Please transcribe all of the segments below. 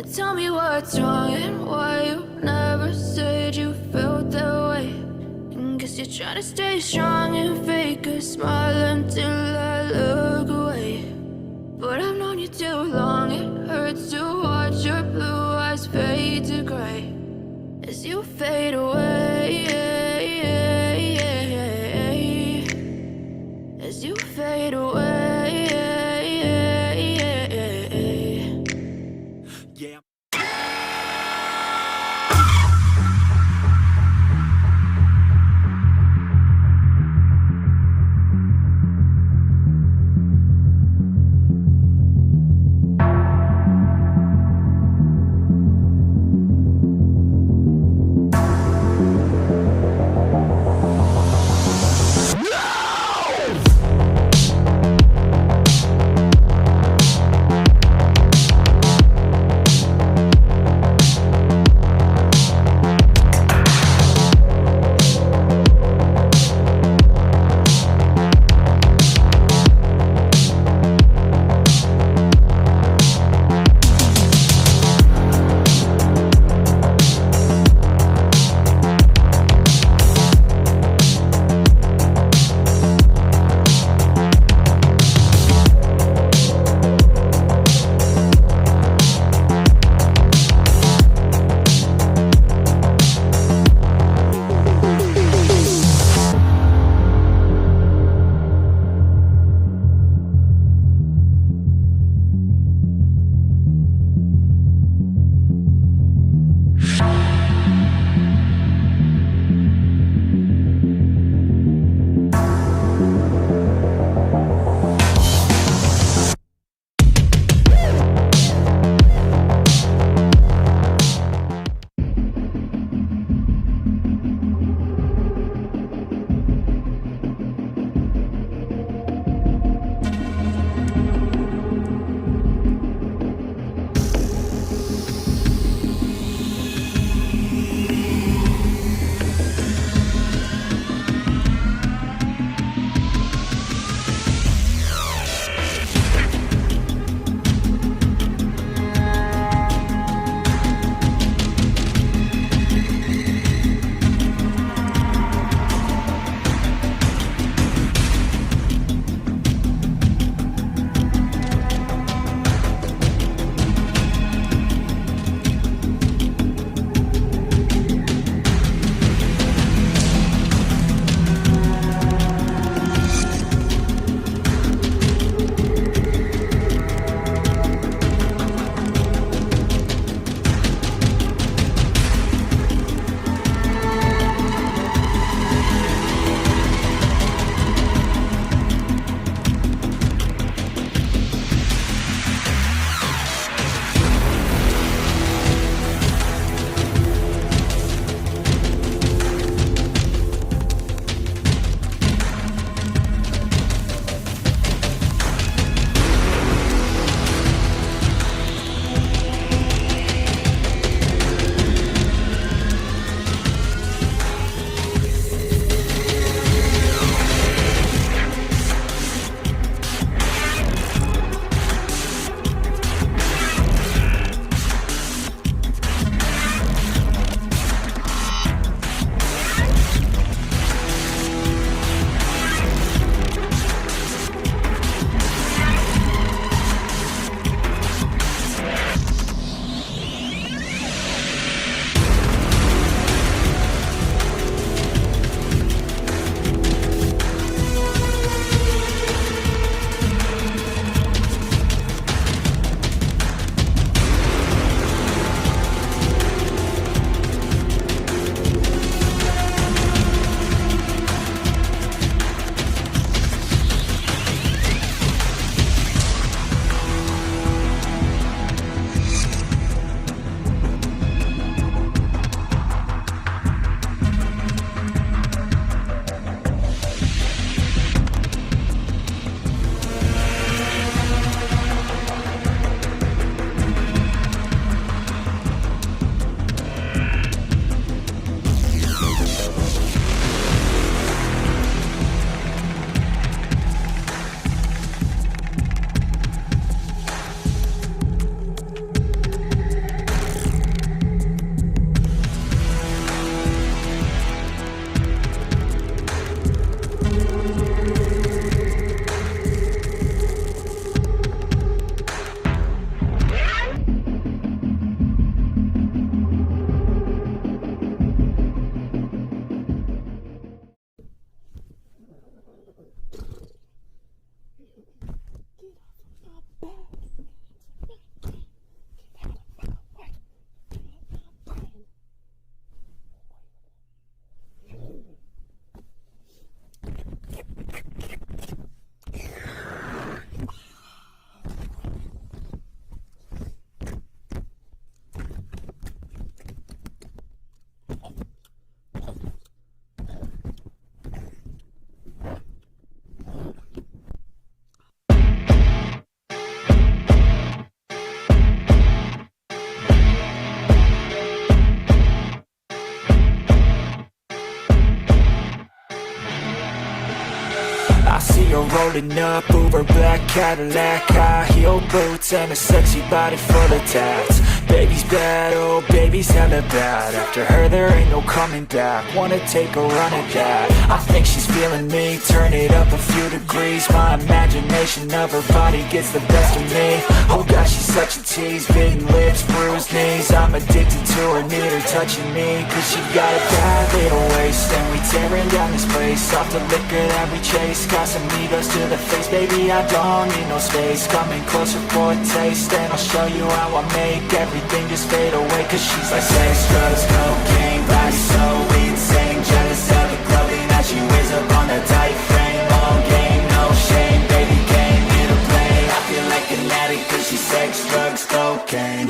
Tell me what's wrong and why you never said you felt that way. And guess you're trying to stay strong and fake a smile until I look away. But I've known you too long, it hurts to watch your blue eyes fade to gray as you fade away, as you fade away. Yeah. girl rolling up, Uber black Cadillac, high heel boots and a sexy body full of tats. Baby's bad, oh baby's hella bad. After her there ain't no coming back. Wanna take a run at that. I think she's feeling me, turn it up a few degrees. My imagination of her body gets the best of me. Oh gosh, she's such a tease, bitten lips, bruised knees. I'm addicted to her, need her touching me. Cause she got a bad little waist, and we tearing down this place. Off the liquor that we chase, got some egos to the face. Baby, I don't need no space, coming closer for a taste. And I'll show you how I make everything just fade away. Cause she's like sex, drugs, cocaine, body so insane. Jealous of the clothing that she wears up on the tight frame. All game, no shame, baby came here to play. I feel like an addict cause she's sex, drugs, cocaine.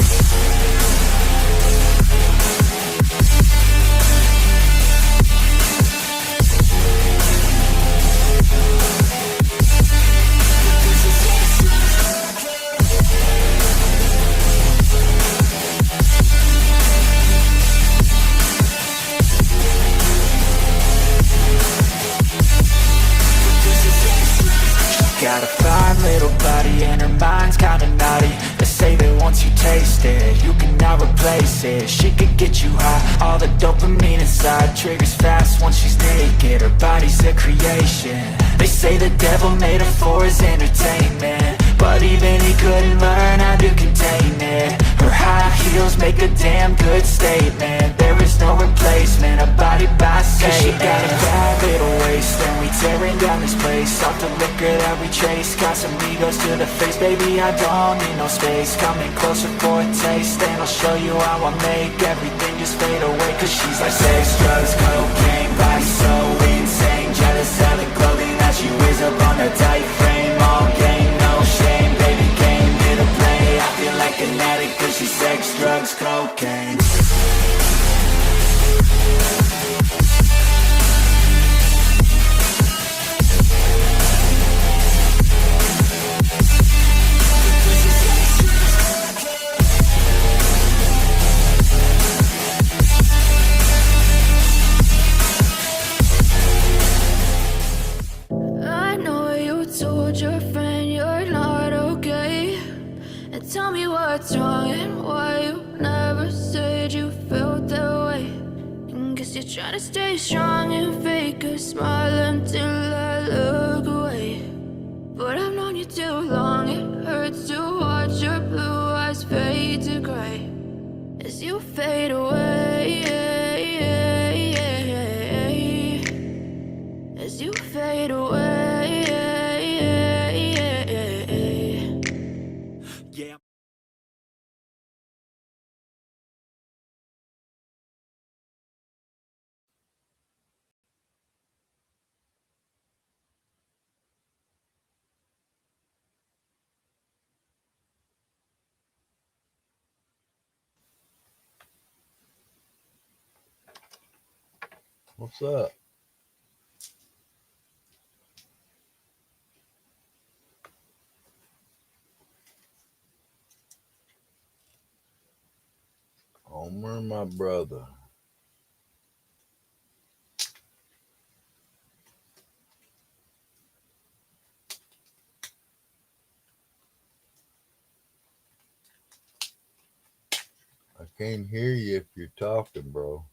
Got a fine little body and her mind's kinda naughty. They say that once you taste it, you cannot replace it. She could get you high, all the dopamine inside triggers fast once she's naked. Her body's a creation. They say the devil made her for his entertainment, but even he couldn't learn how to contain it. Her high heels make a damn good statement. There is no replacement, a body by Satan. Cause she got a bad little waist, and we tearing down this place. Off the liquor that we chase, got some egos to the face. Baby, I don't need no space, coming closer for a taste. And I'll show you how I make everything just fade away. Cause she's like sex, drugs, cocaine, body so insane. Jealous of the clothing that she wears up on her tight frame. All game, no shame, baby came here to play. I feel like an addict cause she's sex, drugs, cocaine. I know you told your friend you're not okay, and tell me what's wrong and why you never said you felt that way. And guess you're trying to stay strong and fake a smile until I look away. But I've known you too long, it hurts to watch your blue eyes fade to gray as you fade away, as you fade away. Yeah. What's up? Omer, my brother. I can't hear you if you're talking, bro.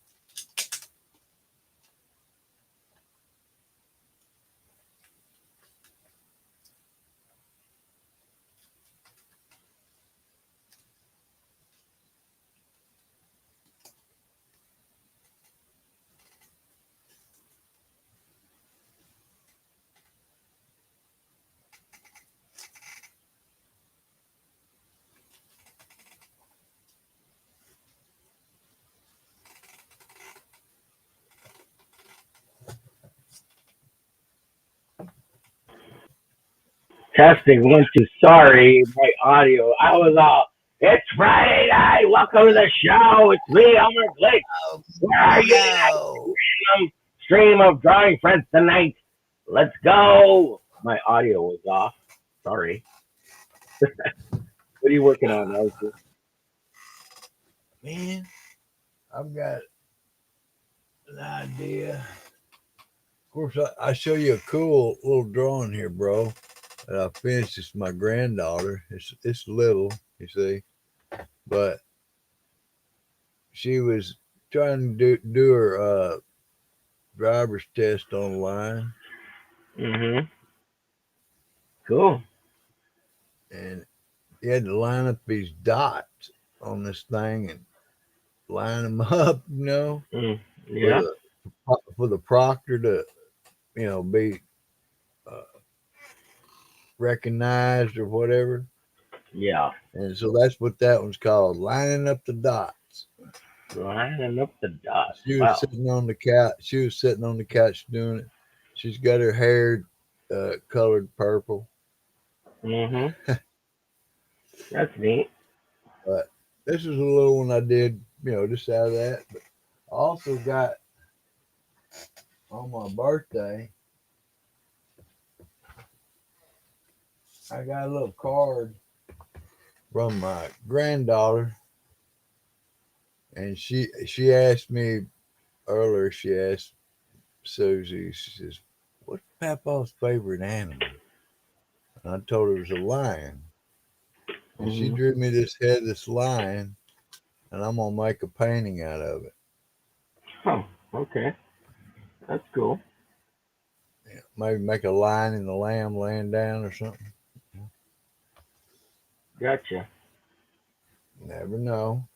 Testing 1 2. Sorry, my audio. I was all. It's Friday night. Welcome to the show. It's me, omerglitch. Oh, Where are you tonight? no. Stream of drawing friends tonight. Let's go. My audio was off. Sorry. What are you working on, Elsie? Man, I've got an idea. Of course, I show you a cool little drawing here, bro, that I finished. It's my granddaughter. It's little, you see, but she was trying to do her driver's test online, Mm-hmm. Cool. and you had to line up these dots on this thing and line them up, Mm. for Yeah. the proctor to, be uh, recognized or whatever. Yeah. And so that's what that one's called, lining up the dots. Lining up the dots. She was Wow. sitting on the couch. She was sitting on the couch doing it. She's got her hair colored purple. Mm-hmm. That's neat. But this is a little one I did, just out of that. But I also got on my birthday, I got a little card from my granddaughter, and she asked me earlier. She asked Susie. She says, "What's Papa's favorite animal?" And I told her it was a lion. And she Mm-hmm. drew me this head of this lion, and I'm gonna make a painting out of it. Oh, okay. That's cool. Yeah, maybe make a lion and the lamb laying down or something. Gotcha. Never know.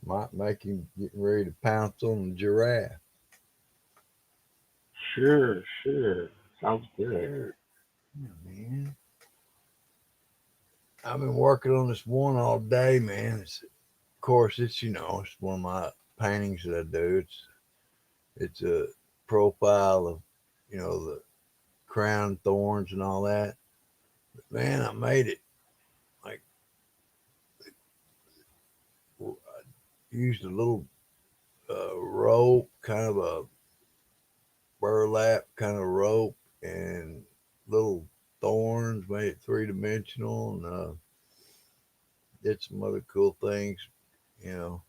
Might make him getting ready to pounce on the giraffe. Sure, sure. Sounds good. Sure. Yeah, man. I've been working on this one all day, man. Of course, it's one of my paintings that I do. It's a profile of, the crown thorns and all that. But man, I made it like I used a little rope, kind of a burlap kind of rope, and little thorns, made it 3 dimensional, and did some other cool things. You know,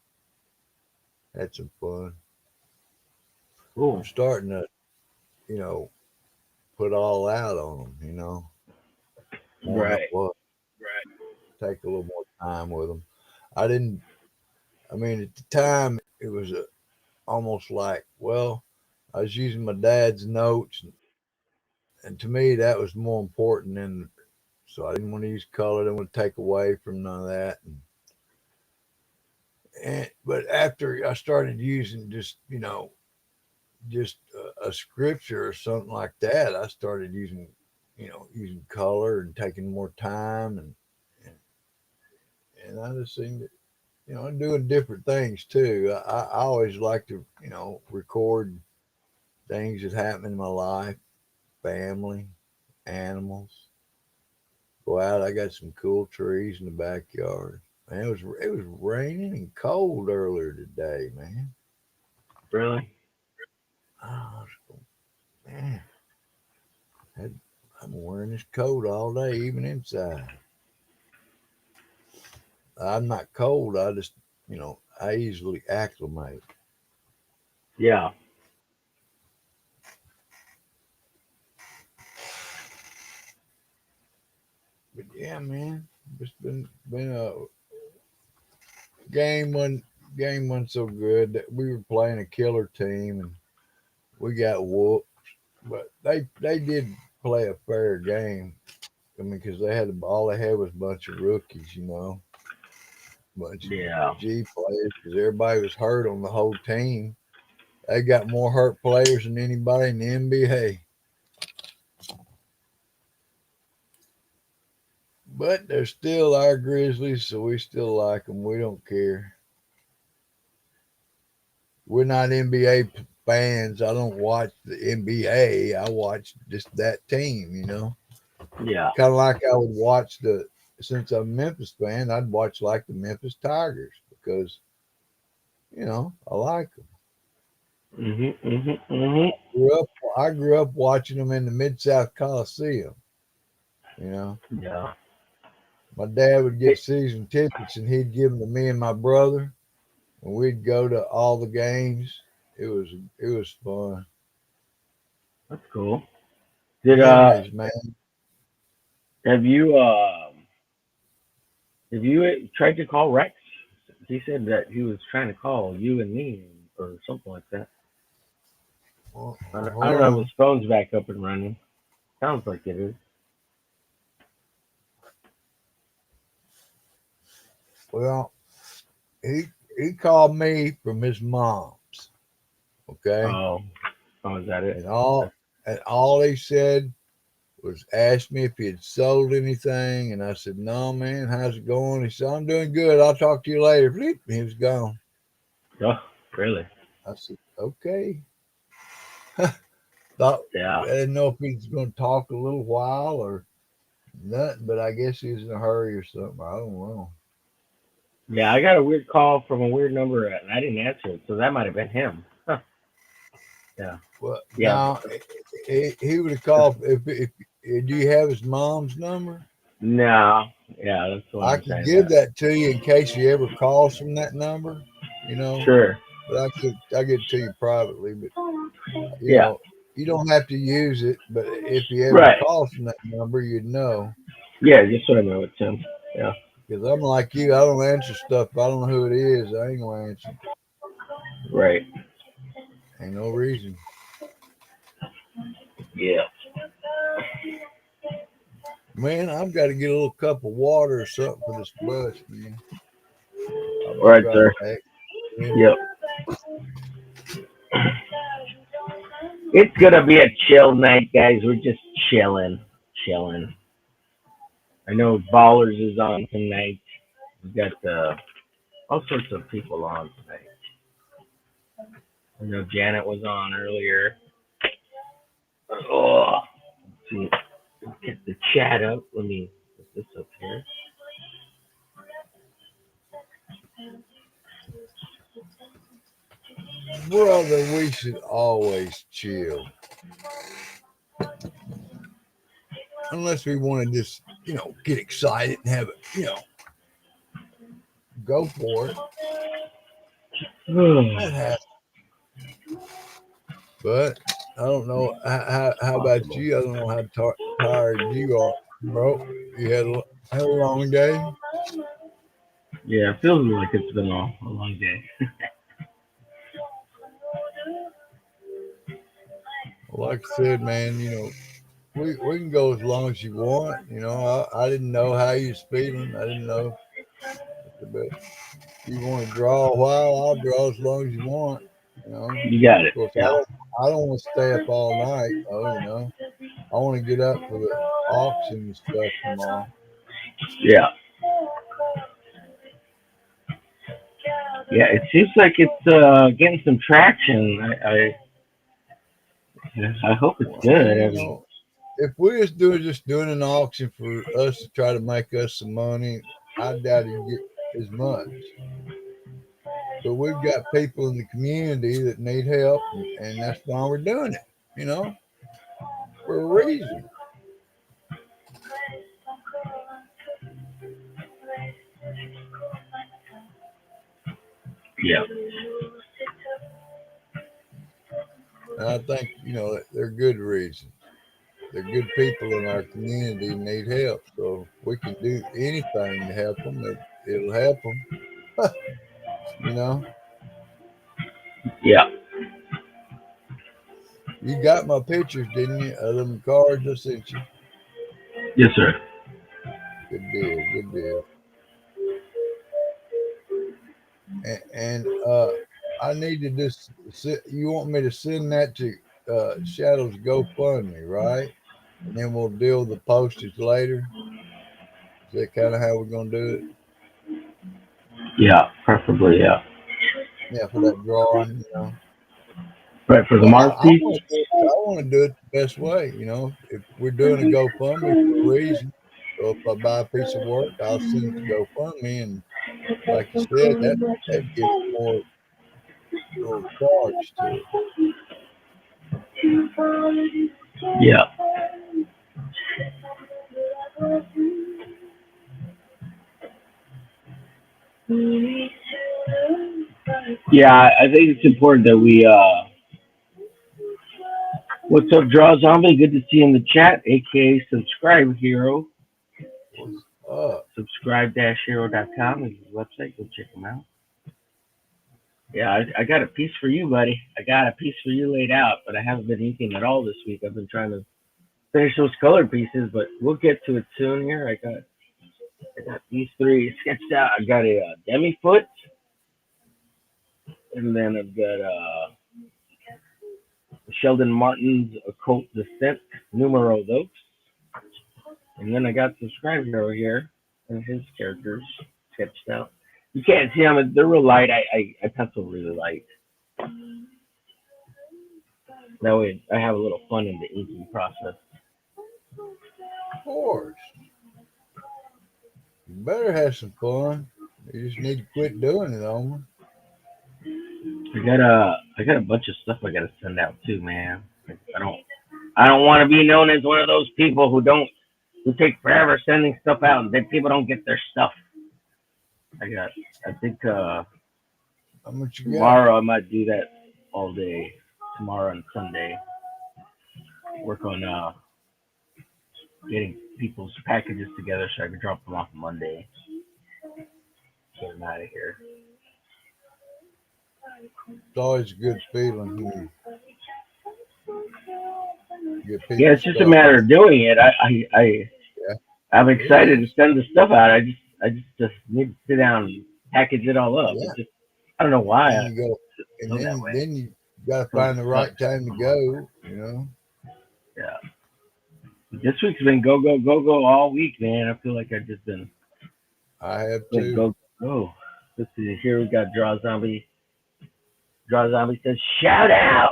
had some fun. I'm Cool. starting to, put all out on them. More than I Right. was. Take a little more time with them. I didn't. I mean, at the time, it was almost like, well, I was using my dad's notes, and to me, that was more important than. So I didn't want to use color. I didn't want to take away from none of that. But after I started using just a scripture or something like that, I started using color and taking more time, and I just seemed to, I'm doing different things too. I always like to, record things that happen in my life, family, animals. Go out. I got some cool trees in the backyard. Man, it was raining and cold earlier today, man. Really? Oh, man, had, I'm wearing this coat all day, even inside. I'm not cold. I just, I easily acclimate. Yeah. But yeah, man, it's been a game one. Game one so good that we were playing a killer team and we got whooped. But they did play a fair game. I mean, because all they had was a bunch of rookies, bunch of Yeah. G players. Because everybody was hurt on the whole team. They got more hurt players than anybody in the NBA. But they're still our Grizzlies, so we still like them. We don't care. We're not NBA fans. I don't watch the NBA. I watch just that team. Yeah. Kind of like I would watch since I'm a Memphis fan, I'd watch like the Memphis Tigers because, I like them. Mhm. Mhm. Mhm. I grew up watching them in the Mid South Coliseum. You know, Yeah. my dad would get Hey, season tickets and he'd give them to me and my brother, and we'd go to all the games. It was fun. That's cool. Did Memories, man. have you tried to call Rex? He said that he was trying to call you and me or something like that. Well, I hold don't know if on. his phone's back up and running. Sounds like it is. Well, he called me from his mom's. Okay, Oh, is that it? and Okay. all he said was ask me if he had sold anything, and I said, "No, man. How's it going?" He said, "I'm doing good. I'll talk to you later." Bleep, he was gone. Oh, really? I said, "Okay." Thought Yeah. I didn't know if he was going to talk a little while or nothing, but I guess he was in a hurry or something. I don't know. Yeah, I got a weird call from a weird number and I didn't answer it, so that might have been him. Huh. Yeah. Well, Yeah. now he would have called if do you have his mom's number? No. Yeah, that's what I I'm could saying. give That. that to you in case he ever calls from that number, you know. Sure. But I get it to you privately. But you Yeah. know, you don't have to use it. But if he ever Right. calls from that number, you'd know. Yeah, just so I know it's him. Yeah. Because I'm like you, I don't answer stuff. If I don't know who it is, I ain't gonna answer. Right. Ain't no reason. Yeah. Man, I've got to get a little cup of water or something for this bus, man. I'll All be right, right sir. back. Yeah. Yep. It's gonna be a chill night, guys. We're just chilling. I know Ballers is on tonight. We got all sorts of people on tonight. I know Janet was on earlier. Oh, let's see, let's get the chat up. Let me put this up here. Brother, we should always chill. Unless we want to just, get excited and have it, go for it. That happens. But I don't know. How about Possible. you? I don't know how tired you are, bro. You had a long day. Yeah, it feels like it's been a long day. Well, like I said, man, we can go as long as you want. I didn't know how you was feeling. I didn't know. But you want to draw a while, I'll draw as long as you want. You got Of it. course, Yeah. I don't want to stay up all night. Oh. I want to get up for the auction and stuff tomorrow. Yeah. Yeah. It seems like it's getting some traction. I hope it's Well, good. I mean, if we're just doing an auction for us to try to make us some money, I doubt it'd get as much. But we've got people in the community that need help, and that's why we're doing it. You know, for a reason. yeah. And I think they're good reasons. They're good people in our community and need help. So if we can do anything to help them, it'll help them. you know, Yeah. you got my pictures, didn't you? Of them cards I sent you. Yes, sir. Good deal. Good deal. And I need to just you want me to send that to Shadow's GoFundMe, right? And then we'll deal with the postage later. Is that kind of how we're gonna do it? Yeah. Preferably, yeah. Yeah, for that drawing. Right for the Well, Mark piece. I want to do it the best way. If we're doing a GoFundMe for a reason, so if I buy a piece of work, I'll send it to GoFundMe, and like you said, that gives more little charge to it. Yeah. Yeah, I think it's important that we What's up, Draw Zombie? Good to see you in the chat, aka Subscribe Hero. What's up? Subscribe-hero.com is his website. Go check him out. Yeah, I got a piece for you, buddy. I got a piece for you laid out, but I haven't been inking at all this week. I've been trying to finish those colored pieces, but we'll get to it soon here. I got these three sketched out. I got a demi foot, and then I've got Sheldon Martin's Occult Descent, numero dos. And then I got Subscribe Hero here, and his characters sketched out. You can't see them, they're real light. I pencil really light. That way I have a little fun in the inking process. Of course. You better have some fun. You just need to quit doing it, Omer. I got a bunch of stuff I gotta send out too, man. I don't want to be known as one of those people who take forever sending stuff out and then people don't get their stuff. I think How much you got? tomorrow I might do that all day. Tomorrow and Sunday. Work on getting people's packages together so I can drop them off Monday. Get them out of here. It's always a good feeling when you get people Yeah, it's just a stuff. matter of doing it. Yeah. I'm excited to send the stuff out. I just need to sit down and package it all up. Yeah. It's just, I don't know why. And you go, and go that way. then you got to find the right time to go. You know. Yeah. This week's been go all week, man. I feel like I've just been I have to. go. Let's see. Here we got Draw Zombie. Draw Zombie says, shout out.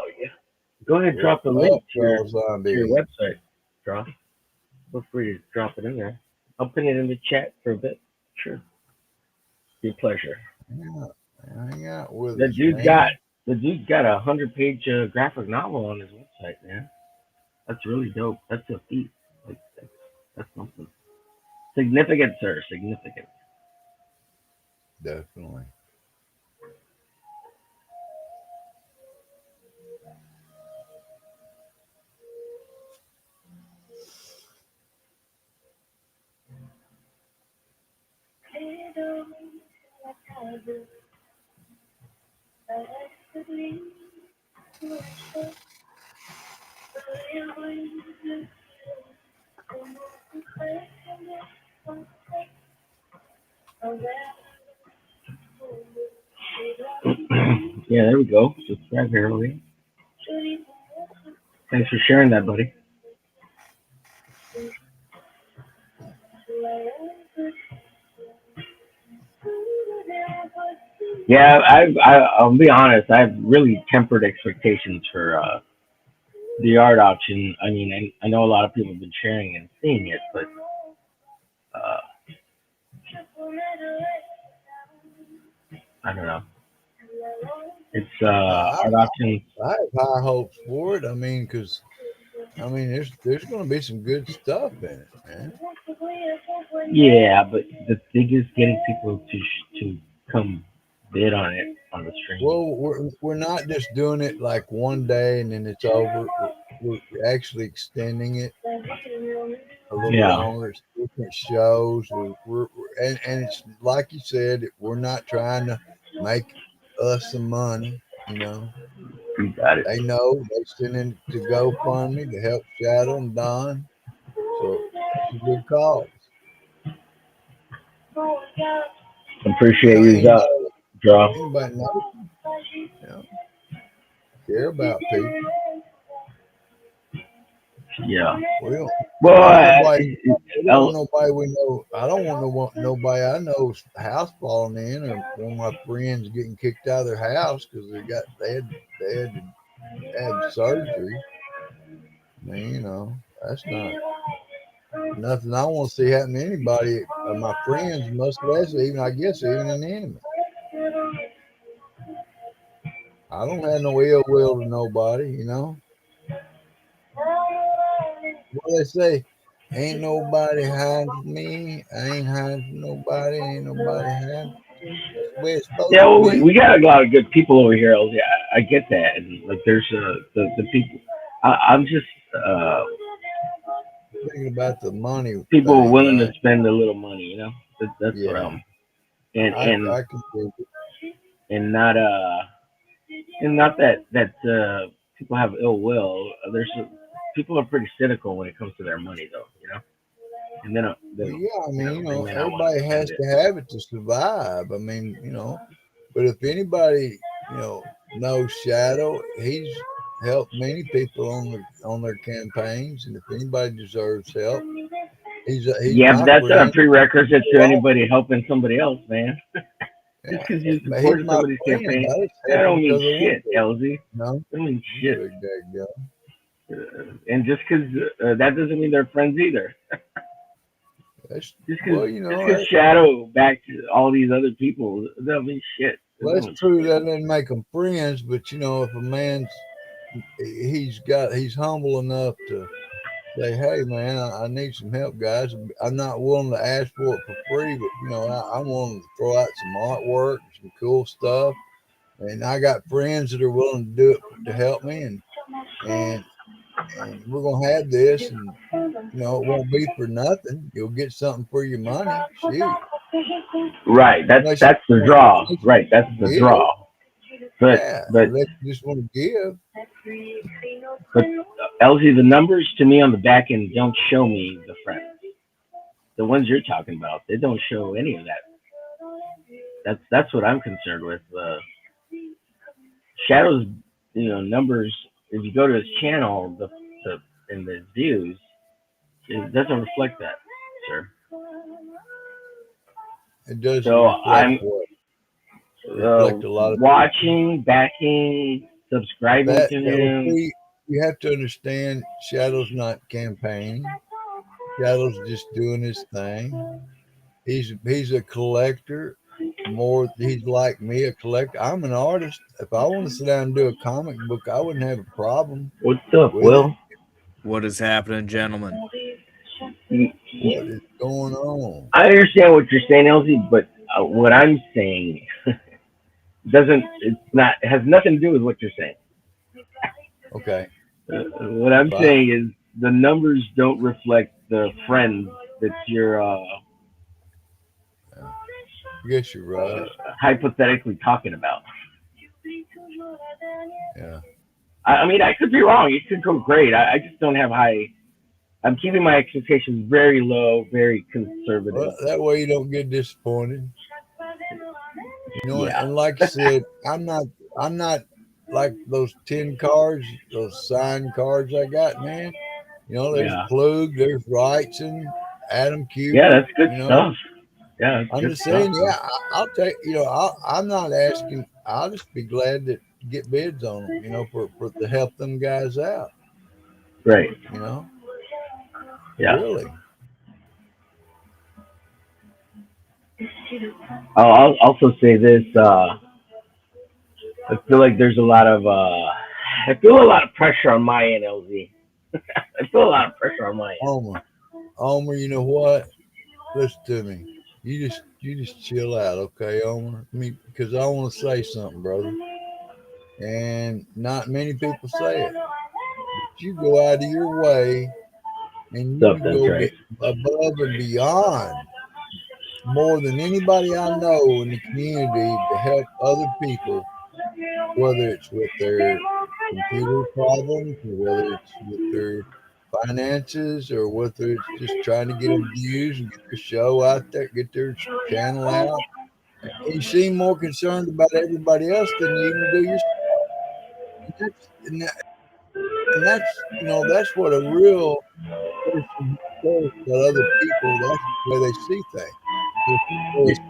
Go ahead and drop the link to your website, Draw. Feel free to drop it in there. I'll put it in the chat for a bit. Sure. Be a pleasure. Hang out with The us, dude's man. got a 100-page graphic novel on his website, man. That's really dope. That's a feat. Like, that's something. Significant, sir. Significant. Definitely. Yeah, there we go. Subscribe here, Lee. Thanks for sharing that, buddy. Yeah, I'll be honest. I've really tempered expectations for the art auction. I mean, I know a lot of people have been sharing and seeing it, but I don't know. It's art auction. I have high hopes for it. I mean, because there's going to be some good stuff in it, man. Yeah, but the thing is getting people to come bid on it on the stream. Well, we're not just doing it like one day and then it's over. We're actually extending it a little longer. It's different shows. And it's like you said, we're not trying to make us some money. You know, You got it. they know they send in to GoFundMe to help Shadow and Don. So it's a good cause. Appreciate you, Draw. Anybody know? Care about people. Yeah. Well, I don't want nobody we know. I don't want nobody I know house falling in or one of my friends getting kicked out of their house because they had surgery. I mean, you know, that's not nothing I want to see happen to anybody of my friends, much less even an enemy. I don't have no ill will to nobody, you know. What they say, ain't nobody hiding from me. I ain't hiding from nobody. Ain't nobody hiding. That's the way it's supposed to be. We got a lot of good people over here. Yeah, I get that, and like there's the people. I'm just thinking about the money people thing, willing to right? spend a little money, That's where Yeah, and and I can think it. and not and not that people have ill will. There's people are pretty cynical when it comes to their money, though. And Well, yeah, I mean, they may not want to everybody spend has it. to have it to survive. I mean, but if anybody, knows Shadow, he's helped many people on their campaigns, and if anybody deserves help, he's Yeah, but my that's not a friend. prerequisite to anybody helping somebody else, man. Just Yeah, because you he's support my somebody's friend. campaign, I just that help him don't mean because I want shit, to. LZ. No, That don't mean I'm shit. big dadgum. And just because that doesn't mean they're friends either. That's Just well, because just cause Shadow backed all these other people, that don't mean shit. That well, don't that's mean true. shit. That doesn't make them friends, but if a man's he's humble enough to say, "Hey, man, I need some help, guys. I'm not willing to ask for it for free, but I'm willing to throw out some artwork, some cool stuff, and I got friends that are willing to do it to help me, and we're gonna have this, and it won't be for nothing. You'll get something for your money. Shoot, Right. unless That's the draw. unless Right. That's you the give, draw. But yeah, but unless you just want to give. but LZ, the numbers to me on the back end don't show me the friends. The ones you're talking about, they don't show any of that. That's what I'm concerned with. Shadow's numbers. If you go to his channel, the and the views, it doesn't reflect that, sir. It doesn't So reflect I'm what reflect a lot of people. watching, backing, subscribing to Well, him. see, you have to understand Shadow's not campaigning. Shadow's just doing his thing. He's a collector. He's like me, a collector. I'm an artist. If I want to sit down and do a comic book, I wouldn't have a problem What's up, with it. Will? What is happening, gentlemen? What is going on? I understand what you're saying, LZ, but what I'm saying doesn't. It's not. It has nothing to do with what you're saying. Okay, What I'm fine. saying is the numbers don't reflect the friends that you're Yeah, I guess you're right. hypothetically talking about. Yeah. I mean, I could be wrong. It could go great. I just don't have high. I'm keeping my expectations very low, very Well, conservative. that way you don't get disappointed. Yeah, And like you said, I'm not like those 10 cards, those signed cards I got, man. There's yeah, Plug, there's Wrightson, Adam yeah. Cupid. That's good stuff. Yeah, that's I'm good just stuff. saying, yeah, I'll take. I'm not asking. I'll just be glad to get bids on them. For to help them guys out. Right. You know, Yeah. really. I'll also say this. I feel like there's a lot of. I feel a lot of pressure on my end, LZ. I feel a lot of pressure on my end. Omer, you know what? Listen to me. You just chill out, okay, Omer? Because I want to say something, brother. And not many people say it. But you go out of your way and Stuff you that's go right. get above and beyond more than anybody I know in the community to help other people, whether it's with their computer problems or whether it's with their finances or whether it's just trying to get them views and get their show out there, get their channel out. And you seem more concerned about everybody else than you even do yourself. And that's what a real person who cares about other people, that's the way they see things. They're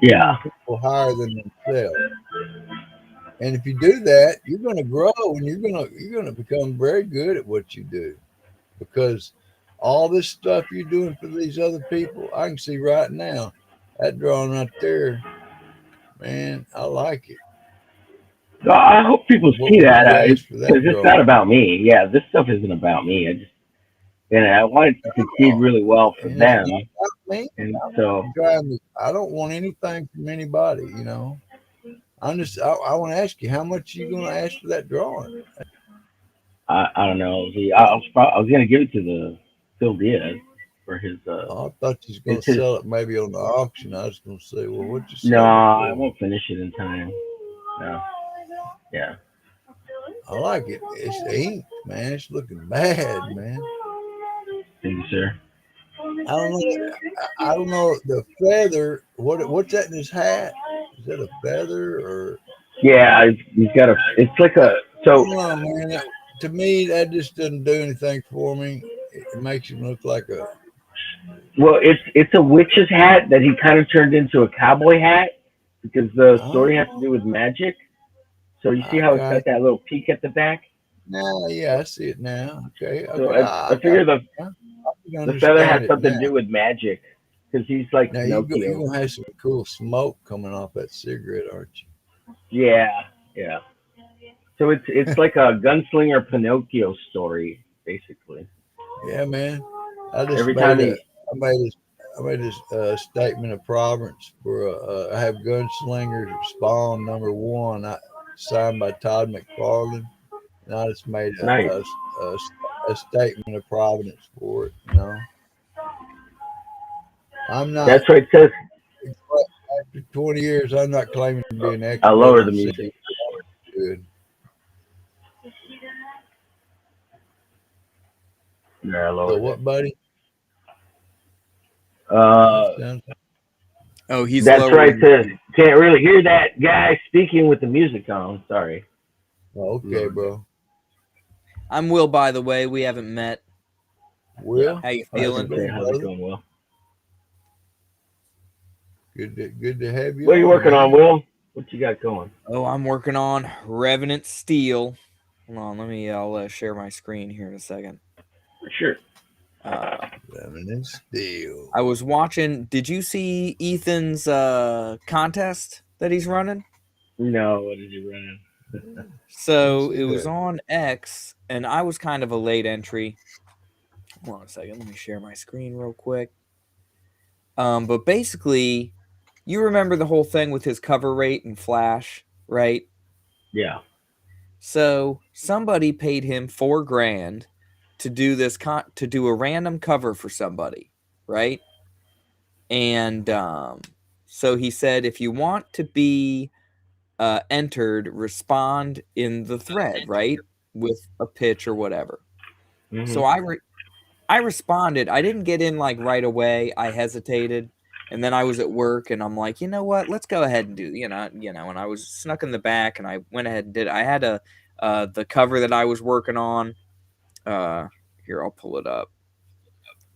Yeah. esteeming people higher than themselves. And if you do that, you're going to grow and you're going to become very good at what you do, because all this stuff you're doing for these other people, I can see right now that drawing right there, man. I like it. So I hope people What see would that you ask for because that it's not drawing? about me. Yeah, this stuff isn't about me. I want it to succeed Oh, really well for and it's not them. about me. And I'm not so, trying to. I don't want anything from anybody. I'm just. I want to ask you, how much you going to ask for that drawing? I don't know. I was gonna give it to the Phil Diaz for his. I thought you was gonna It's his. sell it maybe on the auction. I was gonna say, well, what'd you No, sell it I for? won't finish it in time. No. Yeah. I like it. It's ink, man. It's looking bad, man. Thank you, sir. I don't know. I don't know the feather. What's that in his hat? Is that a feather or? Yeah, he's got a. It's like a. I So don't know, man. To me, that just doesn't do anything for me. It makes him look like a. well, it's a witch's hat that he kind of turned into a cowboy hat because the story has to do Oh, with magic. So you see I how it's got got it. that little peak at the back. Now, yeah, I see it now. Okay, So okay. I I got figure it. I can the feather has understand it something to now. do with magic because he's like Now you're Pinocchio. gonna have some cool smoke coming off that cigarette, aren't Yeah, yeah. So it's like a gunslinger Pinocchio story, basically. you? Yeah, man. I just Every time made a. he, I made a. I made a statement of providence for. I have Gunslinger Spawn #1, signed by Todd McFarlane, and I just made nice. a statement of providence for it. You know, I'm not. That's what it says. After 20 years, I'm not claiming to be an I'll expert lower the on seeing music. good. Yeah, I So lowered it. what, buddy? That Uh, sounds Oh, he's that's right. lowering. Can't really hear that guy speaking with the music on. Sorry. okay, Lowered it. bro. I'm Will, by the way. We haven't met. Yeah. Will, How you I was how's it gonna feeling? say, going, how's it brother? going, Will? Good to have you What are you on, working on, man. Will? What you got going? Oh, I'm working on Revenant Steel. Hold on, I'll share my screen here in a second. Sure. Uh, Lemon and steel. I was watching. Did you see Ethan's contest that he's running? No, what did you run? Didn't So see it was that. on X, and I was kind of a late entry. Hold on a second. Let me share my screen real quick. But basically, you remember the whole thing with his cover rate and Flash, right? Yeah. So somebody paid him $4,000 to do this to do a random cover for somebody, right? And so he said, if you want to be entered, respond in the thread, right, with a pitch or whatever. So Mhm. I responded. I didn't get in like right away. I hesitated, and then I was at work, and I'm like, you know what? Let's go ahead and do. And I was snuck in the back, and I went ahead and did. I had the cover that I was working on. Here, I'll pull it up.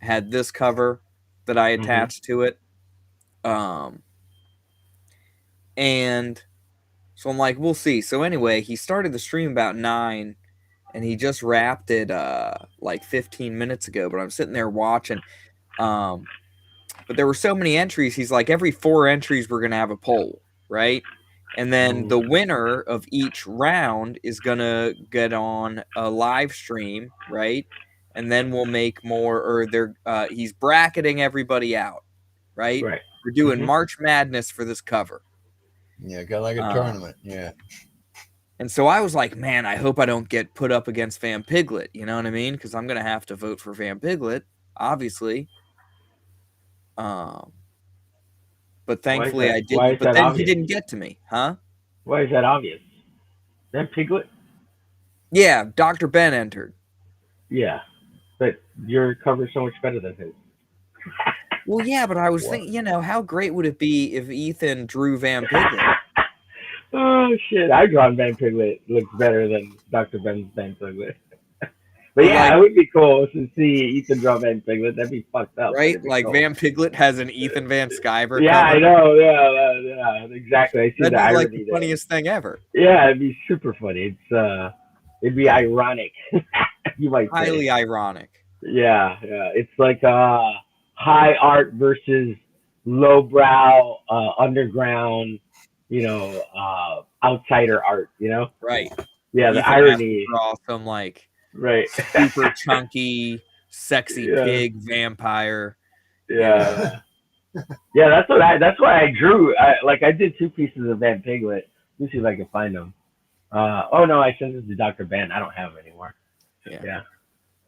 I had this cover that I Mhm. attached to it. And so I'm like, we'll see. So anyway, he started the stream about 9, and he just wrapped it like 15 minutes ago. But I'm sitting there watching. But there were so many entries. He's like, every 4 entries, we're gonna have a poll, right? And then the winner of each round is gonna get on a live stream, right? And then we'll make more. Or he's bracketing everybody out, right? Right. We're doing Mhm. March Madness for this cover. Yeah, kind of like a Uh, tournament. Yeah. And so I was like, man, I hope I don't get put up against Van Piglet. You know what I mean? Because I'm going to have to vote for Van Piglet, obviously. But Why is thankfully that? I Why didn't. is But that then he obvious? didn't get to me, huh? Why is that obvious? That Piglet? Yeah, Dr. Ben entered. Yeah, but your cover's so much better than his. Well, yeah, but I was What? thinking, how great would it be if Ethan drew Van Piglet? Oh shit! I drawn Van Piglet looks better than Dr. Ben's Van Piglet. But But yeah, like, it would be cool to see Ethan draw Van Piglet. That'd be fucked up, but right? it'd be Like cool. Van Piglet has an Ethan Van Sciver Yeah, I cover. know. Yeah, exactly. I see That'd the be like the irony there. funniest thing ever. Yeah, it'd be super funny. It'd be ironic, you might say. Highly ironic. Yeah. It's like high art versus lowbrow, underground, outsider art. Right. Yeah, the Ethan has to irony. draw some like Right. super chunky, sexy Yeah. pig vampire. Yeah. Yeah, that's why I drew. I did 2 pieces of Van Piglet. Let me see if I can find them. Oh no, I sent this to Dr. Ben. I don't have them anymore. Yeah.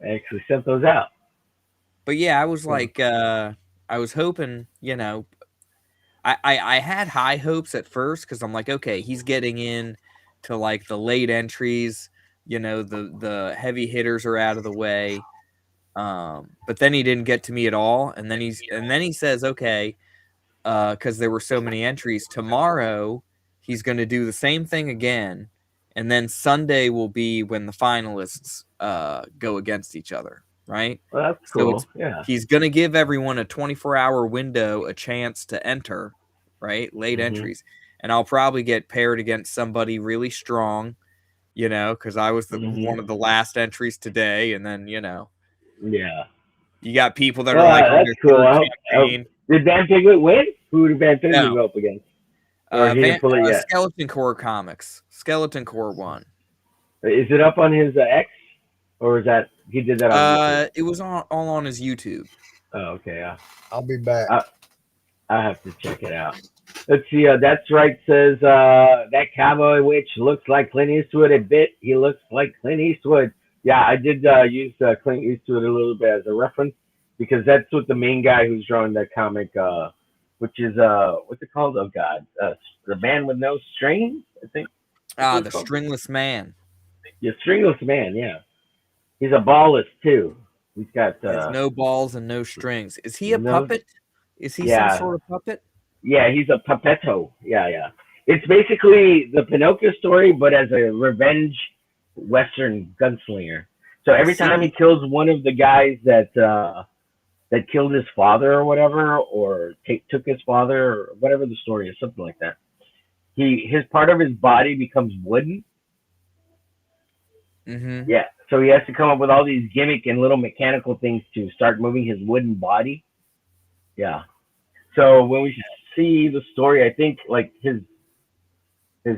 I actually sent those out. But yeah, I was like, I was hoping, you know, I had high hopes at first because I'm like, okay, he's getting in to like the late entries, you know, the heavy hitters are out of the way. But then he didn't get to me at all, and then he says, okay, because there were so many entries. Tomorrow he's going to do the same thing again, and then Sunday will be when the finalists go against each other, right? Well, that's So cool. Yeah. he's going to give everyone a 24-hour window, a chance to enter, right? Late entries, and I'll probably get paired against somebody really strong, you know, because I was one of the last entries today, and then Yeah. you got people that are like on That's their cool. third campaign. Did Van Piglet win? Who did Van Piglet No. go up against? Or he didn't pull it yet? Skeleton Core Comics. Skeleton Core won. Is it up on his X? Or is that he did that on YouTube? It was all on his YouTube. Oh, okay. Yeah. I'll be back. I have to check it out. Let's see. That's right. Says that cowboy witch looks like Clint Eastwood a bit. He looks like Clint Eastwood. Yeah, I did use Clint Eastwood a little bit as a reference because that's what the main guy who's drawing that comic, which is what's it called? Oh God, the man with no strings. I think. The Stringless Man. Yeah, Stringless Man. Yeah, he's a ballless too. He's got He has no balls and no strings. Is he a puppet? Is he some sort of puppet? Yeah, he's a puppetto. Yeah. It's basically the Pinocchio story, but as a revenge Western gunslinger. So every time he kills one of the guys that killed his father or whatever, or took his father, or whatever the story is, something like that, his part of his body becomes wooden. Mm-hmm. Yeah, so he has to come up with all these gimmick and little mechanical things to start moving his wooden body. Yeah. So when we see the story, I think like his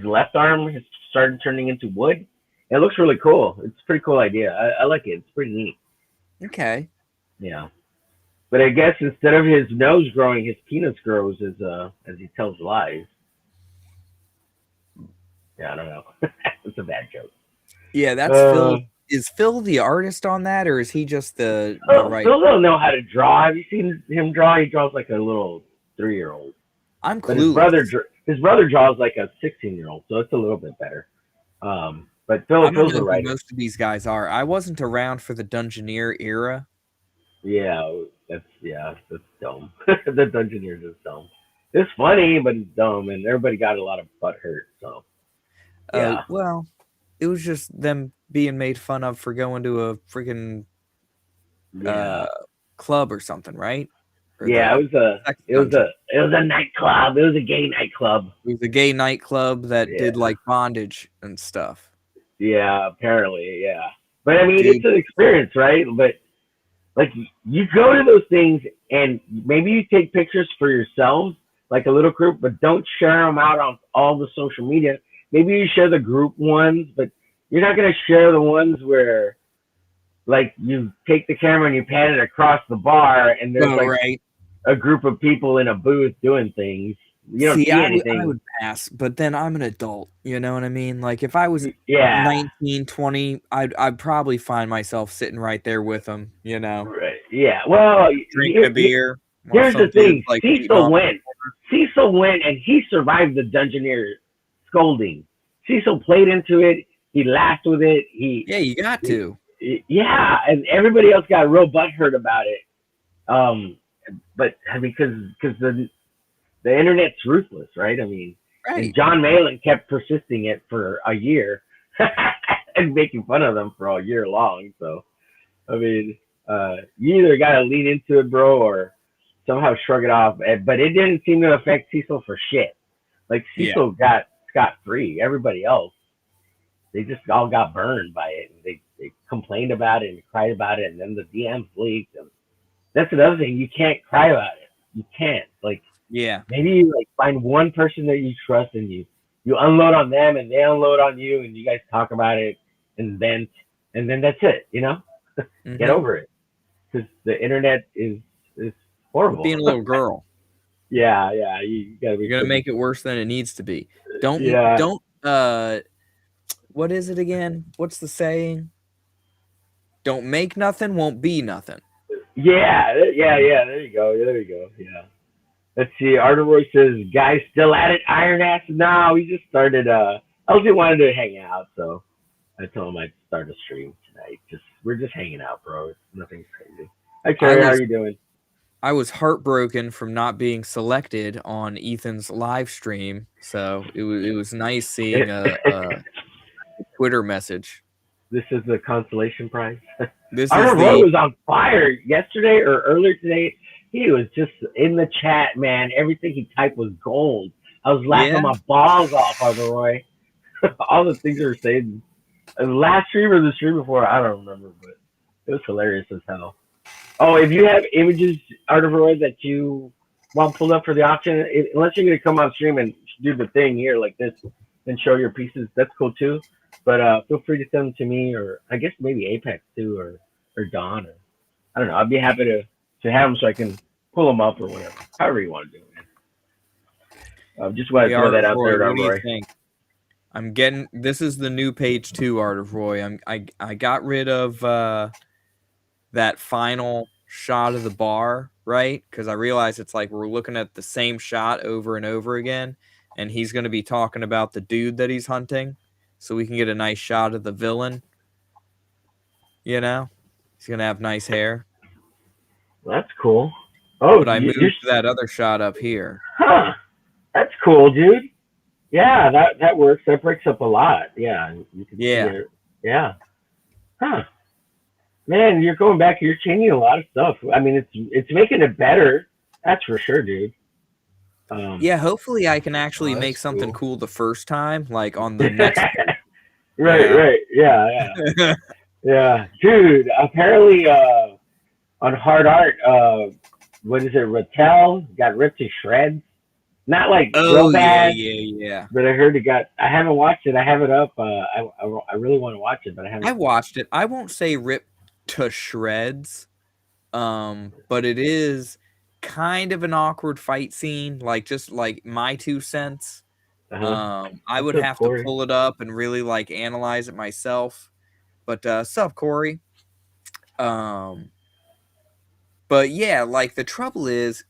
left arm has started turning into wood. It looks really cool. It's a pretty cool idea. I like it. It's pretty neat. Okay. Yeah. But I guess instead of his nose growing, his penis grows as he tells lies. Yeah, I don't know. It's a bad joke. Yeah, that's Phil. Is Phil the artist on that, or is he just the writer? Phil don't know how to draw. Have you seen him draw? He draws like a little 3-year-old. I'm But clueless. his brother draws like a 16-year-old, so it's a little bit better. But Phil's I don't know the who writer. most of these guys are. I wasn't around for the Dungeoneer era. Yeah, that's dumb. The Dungeoneers is dumb. It's funny, but it's dumb, and everybody got a lot of butt hurt. So yeah. Well, it was just them being made fun of for going to a freaking club or something, right? Or yeah, it was a nightclub. It was a gay nightclub. It was a gay nightclub that did like bondage and stuff. Yeah, apparently, yeah. But I mean, it's an experience, right? But like, you go to those things, and maybe you take pictures for yourselves, like a little group, but don't share them out on all the social media. Maybe you share the group ones, but you're not gonna share the ones where, like, you take the camera and you pan it across the bar, and there's a group of people in a booth doing things. You don't see anything. I would pass, but then I'm an adult. You know what I mean? Like if I was 19, 20, I'd probably find myself sitting right there with them. You know? Right. Yeah. Well, drinking a beer. Here's the thing: Cecil went, and he survived the Dungeoneer scolding. Cecil played into it. He laughed with it. You got to. Yeah, and everybody else got real butthurt about it. But I mean, because the internet's ruthless, right? I mean, and John Malin kept persisting it for a year and making fun of them for all year long. So, I mean, you either got to lean into it, bro, or somehow shrug it off. But it didn't seem to affect Cecil for shit. Like, Cecil got scot-free. Everybody else, they just all got burned by it. And they complained about it and cried about it, and then the DMs leaked. And that's another thing. You can't cry about it. You can't. Like, maybe you like find one person that you trust, and you unload on them, and they unload on you, and you guys talk about it and vent, and then that's it. You know, get over it, because the internet is horrible. Being a little girl. Yeah, you gotta be. You're gonna make it worse than it needs to be. Don't. What is it again? What's the saying? Don't make nothing, won't be nothing. Yeah. There you go. Yeah. Let's see. Arteroy says, "Guys, still at it, Iron Ass." No, we just started. LJ wanted to hang out, so I told him I'd start a stream tonight. We're just hanging out, bro. It's nothing crazy. Hi, Carrie. How are you doing? I was heartbroken from not being selected on Ethan's live stream, so it was nice seeing a Twitter message. This is the consolation prize. This Arteroy was on fire yesterday or earlier today. He was just in the chat, man. Everything he typed was gold. I was laughing my balls off, Arteroy. All the things they were saying. The last stream or the stream before, I don't remember, but it was hilarious as hell. Oh, if you have images, Arteroy, that you want pulled up for the auction, unless you're going to come on stream and do the thing here like this and show your pieces, that's cool too. But feel free to send them to me, or I guess maybe Apex too, or Don, or I don't know. I'd be happy to have them so I can pull them up or whatever. However you want to do it, man. Just want to throw that out there, What do you think? I'm getting. This is the new page 2 Art of Roy. I got rid of that final shot of the bar, right? Because I realized it's like we're looking at the same shot over and over again, and he's going to be talking about the dude that he's hunting, so we can get a nice shot of the villain. You know, he's going to have nice hair. That's cool. Oh, but I moved to that other shot up here. Huh. That's cool, dude. Yeah, that works. That breaks up a lot. Yeah. You can see it. Yeah. Huh. Man, you're going back. You're changing a lot of stuff. I mean, it's making it better. That's for sure, dude. Yeah, hopefully I can actually make something cool the first time, like on the next. Right. Yeah. Yeah, dude. Apparently, on Hard Art, what is it? Rattel got ripped to shreds. Not like real bad. Yeah. But I heard it got. I haven't watched it. I have it up. I really want to watch it, but I haven't. I watched it. I won't say ripped to shreds, but it is kind of an awkward fight scene. Like just like my 2 cents. I would have to pull it up and really like analyze it myself. But sup, Corey? But yeah, like the trouble is.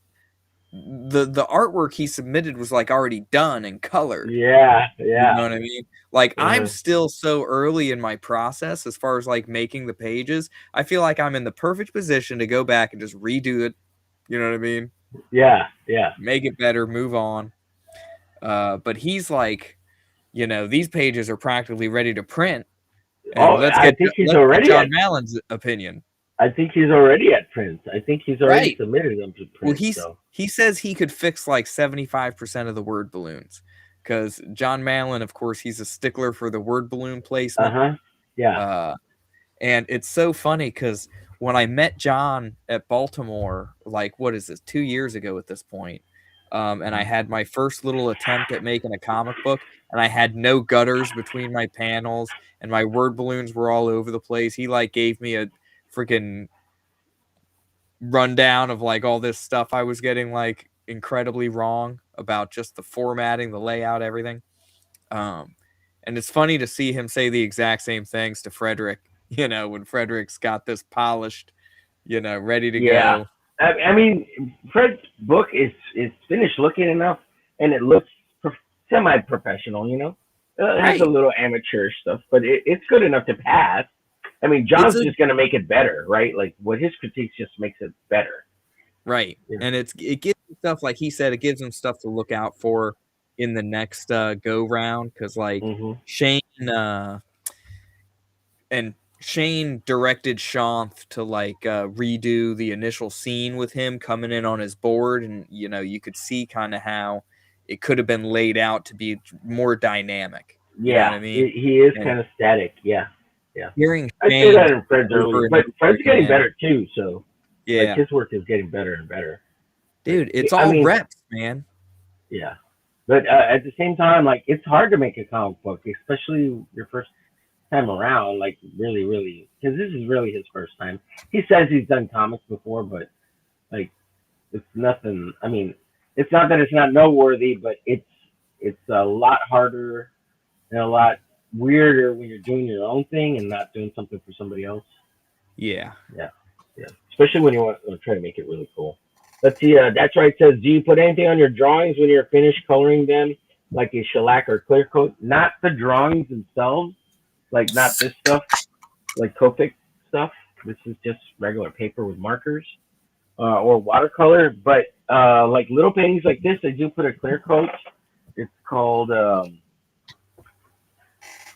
The artwork he submitted was like already done and colored. Yeah. You know what I mean? Like I'm still so early in my process as far as like making the pages. I feel like I'm in the perfect position to go back and just redo it. You know what I mean? Yeah. Make it better, move on. But he's like, you know, these pages are practically ready to print. And I think he's already John Mallon's opinion. I think he's already at print. I think he's already submitted them to print. Well, he says he could fix like 75% of the word balloons, because John Mallon, of course, he's a stickler for the word balloon placement. Yeah. And it's so funny because when I met John at Baltimore, like what is this, 2 years ago at this point, and I had my first little attempt at making a comic book, and I had no gutters between my panels, and my word balloons were all over the place. He like gave me a freaking rundown of like all this stuff I was getting like incredibly wrong about just the formatting, the layout, everything. And it's funny to see him say the exact same things to Frederick, you know, when Frederick's got this polished, you know, ready to go. I mean, Fred's book is finished looking enough, and it looks semi-professional, you know. It has a little amateur stuff, but it's good enough to pass. I mean, John's just going to make it better, right? Like, what his critiques just makes it better. Right. Yeah. And it gives him stuff, like he said, it gives him stuff to look out for in the next go-round, because, like, Shane directed Shanth to, like, redo the initial scene with him coming in on his board, and, you know, you could see kind of how it could have been laid out to be more dynamic. Yeah, you know what I mean? He is kind of static, yeah. Hearing I say that in Fred's early, but Fred's getting better too. So like, his work is getting better and better. Dude, it's all reps, man. Yeah, but at the same time, like it's hard to make a comic book, especially your first time around. Like really, because this is really his first time. He says he's done comics before, but like it's nothing. I mean, it's not that it's not noteworthy, but it's a lot harder and a lot weirder when you're doing your own thing and not doing something for somebody else. Yeah. Yeah, yeah. Especially when you want to try to make it really cool. Let's see. That's right. It says, do you put anything on your drawings when you're finished coloring them, like a shellac or clear coat? Not the drawings themselves, like not this stuff, like Copic stuff. This is just regular paper with markers or watercolor. But like little paintings like this, I do put a clear coat. It's called.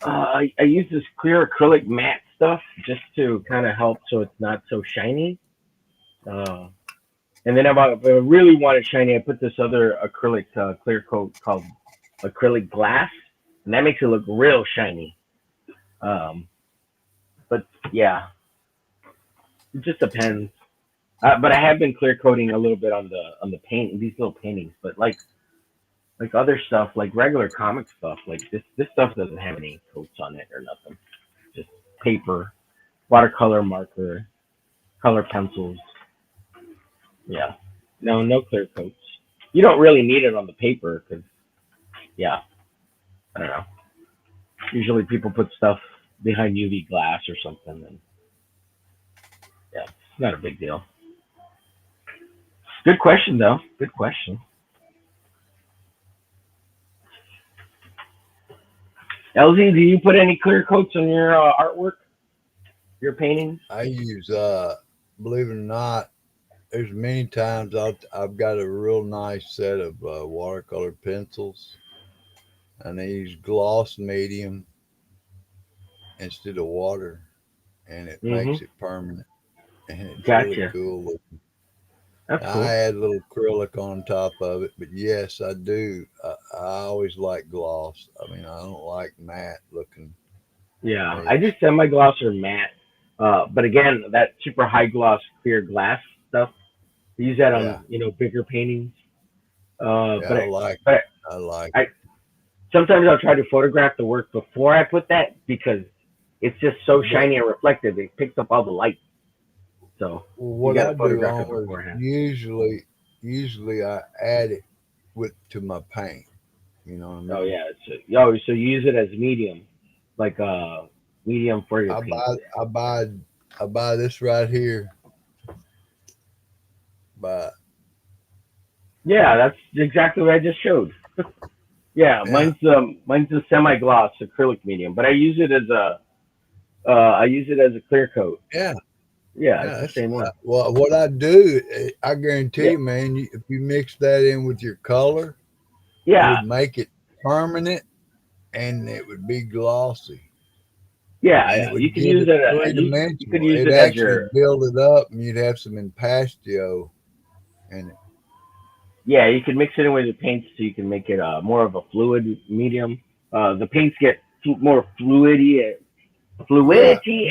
I use this clear acrylic matte stuff just to kind of help so it's not so shiny. Uh, and then if I really want it shiny, I put this other acrylic clear coat called acrylic glass, and that makes it look real shiny. But yeah, it just depends. But I have been clear coating a little bit on the paint these little paintings. But like other stuff, like regular comic stuff, like this stuff doesn't have any coats on it or nothing. Just paper, watercolor marker, color pencils. Yeah, no clear coats. You don't really need it on the paper because yeah, I don't know. Usually people put stuff behind UV glass or something, and yeah, it's not a big deal. Good question though. Good question. LZ, do you put any clear coats on your artwork, your paintings? I use, believe it or not, there's many times I've got a real nice set of watercolor pencils, and I use gloss medium instead of water, and it Mm-hmm. makes it permanent, and it's really Gotcha. cool looking. That's I cool. add a little acrylic on top of it, but yes, I do. I always like gloss. I mean, I don't like matte looking Yeah, I do edge. semi-gloss or matte. But again, that super high gloss clear glass stuff, I use that Yeah, on bigger paintings. yeah, But I like but it. I like I it. sometimes I'll try to photograph the work before I put that because it's just so But shiny and reflective. It picks up all the light. So you what got I to do photograph it on is beforehand. usually I add it to my paint. You know what I Oh mean? yeah, so you use it as medium, like medium for your I paint. buy I buy I buy this right here. But Yeah, that's exactly what I just showed. Yeah, yeah, mine's a semi-gloss acrylic medium, but I use it as a clear coat. yeah, Yeah, yeah. it's the That's same one. well. What I do, I guarantee Yeah, you, man. If you mix that in with your color, it yeah, would make it permanent, and it would be glossy, yeah, and it yeah. You would can give use it it. three You could dimensional. use It it as actually your. build it up, and you'd have some impasto in it. Yeah, you can mix it in with your paints so you can make it more of a fluid medium. The paints get more Yeah, fluidity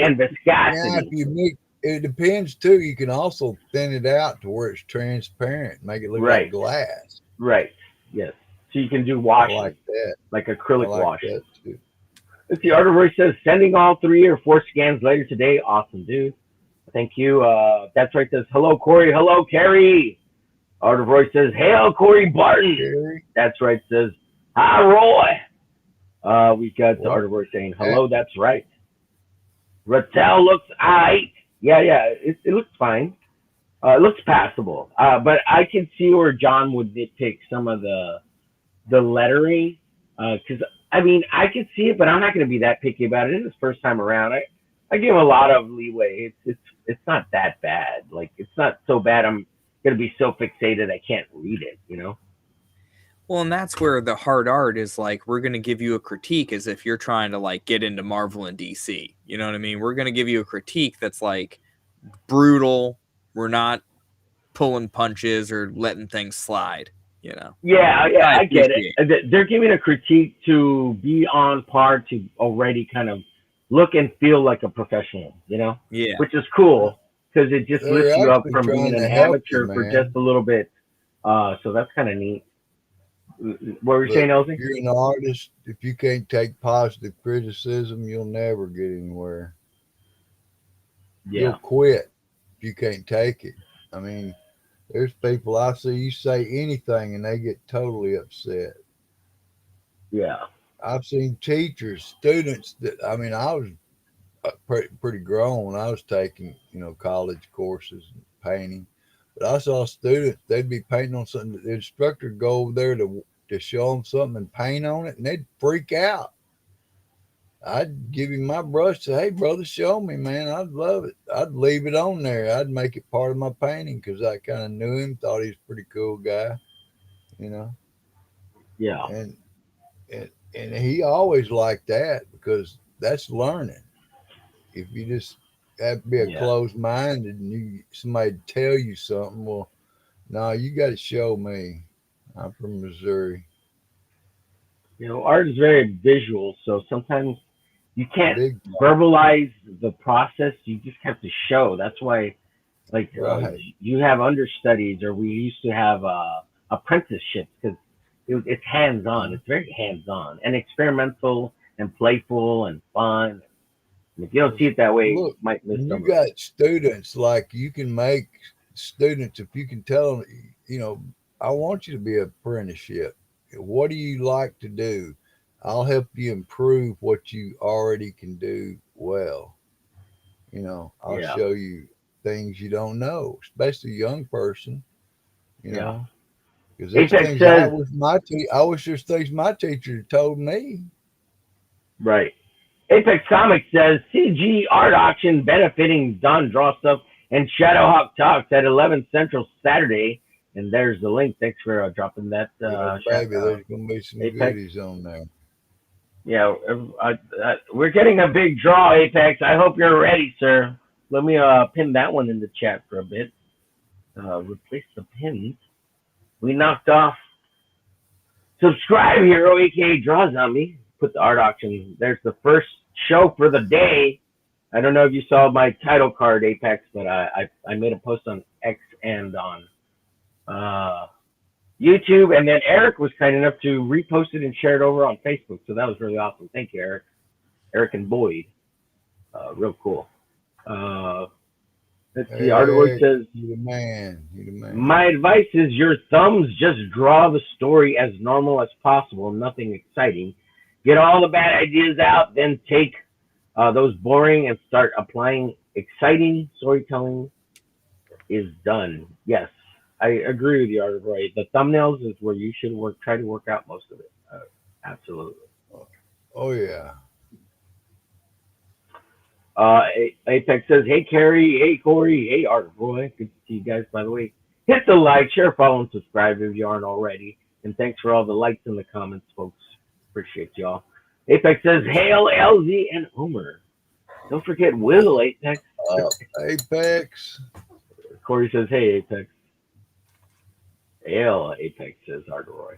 but and now if viscosity. you mix, it depends too. You can also thin it out to where it's transparent, make it look like Right, glass. right. Yes. So you can do I like washes, that. like I acrylic like washes. that too. Let's see, Artivory says, sending all 3 or 4 scans later today. Awesome, dude. Thank you. That's right. Says, hello, Corey. Hello, Carrie. Artivory says, hail, Corey Barton. Gary, That's right. Says, hi, Roy. We got what? Artivory saying, That, hello. That's right. Rattel looks aight. Yeah, yeah. It looks fine. It looks passable. But I can see where John would nitpick some of the lettering. Because I mean, I can see it, but I'm not going to be that picky about it. It's his first time around. I give him a lot of leeway. It's not that bad. Like it's not so bad. I'm going to be so fixated I can't read it. You know? Well, and that's where the hard art is like, we're going to give you a critique as if you're trying to like get into Marvel and DC. You know what I mean? We're going to give you a critique that's like brutal. We're not pulling punches or letting things slide, you know, Yeah, which yeah, I I get it. appreciate. They're giving a critique to be on par to already kind of look and feel like a professional, you know, Yeah. which is cool because it just they're lifts you up actually from being trying an to help you, amateur for just man. a little bit. So that's kind of neat. What were you But saying, if Elsie? you're an artist, if you can't take positive criticism, you'll never get anywhere. You'll Yeah, quit if you can't take it. I mean, there's people I see, you say anything and they get totally upset. yeah, I've seen teachers, students that, I mean, I was pretty grown. I was taking, college courses and painting, but I saw students, they'd be painting on something. The instructor would go over there to show them something and paint on it, and they'd freak out. I'd give him my brush, say, "Hey, brother, show me, man. I'd love it. I'd leave it on there. I'd make it part of my painting because I kind of knew him, thought he was a pretty cool guy, you know." Yeah. And he always liked that because that's learning. If you just have to be a closed minded and somebody tell you something, well, no, you got to show me. I'm from Missouri. Art is very visual, so sometimes you can't Big verbalize the process. You just have to show. That's why, like, right. you have understudies, or we used to have apprenticeships because it's hands-on. It's very hands-on and experimental and playful and fun. And if you don't see it that way, Look, you might miss you something. got students, like you can make students, if you can tell them, I want you to be an apprenticeship. What do you like to do? I'll help you improve what you already can do well. I'll Yeah, show you things you don't know, especially a young person, you yeah. know, because there's Apex things says, I wish there's things my teacher told me. right. Apex Comics says CG art auction benefiting Don Draw Stuff and Shadowhawk Talks at 11 Central Saturday. And there's the link. Thanks for dropping that. Baby, there's going to be some Apex. goodies on there. Yeah, we're getting a big draw, Apex. I hope you're ready, sir. Let me pin that one in the chat for a bit. Replace the pins. We knocked off Subscribe Hero, aka Draw Zombie. Put the art auction. There's the first show for the day. I don't know if you saw my title card, Apex, but I made a post on X and on YouTube, and then Eric was kind enough to repost it and share it over on Facebook. So that was really awesome. Thank you, Eric. Eric and Boyd. Real cool. Let's see. Artwork says, "You the man. You the man." My advice is your thumbs just draw the story as normal as possible, nothing exciting. Get all the bad ideas out, then take those boring and start applying exciting storytelling is done. Yes, I agree with you, Artwork. The thumbnails is where you should try to work out most of it. Absolutely. Oh, yeah. Apex says, "Hey Carrie, hey Corey, hey Art Boy, good to see you guys. By the way, hit the like, share, follow, and subscribe if you aren't already. And thanks for all the likes in the comments, folks. Appreciate y'all." Apex says, "Hail LZ and Omer. Don't forget Will, Apex." Apex. Corey says, "Hey Apex." Hail Apex, says Art Roy.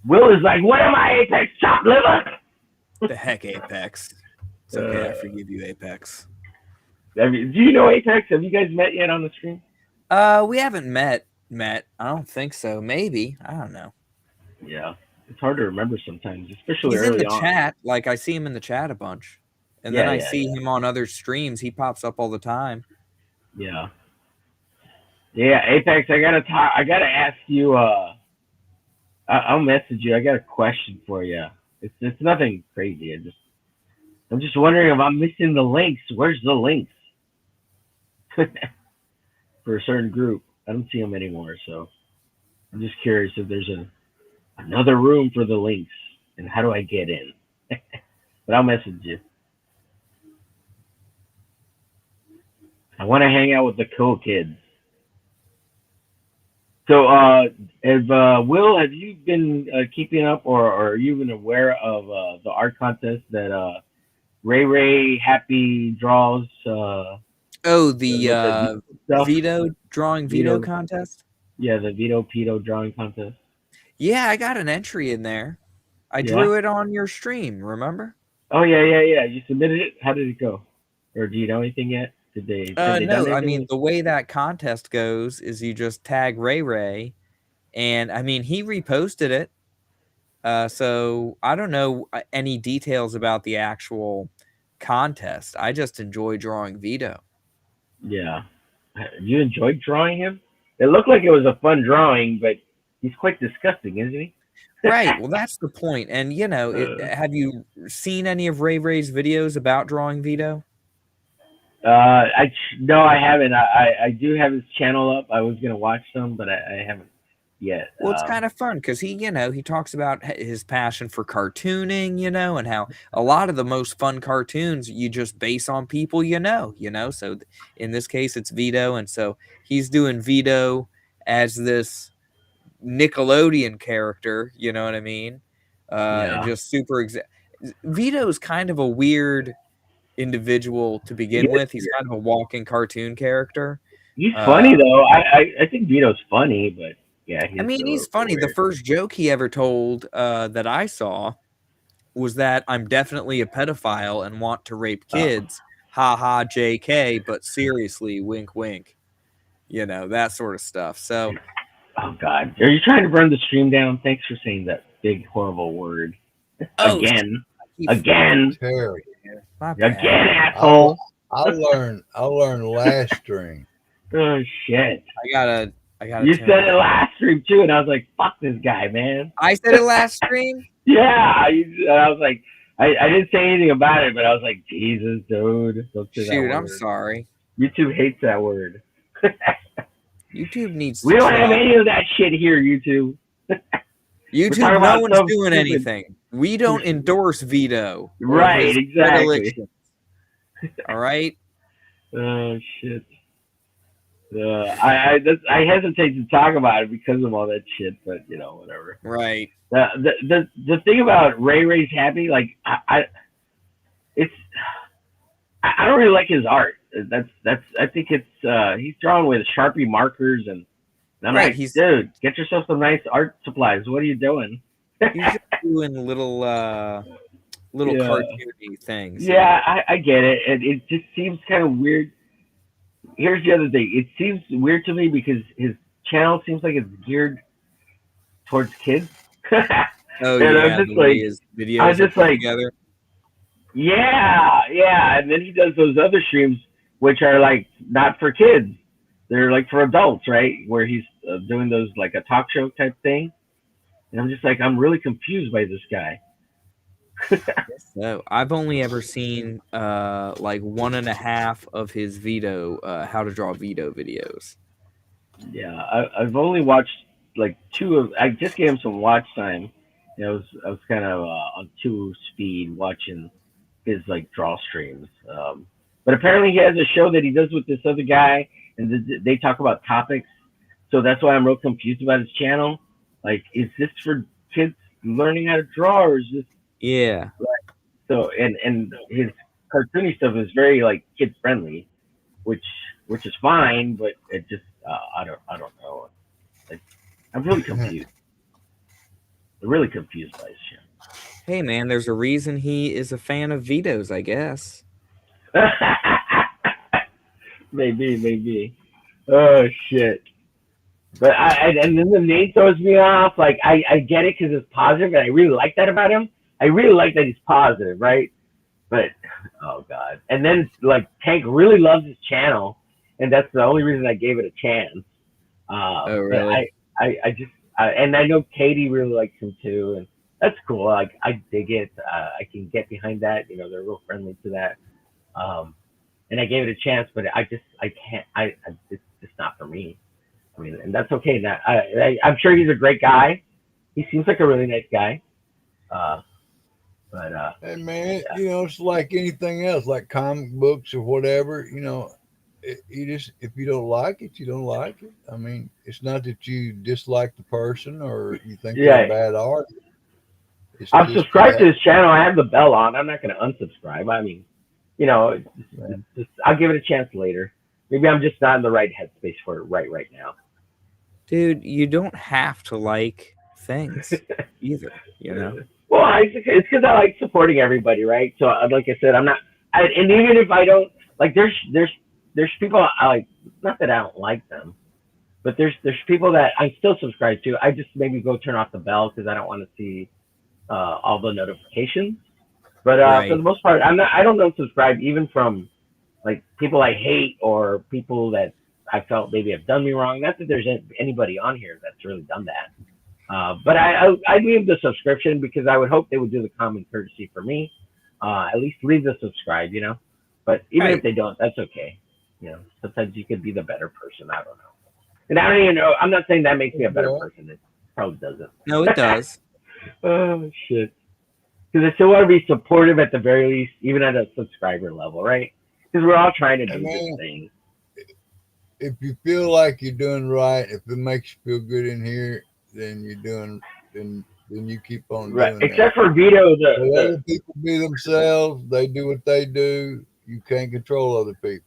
Will is like, "What am I, Apex? Chopped liver?" The heck, Apex. It's okay, I forgive you, Apex. Do you know Apex? Have you guys met yet on the stream? We haven't met. I don't think so. Maybe. I don't know. Yeah. It's hard to remember sometimes, especially He's early in the on. chat. Like, I see him in the chat a bunch. And then I see him on other streams. He pops up all the time. Yeah. Yeah, Apex, I gotta ask you, I'll message you. I got a question for you. It's nothing crazy. I'm just wondering if I'm missing the links. Where's the links? For a certain group. I don't see them anymore, so I'm just curious if there's another room for the links and how do I get in? But I'll message you. I want to hang out with the cool kids. So, Will, have you been keeping up, or are you even aware of the art contest that Ray Happy draws? The veto contest? Yeah, the veto drawing contest. Yeah, I got an entry in there. I drew it on your stream, remember? Oh, yeah. You submitted it? How did it go? Or do you know anything yet? Did they no, I mean, the way that contest goes is you just tag Ray, and I mean, he reposted it. So I don't know any details about the actual contest. I just enjoy drawing Vito. Yeah. You enjoyed drawing him? It looked like it was a fun drawing, but he's quite disgusting, isn't he? Right. Well, that's the point. And Uh, have you seen any of Ray Ray's videos about drawing Vito? no, I haven't. I do have his channel up. I was gonna watch some, but I haven't yet. Well, it's kind of fun because he talks about his passion for cartooning, and how a lot of the most fun cartoons you just base on people, So in this case, it's Vito, and so he's doing Vito as this Nickelodeon character, you know what I mean? And Yeah, just super Vito's kind of a weird individual to he begin is with. He's weird. kind of a walking cartoon character. He's Uh, funny though. I think Vito's funny, but yeah, I he's mean, a he's little bit funny. The weird. first joke he ever told that I saw was that I'm definitely a pedophile and want to rape Oh, kids. Ha ha, JK, but seriously, wink wink. That sort of stuff. So, oh God, are you trying to burn the stream down? Thanks for saying that big horrible word oh, again, I keep again, Terry. my bad. again, I l- asshole. I learned last string. Oh shit. I gotta You turn said my. it last stream too, and I was like, "Fuck this guy, man." I said it last stream. Yeah, I was like, I didn't say anything about it, but I was like, Jesus, dude, don't say that Shoot, I'm word. sorry. YouTube hates that word. YouTube needs We to don't have chill out. any of that shit here, YouTube. We're talking YouTube, no about one's some doing stupid. anything. We don't endorse Vito or Right, his exactly. predilections. All right. Oh shit. I hesitate to talk about it because of all that shit, but whatever. Right. The thing about Ray Ray's happy, like it's I don't really like his art. That's I think it's he's drawing with Sharpie markers and I'm Right. like, He's dude, get yourself some nice art supplies. What are you doing? just doing little Yeah. cartoony things. Yeah, I get it. And it just seems kind of weird. Here's the other thing. It seems weird to me because his channel seems like it's geared towards kids. Oh And yeah, I'm the just way like, his I'm videos are just put like, together. yeah. And then he does those other streams, which are like not for kids. They're like for adults, right? Where he's doing those like a talk show type thing. And I'm just like, I'm really confused by this guy. So I've only ever seen like 1.5 of his Vito how to draw Vito videos. Yeah, I've only watched like two of. I just gave him some watch time. I was kind of on two speed watching his like draw streams. But apparently he has a show that he does with this other guy, and they talk about topics. So that's why I'm real confused about his channel. Like, is this for kids learning how to draw, or is this Yeah. so? And his cartoony stuff is very like kid friendly, which is fine, but it just I don't know. Like, I'm really confused. I'm really confused by his Hey man, there's a reason he is a fan of Vito's, I guess. channel. Maybe. Oh shit. But and then the name throws me off. Like I get it because it's positive, and I really like that about him. I really like that he's positive, right? But oh god. And then like Tank really loves his channel, and that's the only reason I gave it a chance. Oh But really? I just and I know Katie really likes him too, and that's cool. Like I dig it. I can get behind that. They're real friendly to that. And I gave it a chance, but I can't. It's just not for me. I mean, and that's okay. Now, I'm sure he's a great guy. He seems like a really nice guy. But And man, yeah. it's like anything else, like comic books or whatever. You just if you don't like it, you don't like it. I mean, it's not that you dislike the person or you think they're a Yeah, bad artist. It's I'm just subscribed to that. his channel. I have the bell on. I'm not going to unsubscribe. I mean, it's just, I'll give it a chance later. Maybe I'm just not in the right headspace for it right now. Dude, you don't have to like things either, Well, it's because I like supporting everybody, right? So, like I said, I'm not. And even if I don't like, there's people I like. Not that I don't like them, but there's people that I still subscribe to. I just maybe go turn off the bell because I don't want to see all the notifications. But for Right. the most part, I don't unsubscribe even from like people I hate or people that I felt maybe have done me wrong. Not that there's anybody on here that's really done that. But I leave the subscription because I would hope they would do the common courtesy for me. At least leave the subscribe, you know. But even if Right. they don't, that's okay. You know, sometimes you could be the better person. I don't know. And I don't even know. I'm not saying that makes me a better person. It probably doesn't. No, it does. Oh shit. Because I still want to be supportive at the very least, even at a subscriber level, right? Because we're all trying to do this thing. If you feel like you're doing right, if it makes you feel good in here, then you're doing, then you keep on Right. doing Except that. for Vito, Let other people be themselves. They do what they do. You can't control other people.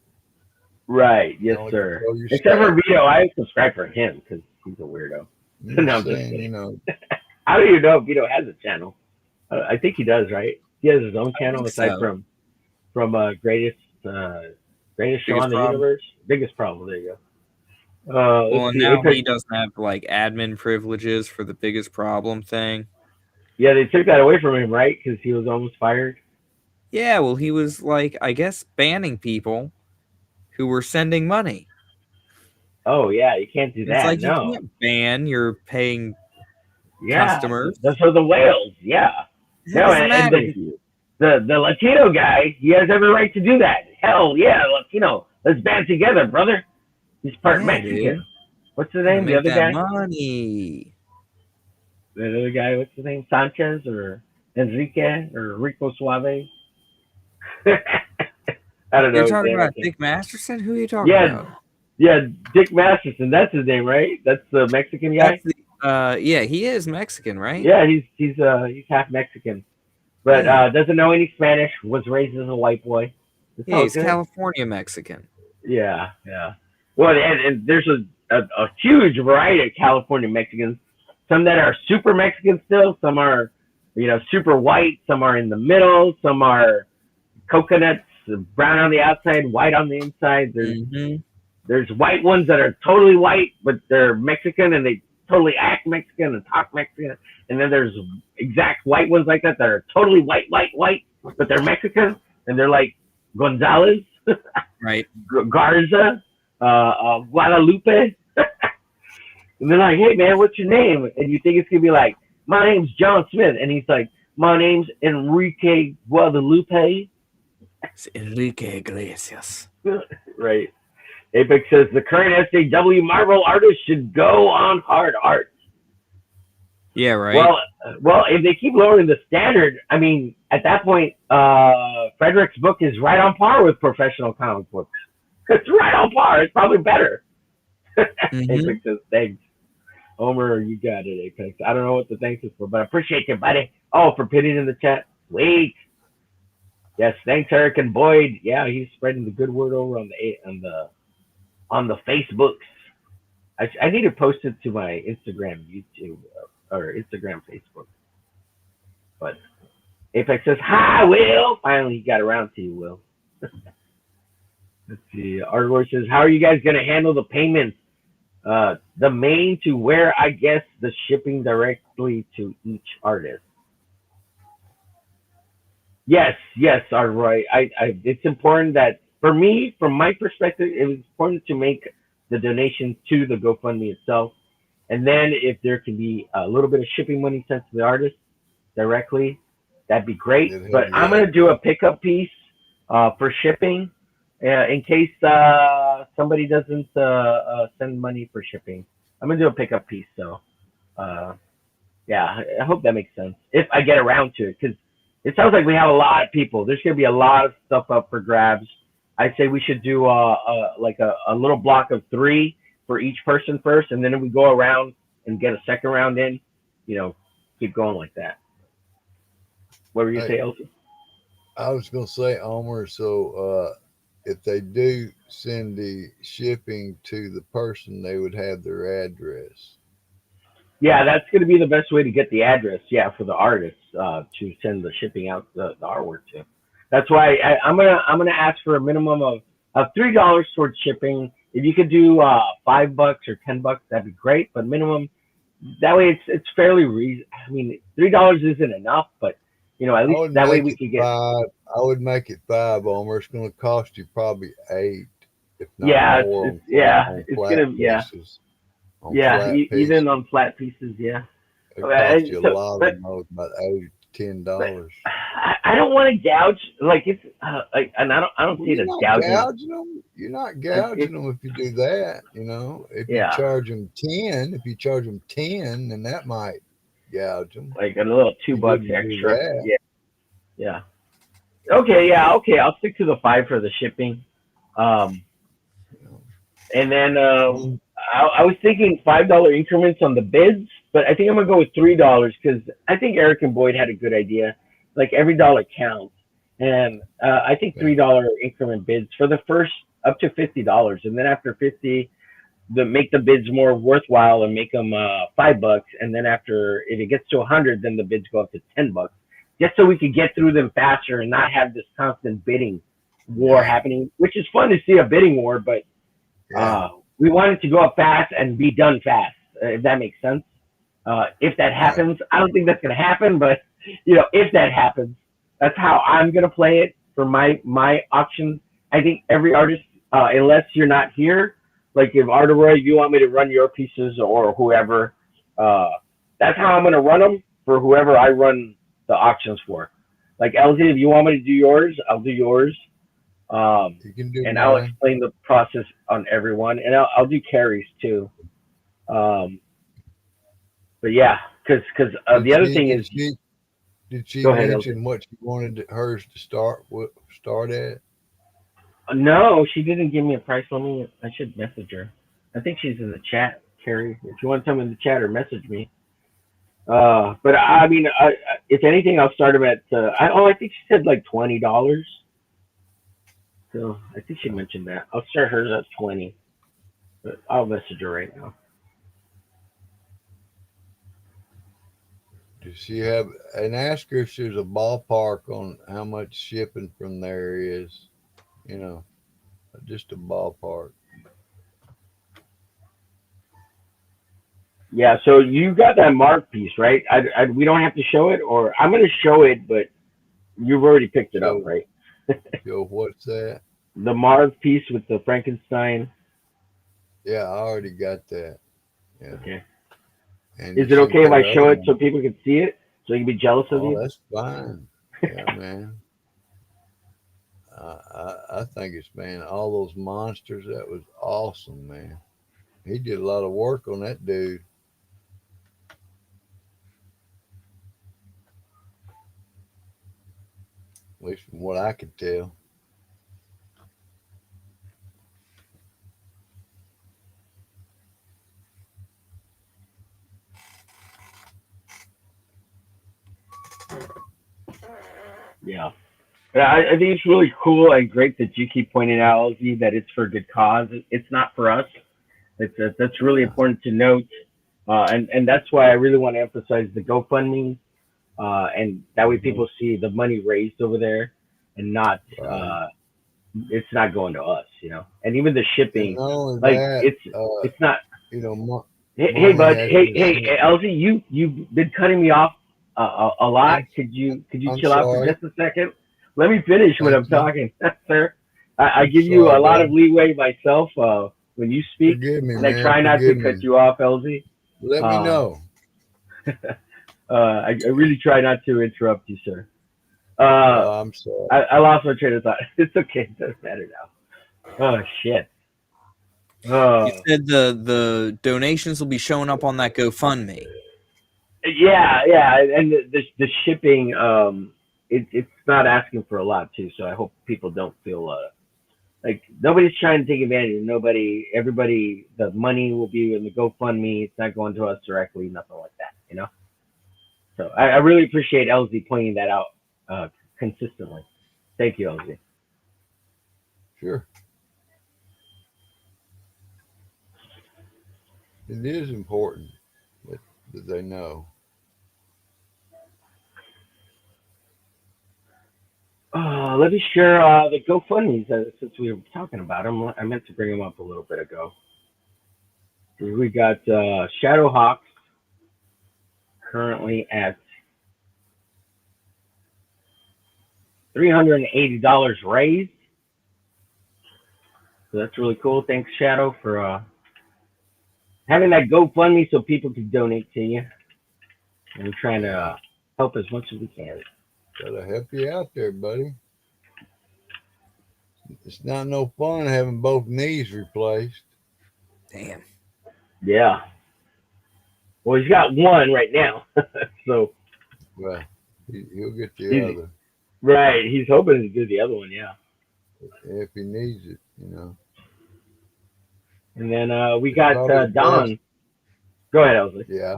right, You yes, only sir. control Except for yourself. Vito, I subscribe for him because he's a weirdo. I'm No, just I'm just saying, kidding. you know, I don't even know if Vito has a channel. I think he does, right? He has his own I channel think aside so. from greatest show Biggest on the problem. universe. Biggest problem. There you go. Well, Let's and see. now Apex. he doesn't have like admin privileges for the biggest problem thing. Yeah, they took that away from him, right? Because he was almost fired. Yeah, well, he was like, I guess, banning people who were sending money. Oh yeah, you can't do It's that. like you No. can't ban your paying Yeah, customers. those are the whales. Yeah. It No, doesn't and matter to you. the Latino guy, he has every right to do that. Hell yeah, Latino. Let's band together, brother. He's part Yeah, Mexican. dude. What's the Gotta name? The make other that guy? money. The other guy, what's his name? Sanchez or Enrique or Rico Suave? I don't You're know his talking name. I about can't. Dick Masterson? Who are you talking Yeah, about? yeah, Dick Masterson. That's his name, right? That's the Mexican guy. That's the yeah, he is Mexican, right? Yeah, he's half Mexican, but Yeah. doesn't know any Spanish. Was raised as a white boy. It's Yeah, all he's good. California Mexican. Yeah, yeah. Well, and there's a huge variety of California Mexicans. Some that are super Mexican still. Some are, super white. Some are in the middle. Some are coconuts, brown on the outside, white on the inside. Mm-hmm. There's white ones that are totally white, but they're Mexican and they totally act Mexican and talk Mexican. And then there's exact white ones like that are totally white, but they're Mexican and they're like Gonzalez, Right. Garza, Guadalupe. And they're like, hey, man, what's your name? And you think it's going to be like, my name's John Smith. And he's like, my name's Enrique Guadalupe. It's Enrique Iglesias. Right. Apex says the current SJW Marvel artist should go on hard art. Yeah, right. Well, if they keep lowering the standard, I mean, at that point, Frederick's book is right on par with professional comic books. It's right on par. It's probably better. Mm-hmm. Apex says thanks. Homer, you got it, Apex. I don't know what the thanks is for, but I appreciate you, buddy. Oh, for pitting in the chat. Sweet. Yes, thanks, Eric and Boyd. Yeah, he's spreading the good word over on the Facebooks. I need to post it to my Instagram, YouTube, or Instagram, Facebook. But Apex says, "Hi, Will." Finally, he got around to you, Will. Let's see. Ardwar says, "How are you guys gonna handle the payments? The main to where I guess the shipping directly to each artist." Yes, Ardwar. It's important that for me, from my perspective, it was important to make the donation to the GoFundMe itself, and then if there can be a little bit of shipping money sent to the artist directly, that'd be great. But I'm gonna do a pickup piece for shipping in case somebody doesn't send money for shipping. I'm gonna do a pickup piece, so yeah, I hope that makes sense if I get around to it, because it sounds like we have a lot of people. There's gonna be a lot of stuff up for grabs. I'd say we should do like a little block of 3 for each person first, and then we go around and get a second round in. Keep going like that. What were you saying, Elsie? I was going to say, Omer, so if they do send the shipping to the person, they would have their address. Yeah, that's going to be the best way to get the address. Yeah, for the artists to send the shipping out the artwork to. That's why I'm gonna ask for a minimum of $3 towards shipping. If you could do $5 or $10, that'd be great. But minimum, that way it's fairly reasonable. I mean, $3 isn't enough, but at least that way we could get. 5. I would make it 5, Omer. It's going to cost you probably 8, if not more. It's gonna pieces. Even on flat pieces, yeah. It costs you a So, lot but of those, about $8 to but $10. I don't want to gouge. Like it's like, and I don't Well, see it you're as not gouging. gouging them. You're not It gouging them if you do that. You know, if you yeah, charge them 10, if you charge them 10, then that might gouge them. like a little You $2 wouldn't do extra. that. Yeah, yeah. Okay, yeah, okay. I'll stick to the 5 for the shipping. Um, You know. and then Mm, I was thinking $5 increments on the bids, but I think I'm gonna go with $3 because I think Eric and Boyd had a good idea. Like every dollar counts, and I think yeah, $3 increment bids for the first up to $50, and then after 50, make the bids more worthwhile and make them $5, and then after if it gets to 100, then the bids go up to $10, just so we could get through them faster and not have this constant bidding war yeah, happening, which is fun to see a bidding war, but yeah. we want it to go up fast and be done fast, if that makes sense. If that Right. happens, I don't think that's going to happen, but if that happens, that's how I'm going to play it for my auction. I think every artist, unless you're not here, like if Arteroy, you want me to run your pieces or whoever, uh, that's how I'm going to run them for whoever I run the auctions for. Like LZ, if you want me to do yours, I'll do yours. Um, You can do and I'll mine. explain the process on everyone, and I'll do carries too. Um, but yeah, because Did the other she thing did is, she did she go ahead, LZ. mention what she wanted hers to start at? No, she didn't give me a price. I should message her. I think she's in the chat, Carrie. If you want to come in the chat or message me. But I mean, if anything, I'll start them at. I think she said like $20. So I think she mentioned that. I'll start hers at 20, but I'll message her right now. Does she have and ask her if there's a ballpark on how much shipping from there is? You know, just a ballpark. Yeah, so you got that Mark piece, right? We don't have to show it, or I'm going to show it, but you've already picked it up, So, right? what's that? The Marv piece with the Frankenstein. Yeah, I already got that. Yeah. Okay. And Is you it sent okay if that I other show it one. so people can see it, so you can be jealous of Oh, you? that's fine. Yeah, man. I think it's, man, all those monsters. That was awesome, man. He did a lot of work on that dude. At least from what I could tell. Yeah. I think it's really cool and great that you keep pointing out, LZ, that it's for a good cause. It's not for us. That's really Yeah. important to note, and that's why I really want to emphasize the GoFundMe, and that way Mhm. people see the money raised over there, and not Right. it's not going to us, And even the And shipping, not only like that, it's not. you know, Hey, money bud. has Hey, been hey, sent. LZ, you've been cutting me off a lot. I'm, Could you I'm chill out for sorry. just a second? Let me finish when Thank I'm you. talking, sir. I I'm give you sorry, a lot of brother. leeway myself when you speak, Forgive me, and I man. try not to Forgive cut me. you off, LZ. Let me Uh, know. I really try not to interrupt you, sir. I'm sorry. I lost my train of thought. It's okay. It doesn't matter now. Oh shit. You Oh. said the donations will be showing up on that GoFundMe. Yeah, and the shipping, it's not asking for a lot too. So I hope people don't feel like nobody's trying to take advantage of nobody. Everybody, the money will be in the GoFundMe. It's not going to us directly, nothing like that. So I really appreciate LZ pointing that out consistently. Thank you, LZ. Sure. It is important that they know. Let me share the GoFundMe's since we were talking about them. I meant to bring them up a little bit ago. We got Shadowhawks currently at $380 raised. So that's really cool. Thanks, Shadow, for having that GoFundMe so people can donate to you. And we're trying to help as much as we can. Gotta help you out there, buddy. It's not no fun having both knees replaced. Damn. Yeah. Well, he's got one right now, so Well, he'll get the he's other right. He's hoping to do the other one, yeah. if he needs it, And then we It's got probably best. Don. Go ahead, Elsie. Yeah.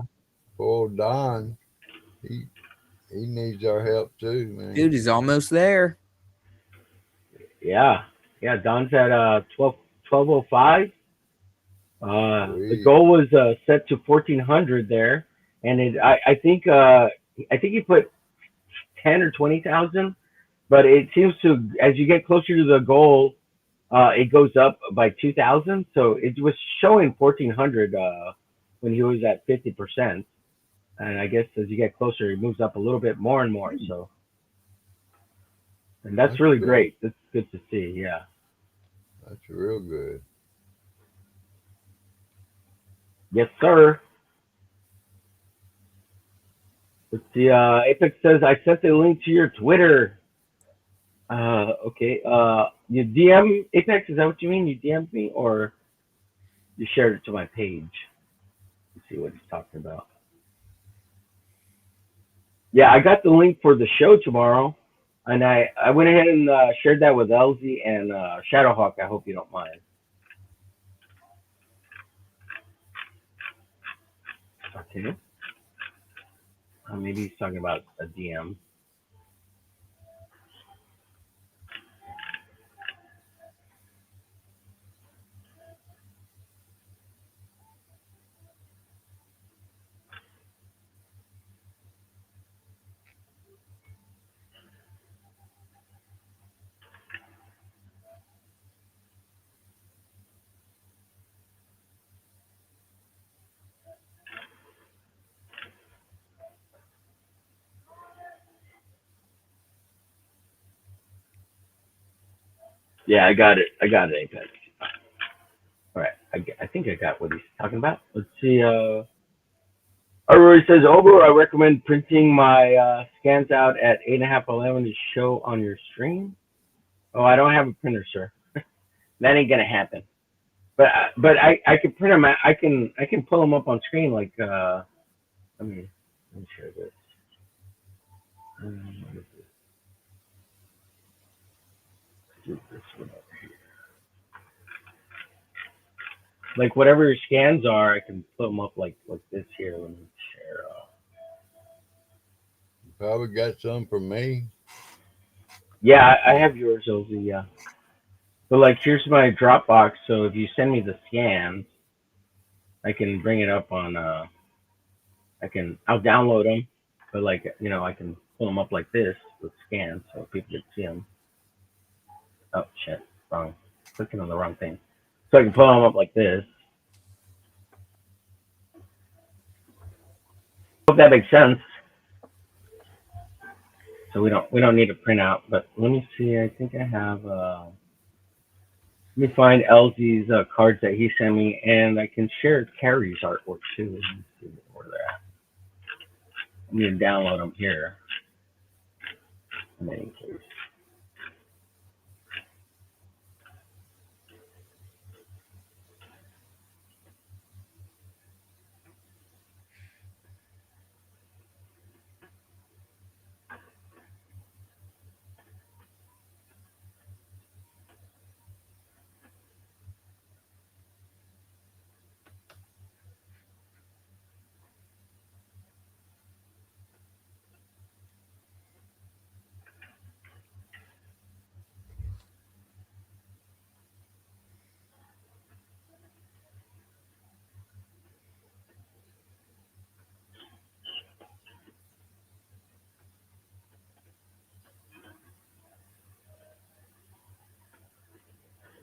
Poor Don, he needs our help too, man. Dude, he's almost there. Yeah, yeah. Don's at 12:05. The Sweet. goal was set to 1400 there, and I think he put 10 or 20,000, but it seems to, as you get closer to the goal, it goes up by 2,000. So it was showing 1400 when he was at 50%, and I guess as you get closer, it moves up a little bit more and more. So, and that's really good. great. That's good to see. Yeah. That's real good. Yes, sir. Let's see. Apex says I sent the link to your Twitter. Okay. You DM Apex? Is that what you mean? You DM'd me, or you shared it to my page? Let's see what he's talking about. Yeah, I got the link for the show tomorrow, and I went ahead and shared that with LZ and Shadowhawk. I hope you don't mind. Okay. Maybe he's talking about a DM. Yeah, I got it. Apex. All right. I think I got what he's talking about. Let's see. Rory says, Obo, I recommend printing my scans out at 8.511 to show on your stream. Oh, I don't have a printer, sir. That ain't gonna happen. But I can print them. I can pull them up on screen. Like let me share this. What is this? Do this one over here. Like whatever your scans are, I can put them up like this here. Let me share. Probably got some for me. Yeah, I have yours, Ozzy. Yeah. But like, here's my Dropbox. So if you send me the scans, I can bring it up on. I'll download them, but like I can pull them up like this with scans so people can see them. Oh shit, wrong. Clicking on the wrong thing. So I can pull them up like this. Hope that makes sense. So we don't need a printout, but let me see. I think I have. Let me find LZ's cards that he sent me, and I can share Carrie's artwork too. Let me see where they're at. I'm gonna download them here. In any case.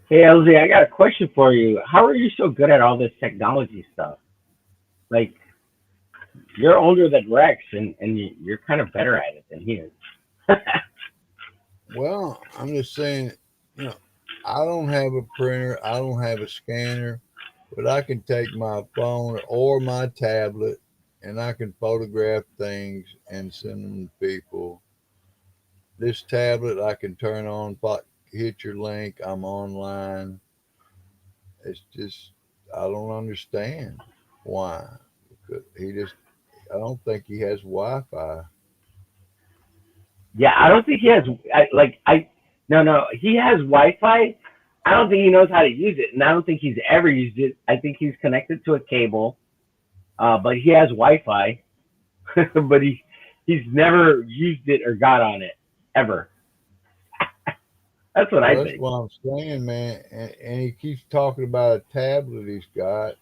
Hey LZ, I got a question for you. How are you so good at all this technology stuff? Like, you're older than Rex, and you're kind of better at it than he is. Well, I'm just saying, I don't have a printer, I don't have a scanner, but I can take my phone or my tablet and I can photograph things and send them to people. This tablet I can turn on, hit your link, I'm online. It's just I don't understand why. Because I don't think he has Wi-Fi. Yeah, I don't think he has. No, he has Wi-Fi. I don't think he knows how to use it, and I don't think he's ever used it. I think he's connected to a cable, but he has Wi-Fi, but he's never used it or got on it ever. That's what I Well, that's think. what I'm saying, man. And he keeps talking about a tablet he's got,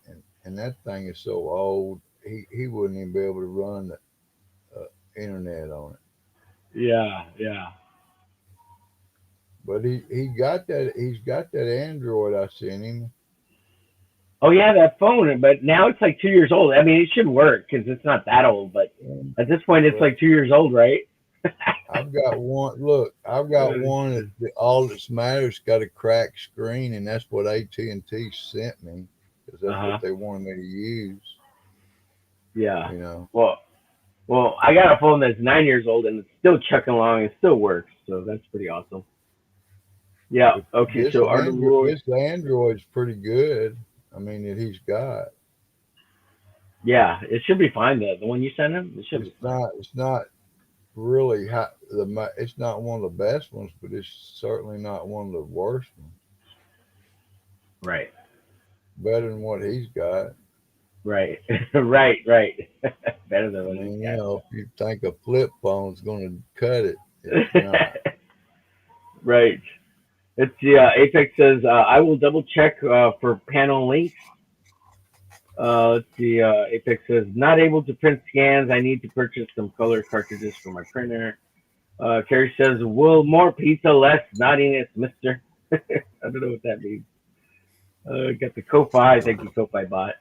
and that thing is so old. He wouldn't even be able to run the internet on it. Yeah, yeah. But he got that. He's got that Android I sent him. Oh yeah, that phone, but now it's like 2 years old. I mean, it should work because it's not that old, but at this point, it's But like 2 years old, right? I've got one. Look, I've got one that all that's matters got a cracked screen, and that's what AT&T sent me because Uh that's what huh. they wanted me to use. Yeah. You know. Well, I got a phone that's 9 years old and it's still chucking along. It still works, so that's pretty awesome. Yeah. But Okay. So Arderoy. this Android's pretty good. I mean that he's got. Yeah, it should be fine. The one you sent him, it should be fine. It's not really it's not one of the best ones, but it's certainly not one of the worst ones. Right. Better than what he's got. Right. right. Better than I what he's mean, got. if you think a flip phone's going to cut it, it's not. Right. Let's see. Apex says, I will double check for panel links. Let's see. Apex says, not able to print scans. I need to purchase some color cartridges for my printer. Carrie says, will more pizza, less naughtiness, mister? I don't know what that means. Got the Ko-Fi. Thank you, Ko-Fi bot.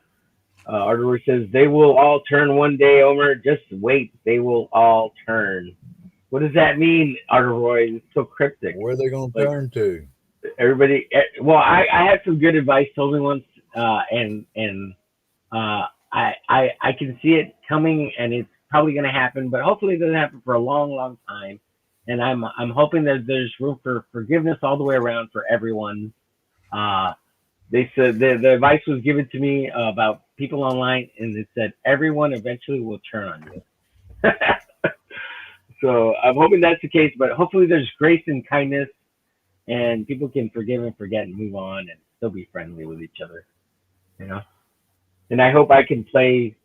Artery says, they will all turn one day, Omer. Just wait. They will all turn. What does that mean, Arteroy? It's so cryptic. Where are they going to Like, turn to? everybody, well, I had some good advice told me once, and I can see it coming, and it's probably going to happen, but hopefully it doesn't happen for a long, long time. And I'm hoping that there's room for forgiveness all the way around for everyone. They said the advice was given to me about people online, and it said everyone eventually will turn on you. So I'm hoping that's the case, but hopefully there's grace and kindness, and people can forgive and forget and move on and still be friendly with each other. You know, and I hope I can play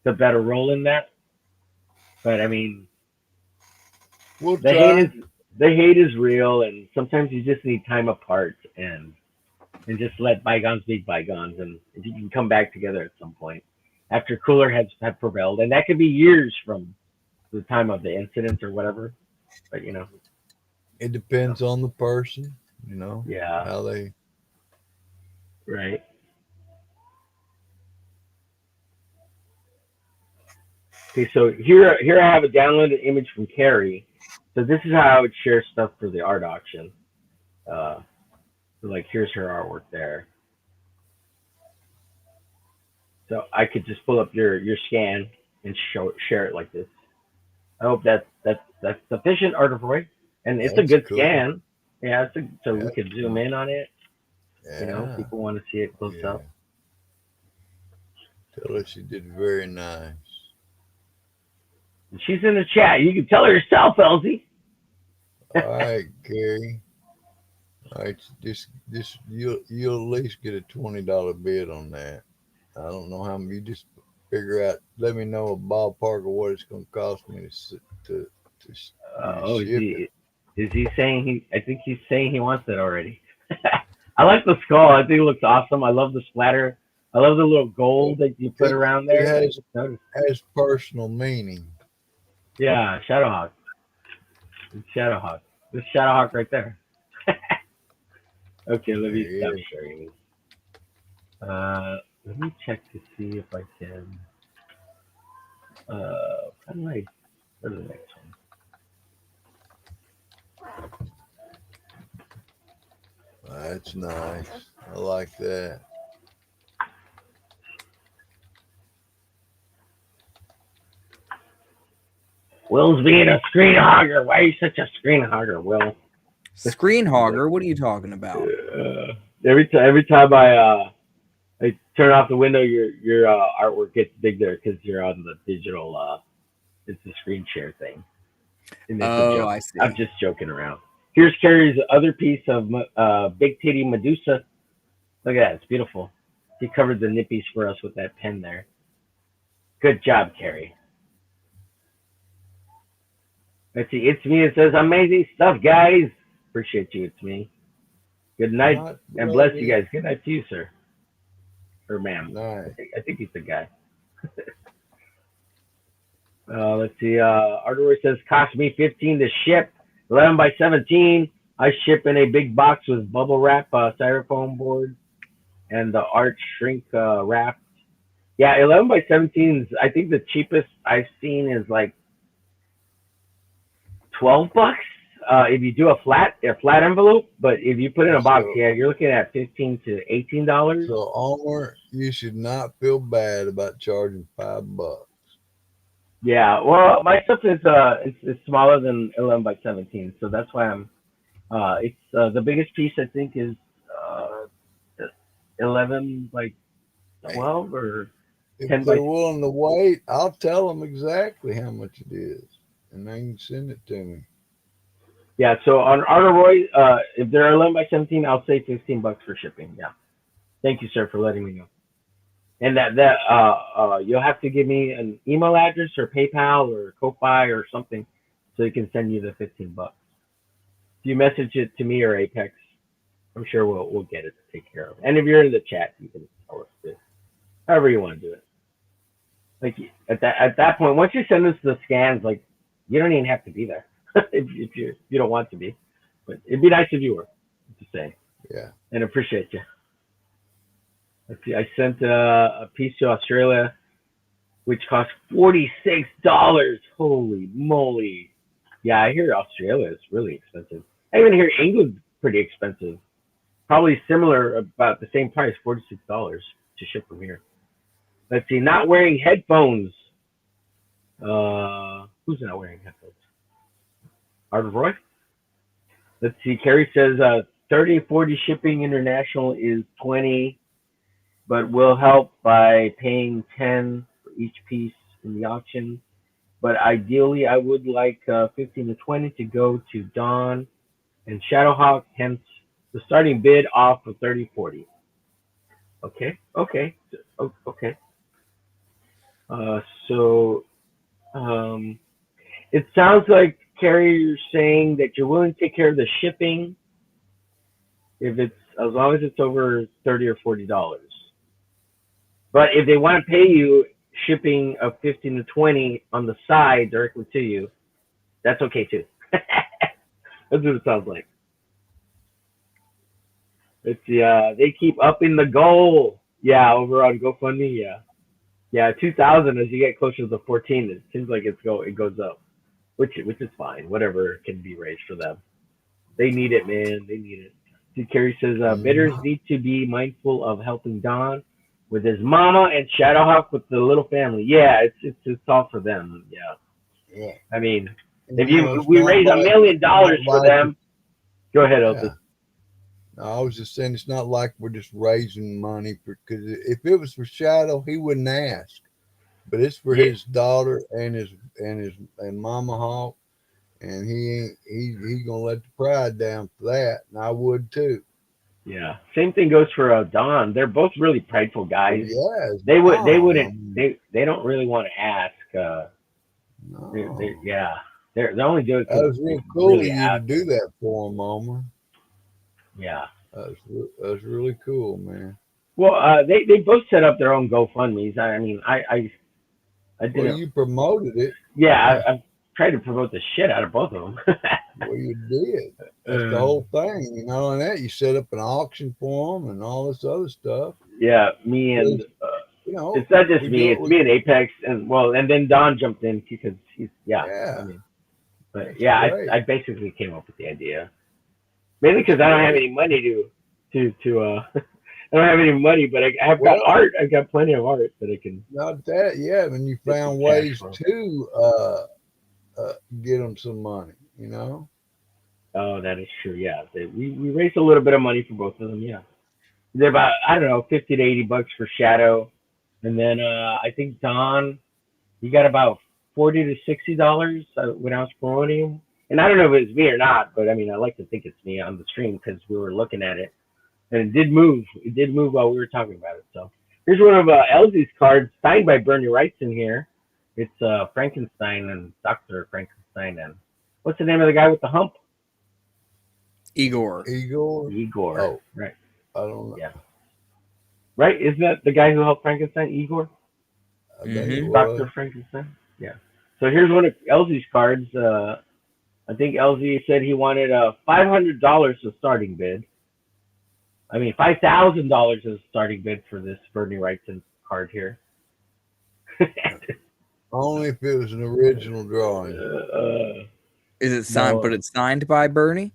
the better role in that. But I mean, We'll the hate try. is the hate is real, and sometimes you just need time apart and just let bygones be bygones, and if you can come back together at some point after cooler heads have prevailed, and that could be years from the time of the incident or whatever. But It depends on the person, you know, yeah, how they. right. Okay, so here I have a downloaded image from Carrie. So this is how I would share stuff for the art auction. Uh, so like here's her artwork there. So I could just pull up your scan and share it like this. I hope that's sufficient, Artifoy. And it's a That's good cool. scan. Yeah, so we That's could zoom cool. in on it. Yeah. People want to see it close Yeah. up. Tell her she did very nice. And she's in the chat. You can tell her yourself, Elsie. All right, Gary. All right, just you'll at least get a $20 bid on that. I don't know how many. You just figure out. Let me know a ballpark of what it's going to cost me to Oh, ship it. is he saying I think he's saying he wants it already. I like the skull. I think it looks awesome. I love the splatter. I love the little gold that you put around there. It has personal meaning. Yeah, Shadowhawk. It's Shadowhawk. This Shadowhawk right there. Okay, let me stop sharing. Let me check to see if I can. How do I go to the next one? That's nice. I like that. Will's being a screen hogger. Why are you such a screen hogger, Will? Screen hogger? What are you talking about? Every time I turn off the window, your artwork gets big there because you're on the digital. It's the screen share thing. And it's a Oh, joke. I see. I'm just joking around. Here's Carrie's other piece of big titty Medusa. Look at that. It's beautiful. He covered the nippies for us with that pen there. Good job, Carrie. Let's see. It's me. It says amazing stuff, guys. Appreciate you. It's me. Good night and bless you guys. Good night to you, sir. Or ma'am. Nice. I think he's the guy. Let's see. Artwork says cost me $15 to ship. 11 by 17. I ship in a big box with bubble wrap, styrofoam board, and the art shrink wrapped. Yeah, 11 by 17 is, I think the cheapest I've seen is like $12 if you do a flat envelope. But if you put in a box, yeah, you're looking at $15 to $18. So, Omer, you should not feel bad about charging $5. Yeah, well, my stuff is it's smaller than 11 by 17, so that's why I'm. It's the biggest piece I think is 11 by 12 or 10 If by. they're willing to wait, I'll tell them exactly how much it is, and they can send it to me. Yeah, so on Artoroy, if they're 11 by 17, I'll say $15 for shipping. Yeah, thank you, sir, for letting me know. And that you'll have to give me an email address or PayPal or Ko-Fi or something, so they can send you the $15. If you message it to me or Apex, I'm sure we'll get it to take care of. And if you're in the chat, you can tell us this. However you want to do it. Like at that point, once you send us the scans, like you don't even have to be there if you don't want to be. But it'd be nice if you were. To say. Yeah. And appreciate you. Let's see, I sent a piece to Australia, which cost $46. Holy moly! Yeah, I hear Australia is really expensive. I even hear England's pretty expensive. Probably similar, about the same price, $46 to ship from here. Let's see, not wearing headphones. Who's not wearing headphones? Art of Roy? Let's see, Carrie says 30-40 shipping international is $20, but will help by paying $10 for each piece in the auction. But ideally, I would like 15 to 20 to go to Dawn and Shadowhawk, hence the starting bid off of 30-40. Okay. It sounds like, Carrie, you're saying that you're willing to take care of the shipping if it's as long as it's over $30 or $40. But if they want to pay you shipping of 15 to 20 on the side directly to you, that's okay too. That's what it sounds like. It's they keep upping the goal. Yeah, over on GoFundMe. Yeah, 2,000 as you get closer to the 14. It seems like it goes up, which is fine. Whatever can be raised for them. They need it, man. They need it. See, Carrie says bidders need to be mindful of helping Don with his mama and Shadowhawk with the little family. Yeah, it's all for them. Yeah. I mean, if we raise $1 million for them, go ahead, Otis. Yeah. No, I was just saying it's not like we're just raising money because if it was for Shadow, he wouldn't ask. But it's for his daughter and Mama Hawk, and he's gonna let the pride down for that, and I would too. Yeah, same thing goes for Don. They're both really prideful guys. Yeah, they don't really want to ask. No. They're only doing it. That was real cool really of you to do that for them, Omer. Yeah, that was really cool, man. Well, they both set up their own GoFundMe's. I mean, I did. Well, you promoted it. Yeah, I've tried to promote the shit out of both of them. Well, you did. That's the whole thing. You know, and that you set up an auction for them and all this other stuff. Yeah, me and it's not just me. It's me and Apex, and then Don jumped in because he's I mean, but I basically came up with the idea mainly because I don't have any money to I don't have any money, but I've got art. I've got plenty of art that I can. Not that, yeah. When you found ways to get them some money. You know. Oh, that is true. Yeah, we raised a little bit of money for both of them. Yeah, they're about I don't know $50 to $80 for Shadow, and then I think Don he got about $40 to $60 when I was promoting him. And I don't know if it's me or not, but I mean I like to think it's me on the stream because we were looking at it and it did move. It did move while we were talking about it. So here's one of Elsie's cards signed by Bernie Wright's in here. It's Frankenstein and Dr. Frankenstein and what's the name of the guy with the hump? Igor. Igor. Oh, Right. I don't know. Yeah. Right? Isn't that the guy who helped Frankenstein, Igor? I think it Dr. was. Frankenstein? Yeah. So here's one of Elsie's cards. I think Elsie said he wanted $500 as a starting bid. I mean, $5,000 as a starting bid for this Bernie Wrightson card here. Only if it was an original drawing. Is it signed? No. But it's signed by Bernie.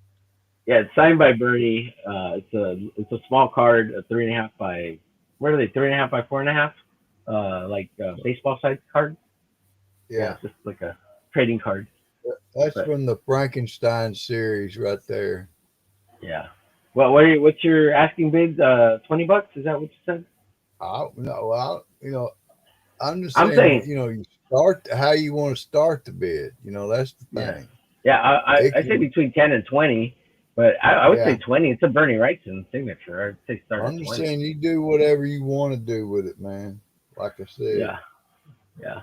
Yeah, it's signed by Bernie. It's a small card, a 3.5 by what are they? 3.5 by 4.5, like baseball size card. Yeah, It's just like a trading card. that's from the Frankenstein series right there. Yeah. Well, what's your asking bid? $20? Is that what you said? I'm just I'm saying, saying- you start how you want to start the bid. That's the Yeah. thing. Yeah, I It say can- between 10 and 20, but I would say Yeah. 20. It's a Bernie Wrightson signature. I'd say start I'm at just 20. saying, you do whatever you want to do with it, man. Like I said. Yeah. Yeah.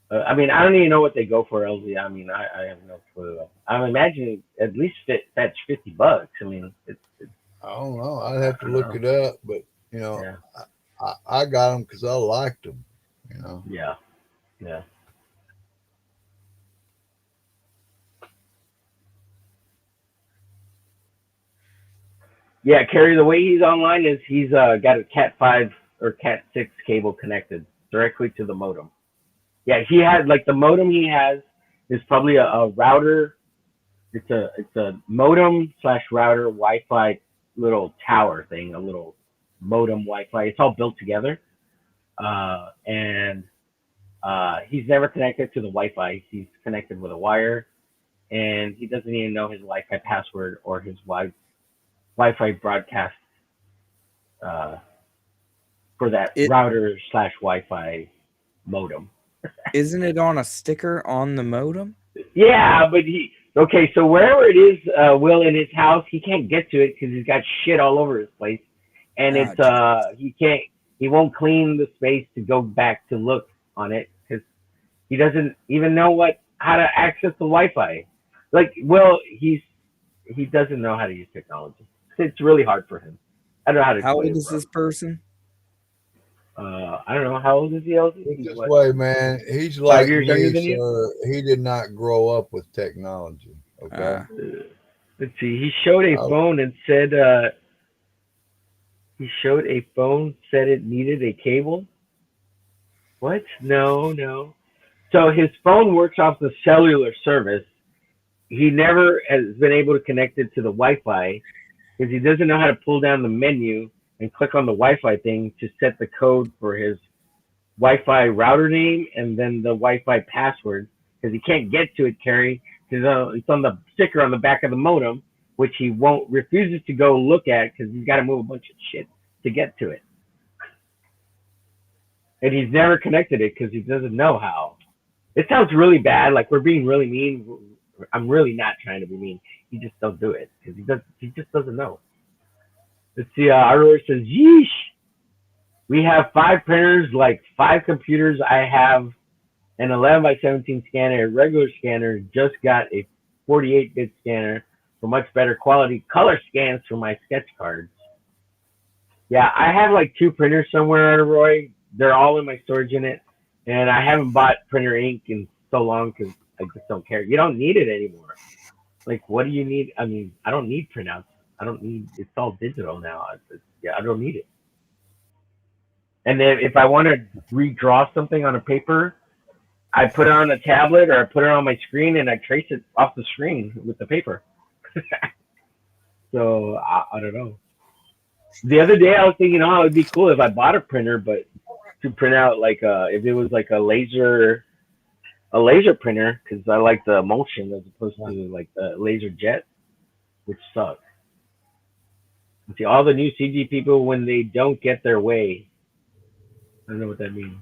I mean, I don't even know what they go for, LZ. I mean, I have no clue. I'm imagining at least fetch $50. I mean, it's I don't know. I'd have to look it up, but yeah. I got them because I liked them. Yeah. Yeah. Yeah, Kerry, the way he's online is he's got a Cat 5 or Cat 6 cable connected directly to the modem. Yeah, he had like the modem he has is probably a router. It's a modem / router Wi-Fi little tower thing, a little modem Wi-Fi. It's all built together, and he's never connected to the Wi-Fi. He's connected with a wire, and he doesn't even know his Wi-Fi password or his Wi-Fi broadcast for that router / Wi-Fi modem. Isn't it on a sticker on the modem? Yeah, but okay, so wherever it is, Will, in his house, he can't get to it because he's got shit all over his place, and he won't clean the space to go back to look on it because he doesn't even know how to access the Wi-Fi. Like, Will, he doesn't know how to use technology. It's really hard for him. I don't know how to. How old is this person? I don't know. How old is he? This way, man. He's like 5 years younger than me, you? so he did not grow up with technology. Okay. Let's see. He showed a phone and said it needed a cable. What? No. So his phone works off the cellular service. He never has been able to connect it to the Wi-Fi because he doesn't know how to pull down the menu and click on the Wi-Fi thing to set the code for his Wi-Fi router name and then the Wi-Fi password because he can't get to it, Kerry, because it's on the sticker on the back of the modem, which he refuses to go look at because he's got to move a bunch of shit to get to it. And he's never connected it because he doesn't know how. It sounds really bad, like we're being really mean. I'm really not trying to be mean. He just don't do it because he just doesn't know. Let's see. Aurora says, "Yeesh, we have 5 printers, like 5 computers. I have an 11 by 17 scanner, a regular scanner. Just got a 48-bit scanner for much better quality color scans for my sketch cards." Yeah, I have like 2 printers somewhere, Roy. They're all in my storage unit, and I haven't bought printer ink in so long because I just don't care. You don't need it anymore. Like, what do you need? I mean, I don't need printouts. I don't need. It's all digital now. I don't need it. And then if I want to redraw something on a paper, I put it on a tablet or I put it on my screen and I trace it off the screen with the paper. So I don't know. The other day I was thinking, it would be cool if I bought a printer, but to print out like if it was like a laser a laser printer because I like the emulsion as opposed to like the laser jet, which sucks. See, all the new CG people when they don't get their way. I don't know what that means.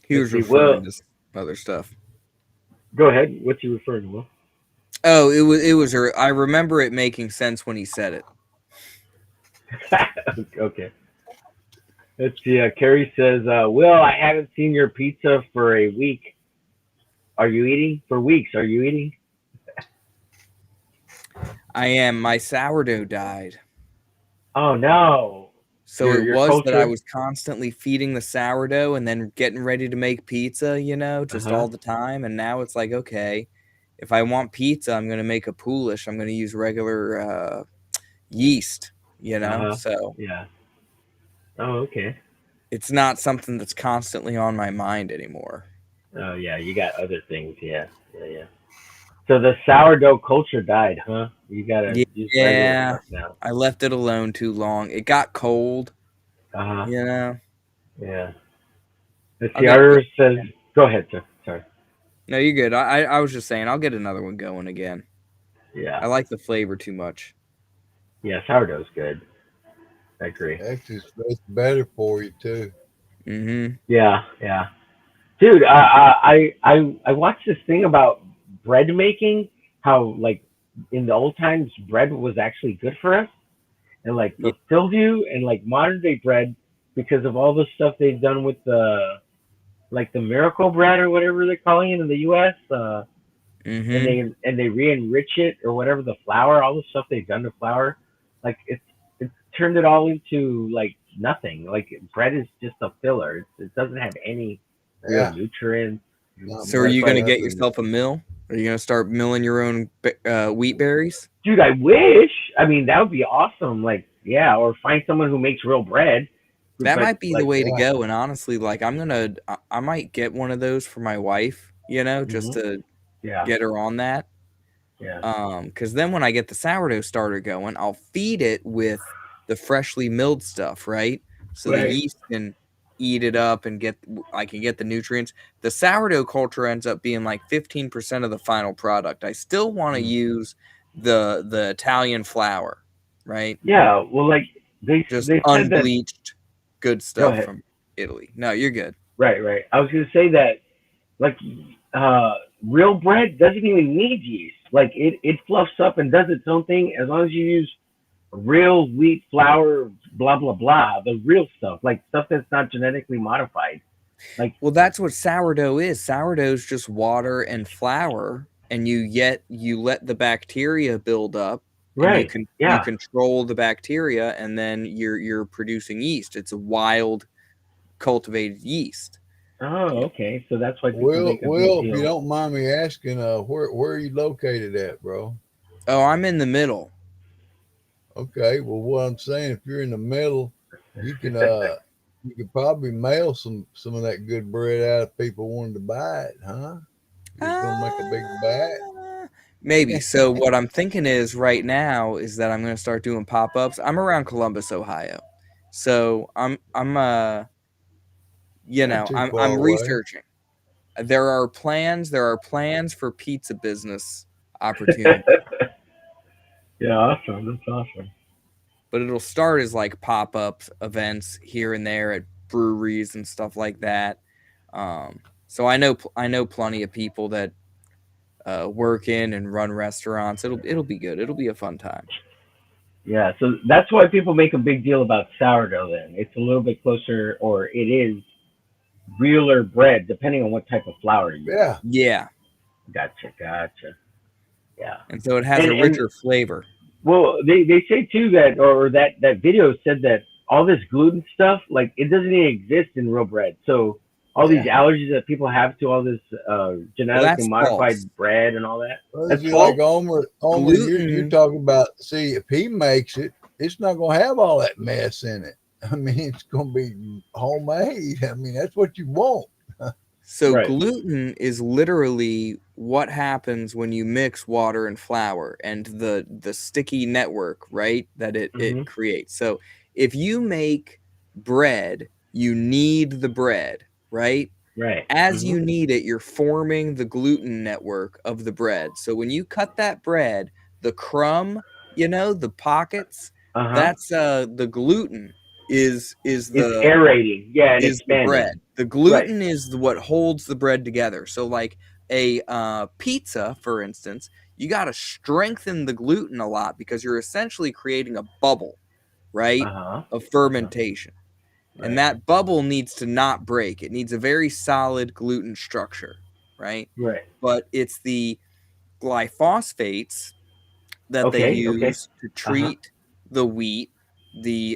He Let's was see. Will, referring to other stuff. go ahead. What's you referring to, Will? Oh, it was. I remember it making sense when he said it. Okay. Let's see. Carrie says, "Will, I haven't seen your pizza for a week. Are you eating? For weeks, are you eating?" I am. My sourdough died. Oh no. So it Your was that I culture. was constantly feeding the sourdough and then getting ready to make pizza, Uh just huh. all the time. And now it's like, okay, if I want pizza, I'm going to make a poolish. I'm going to use regular yeast, Uh huh. So Yeah. Oh, okay. it's not something that's constantly on my mind anymore. Oh yeah, you got other things. Yeah. Yeah. Yeah. So the sourdough culture died, huh? You gotta use regular Yeah, stuff now. I left it alone too long. It got cold, Uh huh. you know. Yeah. Let's I'll see. get Iris says, "Go ahead, sir. Sorry." No, you're good. I was just saying I'll get another one going again. Yeah. I like the flavor too much. Yeah. Sourdough's good. I agree. Actually, it's better for you too. Mm-hmm. Yeah. Yeah. Dude, I watched this thing about bread making. How like in the old times, bread was actually good for us, and like Yeah. the Sylview and like modern day bread, because of all the stuff they've done with the like the miracle bread or whatever they're calling it in the U.S. Mm-hmm. And they re-enrich it or whatever the flour, all the stuff they've done to flour, like it's turned it all into like nothing. Like bread is just a filler. It doesn't have any real Yeah, nutrients. not So are That's you much, gonna why, get nothing. yourself a mill? Are you gonna start milling your own wheat berries? dude, I wish. I mean, that would be awesome. Like, yeah, or find someone who makes real bread. That But might be the like, way to Yeah, go. And honestly, like I might get one of those for my wife, just hmm to yeah, get her on that. yeah, Because then when I get the sourdough starter going, I'll feed it with the freshly milled stuff, right? So the right. yeast can eat it up and I can get the nutrients. The sourdough culture ends up being like 15% of the final product. I still want to Mm. use the Italian flour, right? Yeah. Well, like Just they said that. unbleached good Go stuff ahead. from Italy. No, you're good. Right, right. I was gonna say that like uh real bread doesn't even need yeast. Like it fluffs up and does its own thing as long as you use real wheat flour, blah blah blah, the real stuff, like stuff that's not genetically modified. Like Well, that's what sourdough is. Sourdough is just water and flour, and you let the bacteria build up, and right, you yeah. control the bacteria, and then you're producing yeast. It's a wild cultivated yeast. Oh, Yeah. okay. So that's why people Will, make a big if you deal. don't mind me asking, where are you located at, bro? Oh, I'm in the middle. Okay, well, what I'm saying, if you're in the middle, you can you could probably mail some of that good bread out if people wanted to buy it, huh? You're just gonna make a big batch. Uh, Maybe. So what I'm thinking is right now is that I'm gonna start doing pop-ups. I'm around Columbus, Ohio. So Not too far I'm away. researching. There are plans for pizza business opportunity, Yeah, awesome. That's awesome. but it'll start as like pop-up events here and there at breweries and stuff like that. So I know plenty of people that work in and run restaurants. It'll be good. It'll be a fun time. Yeah, so that's why people make a big deal about sourdough. Then it's a little bit closer, or it is realer bread, depending on what type of flour you use. Yeah, Yeah, Gotcha, gotcha. Yeah, and so it has a and richer flavor. well, they say too that or that video said that all this gluten stuff, like it doesn't even exist in real bread. So all these yeah. allergies that people have to all this Well, genetically that's false. modified bread and all that, Well, that's see, like false. Omer, you're Gluten. talking about. See, if he makes it, it's not gonna have all that mess in it. I mean, it's gonna be homemade. I mean, that's what you want. So Right. gluten is literally what happens when you mix water and flour and the sticky network, right? That it Hmm. creates. So if you make bread, you knead the bread, right? Right. As you knead it, you're forming the gluten network of the bread. So when you cut that bread, the crumb, the pockets, that's the gluten is It's the aerating, yeah, and is the expanding. bread. The Right. gluten is what holds the bread together. So like a pizza, for instance, you got to strengthen the gluten a lot because you're essentially creating a bubble, right, of fermentation. Right. And that bubble needs to not break. It needs a very solid gluten structure, right? Right. But it's the glyphosates that they use to treat the wheat, the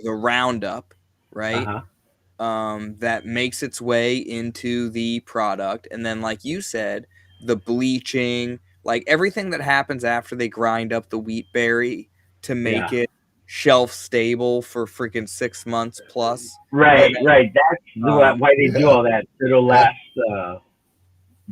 Roundup, right? That makes its way into the product. And then, like you said, the bleaching, like everything that happens after they grind up the wheat berry to make it shelf stable for freaking 6 months plus. Right, And then, right. That's why they do all that. It'll last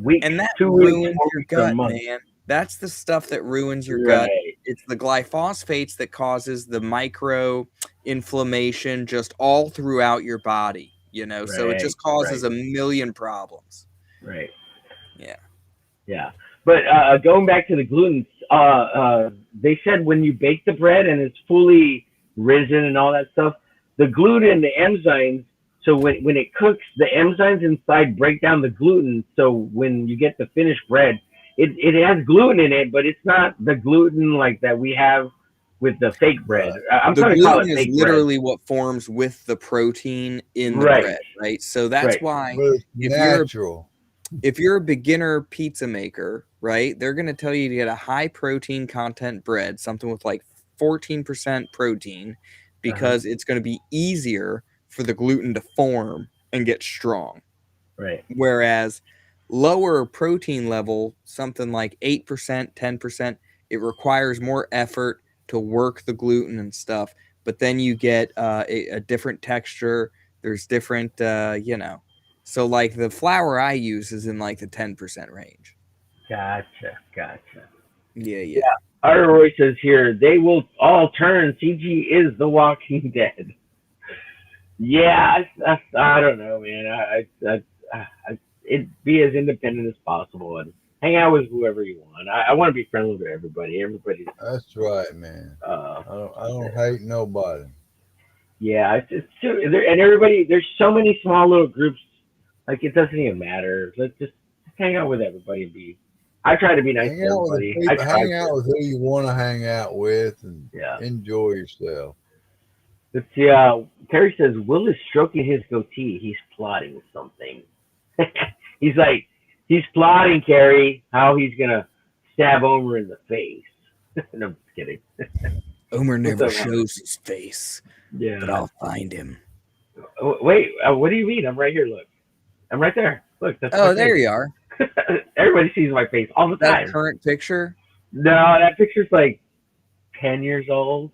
weeks, and that 2 weeks, ruins 4 your weeks, or a gut, month. man. That's the stuff that ruins your gut. Right. It's the glyphosates that causes the micro inflammation just all throughout your body, so it just causes a million problems. Right. Yeah. Yeah. But going back to the gluten, they said when you bake the bread and it's fully risen and all that stuff, the gluten, the enzymes, so when it cooks, the enzymes inside break down the gluten. So when you get the finished bread, it has gluten in it, but it's not the gluten like that we have with the fake bread. I'm trying to call it gluten is fake literally what forms with the protein in the bread, right? So that's why Well, it's natural. If you're a beginner pizza maker, right, they're going to tell you to get a high protein content bread, something with like 14% protein, because it's going to be easier for the gluten to form and get strong. Right. Whereas lower protein level, something like 8%, 10%, it requires more effort to work the gluten and stuff. But then you get a different texture. There's different, So like the flour I use is in like the 10% range. Gotcha. Yeah. Roy says here, they will all turn. CG is The Walking Dead. Yeah, I don't know, man. It'd be as independent as possible and hang out with whoever you want. I want to be friendly to everybody. Everybody's. That's right, man. I don't hate nobody. Yeah, it's too, and everybody. There's so many small little groups. Like it doesn't even matter. Let's just hang out with everybody and be. I try to be nice to everybody. Hang out with who you want to hang out with and enjoy yourself. Let's see. Terry says Will is stroking his goatee. He's plotting something. He's plotting, Carrie, how he's gonna stab Omer in the face. No, I'm just kidding. Omer never shows his face. Yeah, but I'll find him. Wait, what do you mean? I'm right here. Look, I'm right there. Look, that's there you are. Everybody sees my face all the time. That current picture? No, that picture's like 10 years old.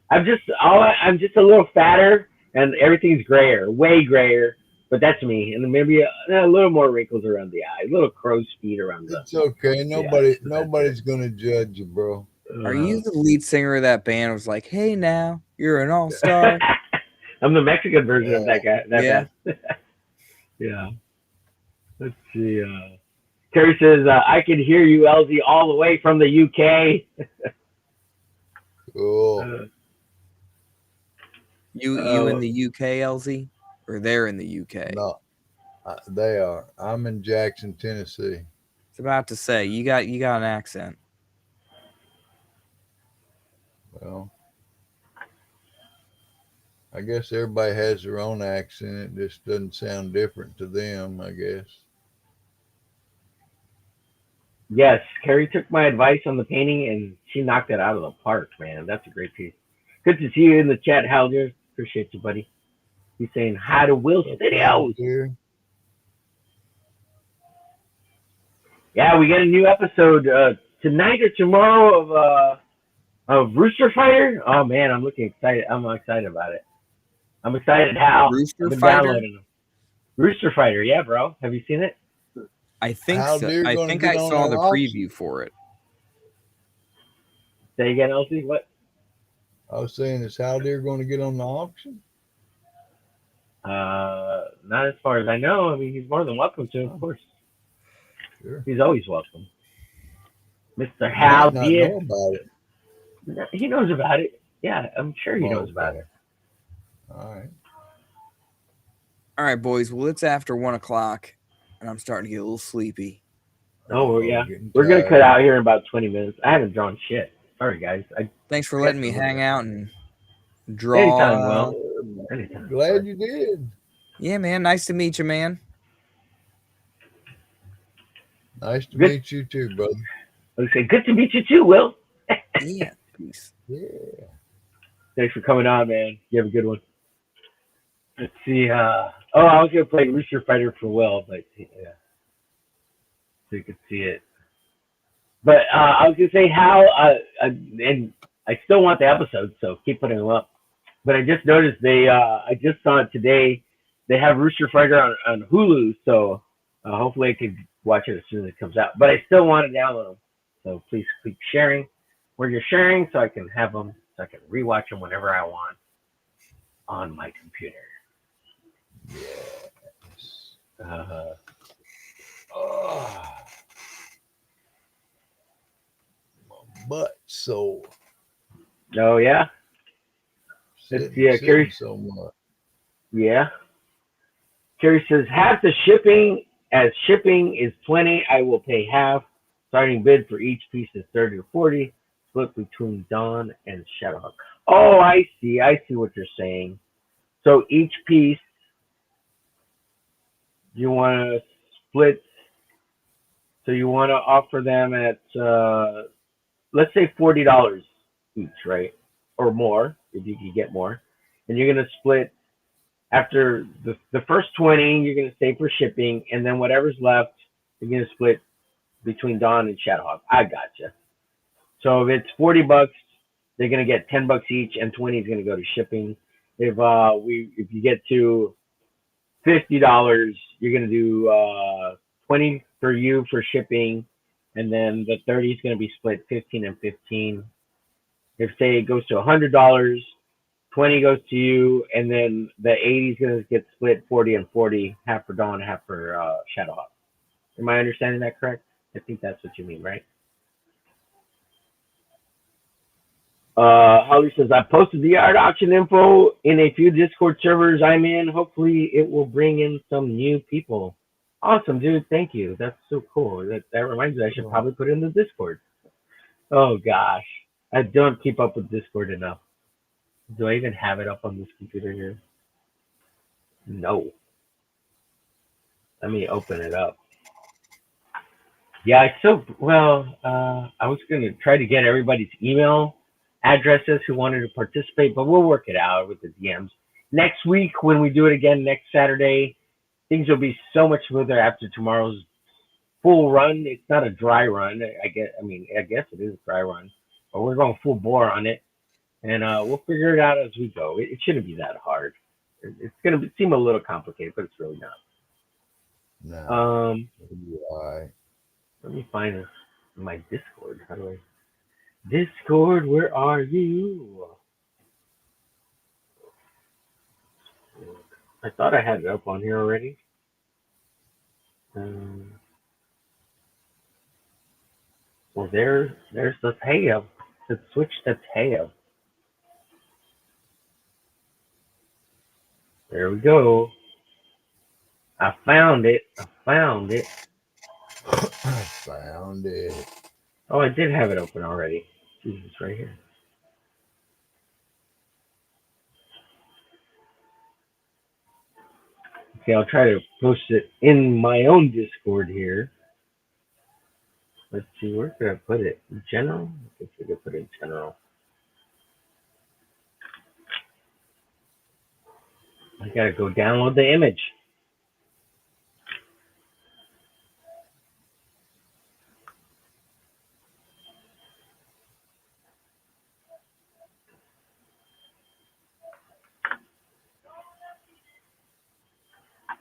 I'm just a little fatter, and everything's grayer, way grayer. But that's me, and maybe a little more wrinkles around the eye, a little crow's feet around the. It's okay. Nobody's gonna judge you, bro. Are you the lead singer of that band? Was like, hey, now you're an all-star. I'm the Mexican version of that guy. That band. Yeah. Let's see. Terry says, I can hear you, LZ, all the way from the UK. Cool. You in the UK, LZ? Or they're in the UK? No, they are. I'm in Jackson, Tennessee. It's about to say, you got an accent. Well, I guess everybody has their own accent. It just doesn't sound different to them, I guess. Yes, Carrie took my advice on the painting, and she knocked it out of the park, man. That's a great piece. Good to see you in the chat, Halger. Appreciate you, buddy. He's saying hi to Will's videos. Yeah, we get a new episode tonight or tomorrow of Rooster Fighter. Oh man, I'm excited. I'm excited about it. I'm excited how Rooster Fighter. Rooster Fighter, yeah, bro. Have you seen it? I think so. I think I saw the preview for it. Say again, Elsie. What? I was saying, is Haldir going to get on the auction? Not as far as I know. I mean, he's more than welcome to, of course. Sure. He's always welcome. Mr. He Hal might not Diaz. know about it. He knows about it. Yeah, I'm sure he knows about Okay. it. All right. All right, boys. Well, it's after 1 o'clock, and I'm starting to get a little sleepy. Oh, yeah. Getting We're going to cut tired. out here in about 20 minutes. I haven't drawn shit. Sorry, guys. Thanks for letting me hang out and Anytime, draw. Will. Anytime. Glad you did. Yeah, man. Nice to meet you, man. Nice to Good. meet you too, brother. I say, good to meet you too, Will. Yeah. Peace. Yeah. Thanks for coming on, man. You have a good one. Let's see. I was going to play Rooster Fighter for Will, but yeah. So you could see it. But I was going to say how, and I still want the episodes, so keep putting them up. But I just noticed I just saw it today. They have Rooster Fighter on Hulu, so hopefully I could watch it as soon as it comes out. But I still want to download them. So please keep sharing where you're sharing so I can have them, so I can rewatch them whenever I want on my computer. Yes. My butt sore. Oh, yeah? Sitting Carrie. so much. Yeah. Carrie says, half the shipping, as shipping is 20, I will pay half. Starting bid for each piece is 30 or 40, split between Dawn and Shadowhawk. Oh, I see what you're saying. So each piece, you want to split, so you want to offer them at, let's say $40 each, right? Or more, if you can get more. And you're going to split, after the first 20, you're going to save for shipping, and then whatever's left, you're going to split between Dawn and Shadowhawk. I gotcha. So if it's $40, they're going to get $10 each, and 20 is going to go to shipping. If you get to $50, you're going to do 20 for you for shipping, and then the 30 is going to be split 15 and 15. If say it goes to $100, 20 goes to you, and then the 80 is going to get split 40 and 40, half for Dawn, half for Shadowhawk. Am I understanding that correct? I think that's what you mean, right? Holly says, I posted the art auction info in a few Discord servers I'm in. Hopefully it will bring in some new people. Awesome, dude. Thank you. That's so cool. That reminds me, I should probably put it in the Discord. Oh, gosh. I don't keep up with Discord enough. Do I even have it up on this computer here? No. Let me open it up. Yeah, I was going to try to get everybody's email addresses who wanted to participate, but we'll work it out with the DMs. Next week, when we do it again next Saturday, things will be so much smoother after tomorrow's full run. It's not a dry run. I guess it is a dry run, but we're going full bore on it, and we'll figure it out as we go. It shouldn't be that hard. It's going to seem a little complicated, but it's really not. No. Let me find my Discord. How do I? Discord, where are you? I thought I had it up on here already. Well, there's the tab. Let's switch the tab. There we go. I found it. I found it. Oh, I did have it open already. Jesus, right here. Okay, I'll try to post it in my own Discord here. Let's see, where could I put it? General? I think I could put it in general. I gotta go download the image.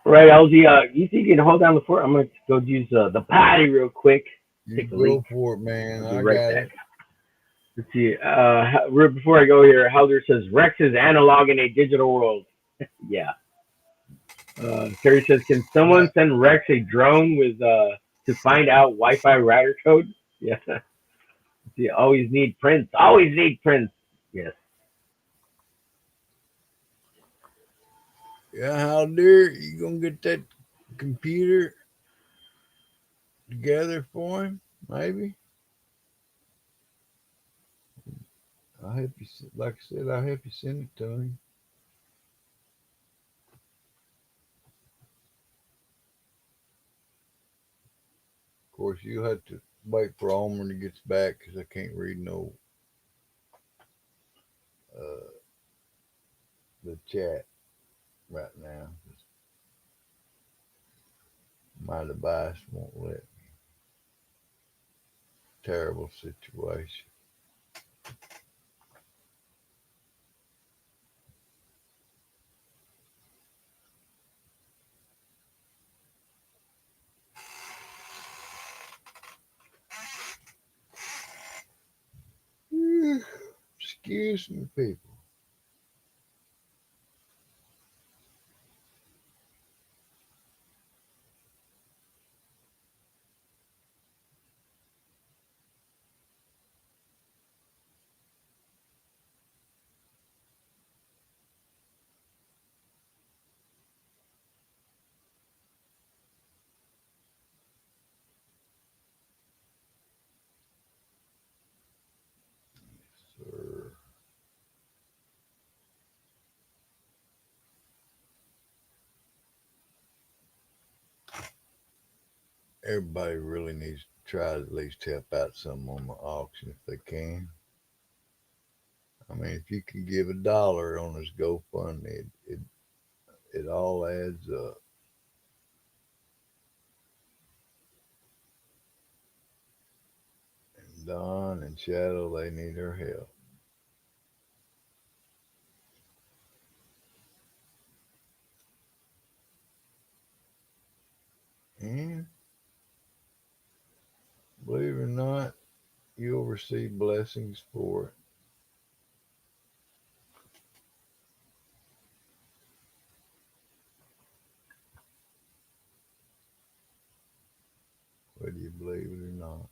Right, LG, you think you can hold down the fort? I'm going to go use the potty real quick. You go for it, man. I right got back. it. Let's see. Before I go here, Helder says, Rex is analog in a digital world. Yeah. Terry says, "Can someone send Rex a drone with to find out Wi-Fi router code?" Yeah. You always need prints. Always need prints. Yes. Yeah, how dear, you gonna get that computer together for him? Maybe. I'll help you. Like I said, I'll help you send it to him. Of course, you'll have to wait for Omer when he gets back because I can't read no uh, the chat right now. My device won't let me. Terrible situation. Excuse me, people. Sir. Everybody really needs to try to at least help out some on the auction if they can. I mean, if you can give $1 on this GoFundMe, it all adds up. And Don and Shadow, they need our help. And believe it or not, you'll receive blessings for it. Whether you believe it or not.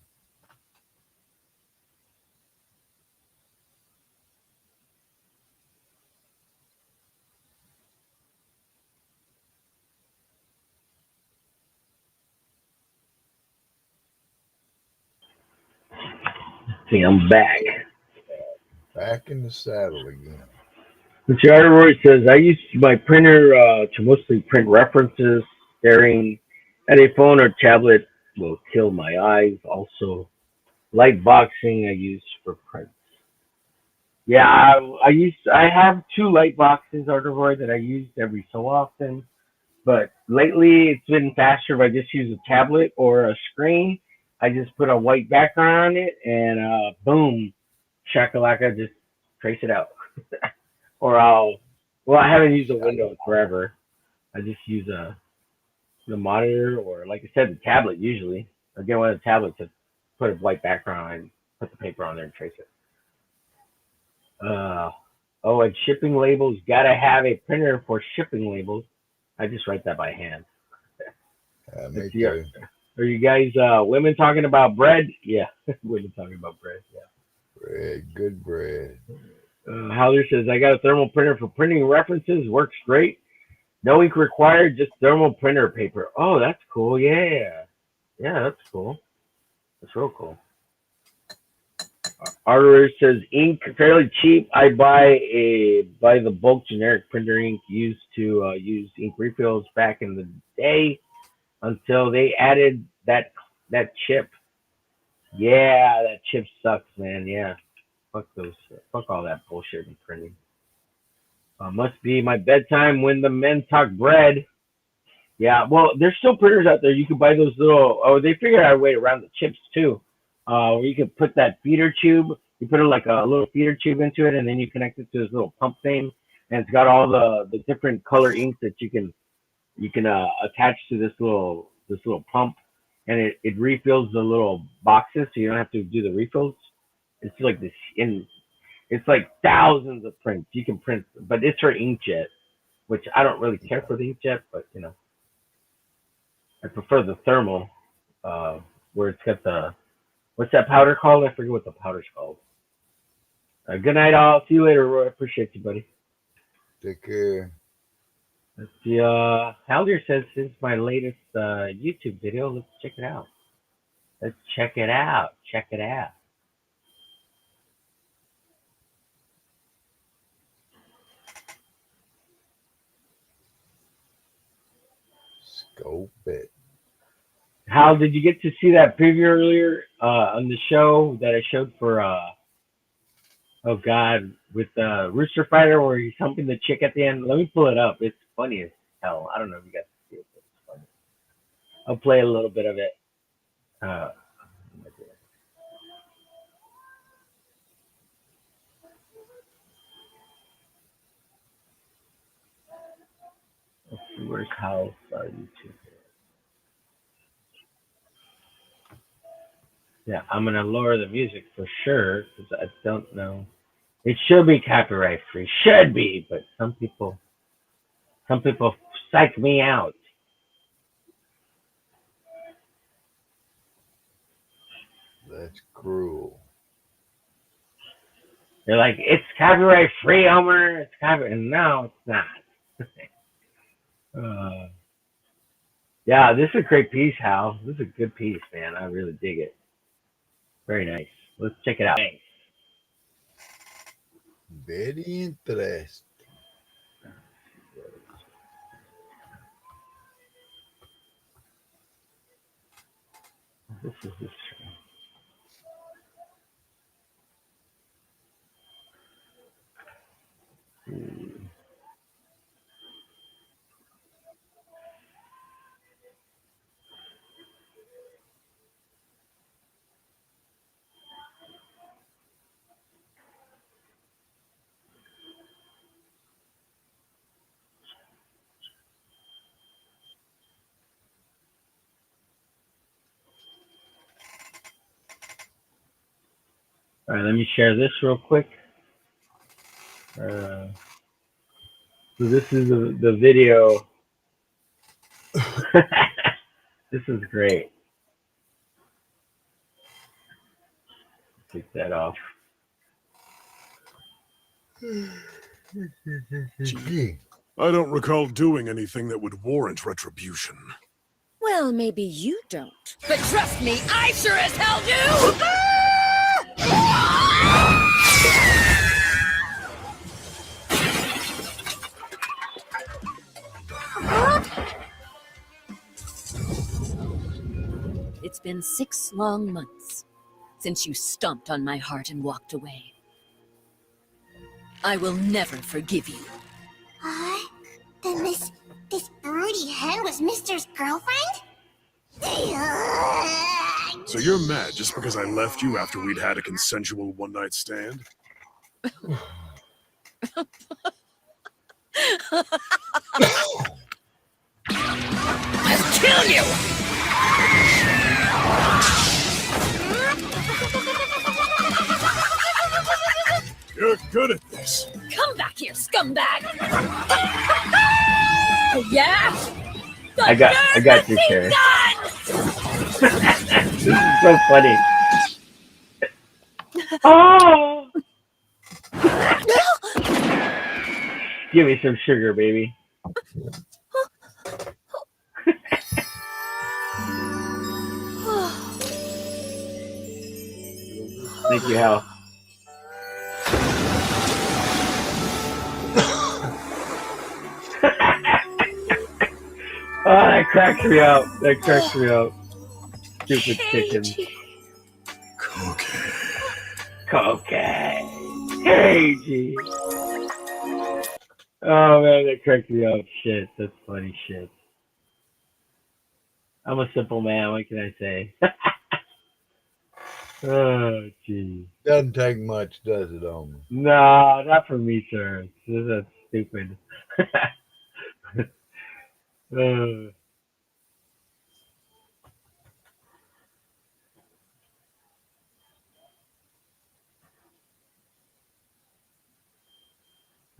See, I'm back. Back in the saddle again. Mr. Arroy says, "I use my printer to mostly print references. Staring at a phone or tablet will kill my eyes. Also, light boxing I use for prints." Yeah, I have two light boxes, Arroy, that I use every so often. But lately, it's been faster if I just use a tablet or a screen. I just put a white background on it, and boom, shakalaka, just trace it out. Or well, I haven't used a window in forever. I just use the monitor, or like I said, the tablet usually. I get one of the tablets to put a white background and put the paper on there and trace it. Oh, and shipping labels, gotta have a printer for shipping labels. I just write that by hand. Me too. Are you guys women talking about bread? Yeah, women talking about bread. Yeah. Bread, good bread. Howler says, "I got a thermal printer for printing references. Works great. No ink required, just thermal printer paper." Oh, that's cool. Yeah. Yeah, that's cool. That's real cool. Arthur says, "Ink fairly cheap. I buy the bulk generic printer ink used to use ink refills back in the day until they added that chip. Yeah, that chip sucks, man. Yeah, fuck all that bullshit in printing. Must be my bedtime when the men talk bread." Yeah, well, there's still printers out there. You can buy those little. Oh, they figured out a way around the chips too, where you can put that feeder tube. You put like a little feeder tube into it, and then you connect it to this little pump thing, and it's got all the different color inks that you can attach to this little pump, and it refills the little boxes, so you don't have to do the refills. It's like this, and it's like thousands of prints you can print, but it's for inkjet. which I don't really care for the inkjet, but I prefer the thermal, where it's got the what's that powder called? I forget what the powder's called. Good night, all. See you later, Roy. Appreciate you, buddy. Take care. Let's see. Haldir says this is my latest YouTube video. Let's check it out. Let's check it out. Check it out. Scope it. Hal, did you get to see that preview earlier on the show that I showed for oh god, with Rooster Fighter where he's humping the chick at the end? Let me pull it up. It's funny as hell. I don't know if you got to see it, but it's funny. I'll play a little bit of it. Let's see, where's Hal's YouTube? Yeah, I'm gonna lower the music for sure because I don't know. It should be copyright free, should be, but some people psych me out. That's cruel. They're like, it's copyright free, Homer. It's copyright. No, it's not. Yeah, this is a great piece, Hal. This is a good piece, man. I really dig it. Very nice. Let's check it out. Thanks. Very interesting. This is this. All right, let me share this real quick. So this is the video. This is great. Take that off. Gee. I don't recall doing anything that would warrant retribution. Well, maybe you don't. But trust me, I sure as hell do! It's been 6 long months since you stomped on my heart and walked away. I will never forgive you. Then this broody hen was Mister's girlfriend? So you're mad just because I left you after we'd had a consensual one-night stand? I'll kill you! You're good at this. Come back here, scumbag! Yeah? I got you, Karen. This is so funny. Oh! Give me some sugar, baby. Thank you, Hal. Oh, that cracks me up. That cracks me up. Stupid chicken. Cocaine. Cagey. Oh man, that cracked me up. Shit, that's funny shit. I'm a simple man. What can I say? Oh, geez. Doesn't take much, does it, Omer? No, not for me, sir. This is stupid.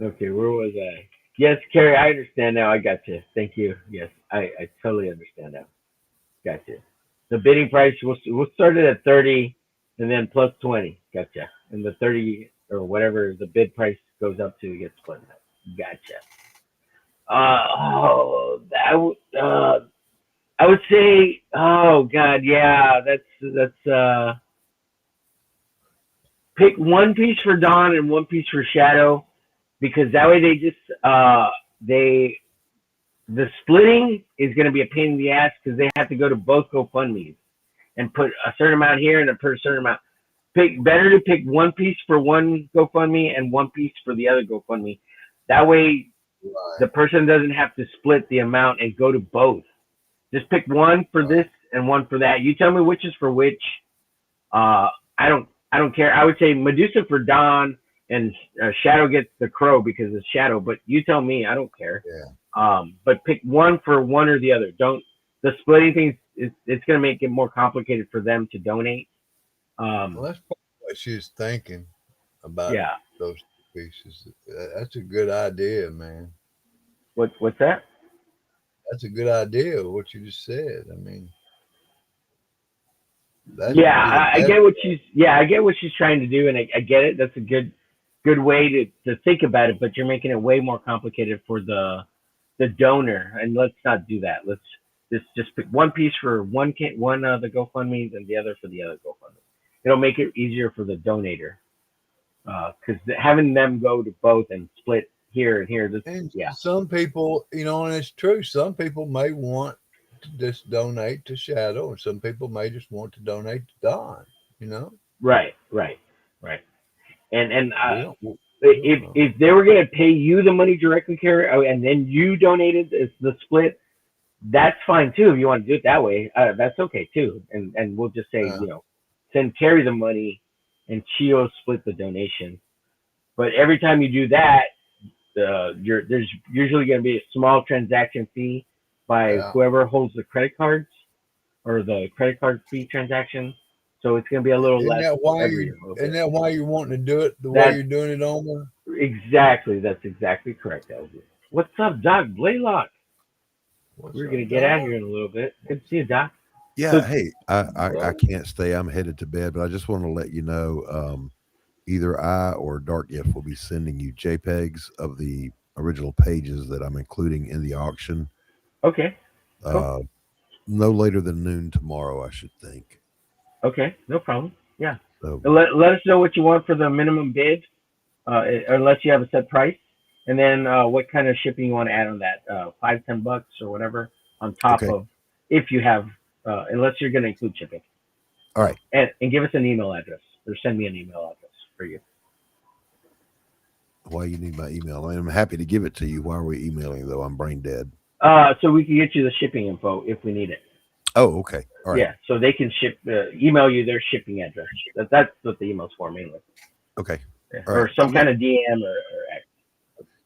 Okay, where was I? Yes, Carrie, I understand now. I got you. Thank you. Yes, I totally understand now. Got you. The bidding price, we'll start it at 30 and then plus 20. Gotcha. And the 30 or whatever the bid price goes up to gets split up. Gotcha. I would say, oh God, yeah, that's pick one piece for Dawn and one piece for Shadow, because that way they the splitting is going to be a pain in the ass because they have to go to both GoFundMe's and put a certain amount here and a certain amount. Better to pick one piece for one GoFundMe and one piece for the other GoFundMe. That way, Right. the person doesn't have to split the amount and go to both. Just pick one for this and one for that. You tell me which is for which. I don't care. I would say Medusa for Dawn and Shadow gets the Crow because it's Shadow. But you tell me. I don't care. Yeah. But pick one for one or the other. Don't the splitting thing. It's going to make it more complicated for them to donate. Well, that's probably what she was thinking about Yeah. those pieces. That's a good idea, man. What's that? That's a good idea. What you just said. I mean, that Yeah, I get what she's trying to do, and I get it. That's a good way to think about it. But you're making it way more complicated for the donor, and let's not do that. Let's just pick one piece for one the GoFundMe and the other for the other GoFundMe. It'll make it easier for the donator, because having them go to both and split here and here. And some people, and it's true. Some people may want to just donate to Shadow, and some people may just want to donate to Dawn. Right. And We don't know. if they were going to pay you the money directly, Carrie, and then you donated the split, that's fine too. If you want to do it that way, that's okay too. And we'll just say, send Carrie the money, and she'll split the donation. But every time you do that, there's usually going to be a small transaction fee by whoever holds the credit cards or the credit card fee transaction. So it's going to be a little less. Isn't that why you're wanting to do it the way you're doing it, Omer? Exactly. That's exactly correct, LG. What's up, Doc Blaylock? We're going to get out of here in a little bit. Good to see you, Doc. Yeah, hey, I can't stay. I'm headed to bed, but I just want to let you know, either I or Dark Gift will be sending you JPEGs of the original pages that I'm including in the auction. Okay. Cool. No later than noon tomorrow, I should think. Okay, no problem. Yeah. So, let us know what you want for the minimum bid, unless you have a set price, and then what kind of shipping you want to add on that, $5-10 or whatever on top of, if you have, unless you're going to include shipping. All right. And give us an email address, or send me an email address for you. Why you need my email? I'm happy to give it to you. Why are we emailing though? I'm brain dead. So we can get you the shipping info if we need it. Oh, okay. All right. Yeah, so they can email you their shipping address. That's what the email's for mainly. Okay. Yeah. Or right. Some kind of DM or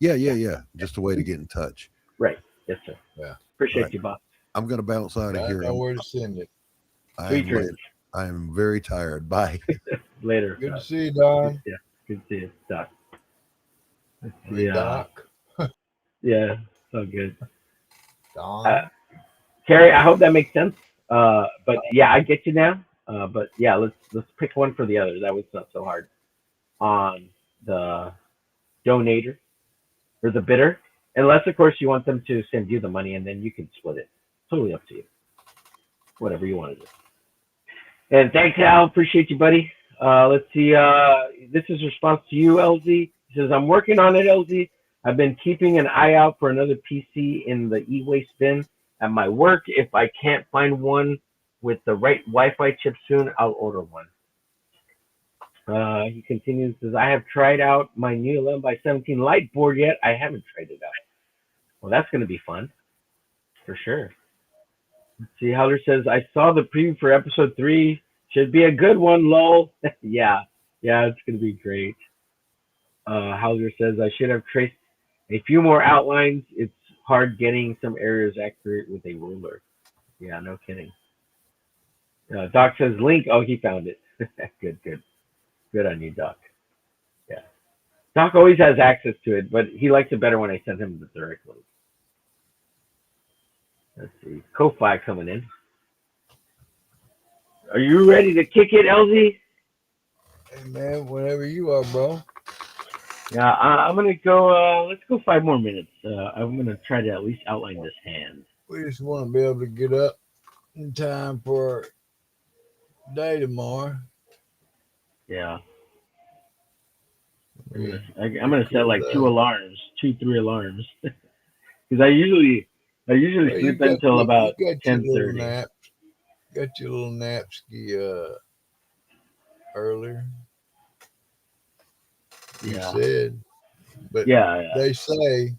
Yeah. Just a way to get in touch. Right. Yes, sir. Yeah. Appreciate you, Bob. I'm going to bounce out of here. I know where to send it. I am very tired. Bye. Later. Good to see you, Don. Yeah. Good to see you, Doc. Doc. Yeah. So good. Don. Carrie, I hope that makes sense. But yeah, I get you now. But yeah, let's pick one for the other. That was not so hard on the donator or the bidder, unless of course you want them to send you the money and then you can split it. Totally up to you. Whatever you want to do. And thanks, Al. Appreciate you, buddy. Let's see. This is a response to you, LZ. He says, I'm working on it, LZ. I've been keeping an eye out for another PC in the e-waste bin at my work. If I can't find one with the right Wi-Fi chip soon, I'll order one. He continues, says, I have tried out my new 11x17 light board yet. I haven't tried it out. Well, that's going to be fun. For sure. Let's see, Howler says, I saw the preview for episode 3. Should be a good one, lol. Yeah, it's going to be great. Howler says, I should have traced a few more outlines. It's hard getting some areas accurate with a ruler. Yeah, no kidding. Doc says, link. Oh, he found it. Good on you, Doc. Yeah. Doc always has access to it, but he likes it better when I send him the direct link. Let's see. Ko-Fi coming in. Are you ready to kick it, LZ? Hey man, whenever you are, bro. Yeah, I'm gonna go. Let's go 5 more minutes. I'm gonna try to at least outline this hand. We just want to be able to get up in time for our day tomorrow. Yeah. I'm gonna set like 2 alarms, 2-3 alarms, because I usually Well, sleep until about you got your little 10:30. nap. Got your little napski earlier. You Yeah. said, but Yeah. they say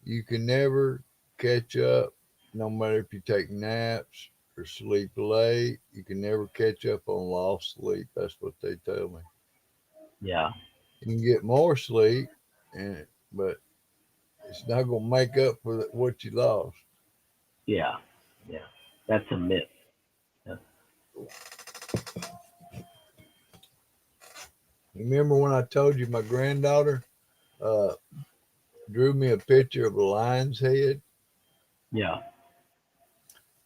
you can never catch up, no matter if you take naps or sleep late. You can never catch up on lost sleep. That's what they tell me. Yeah. You can get more sleep, but it's not gonna make up for what you lost. Yeah. Yeah. That's a myth. Yeah. Remember when I told you my granddaughter drew me a picture of a lion's head? Yeah.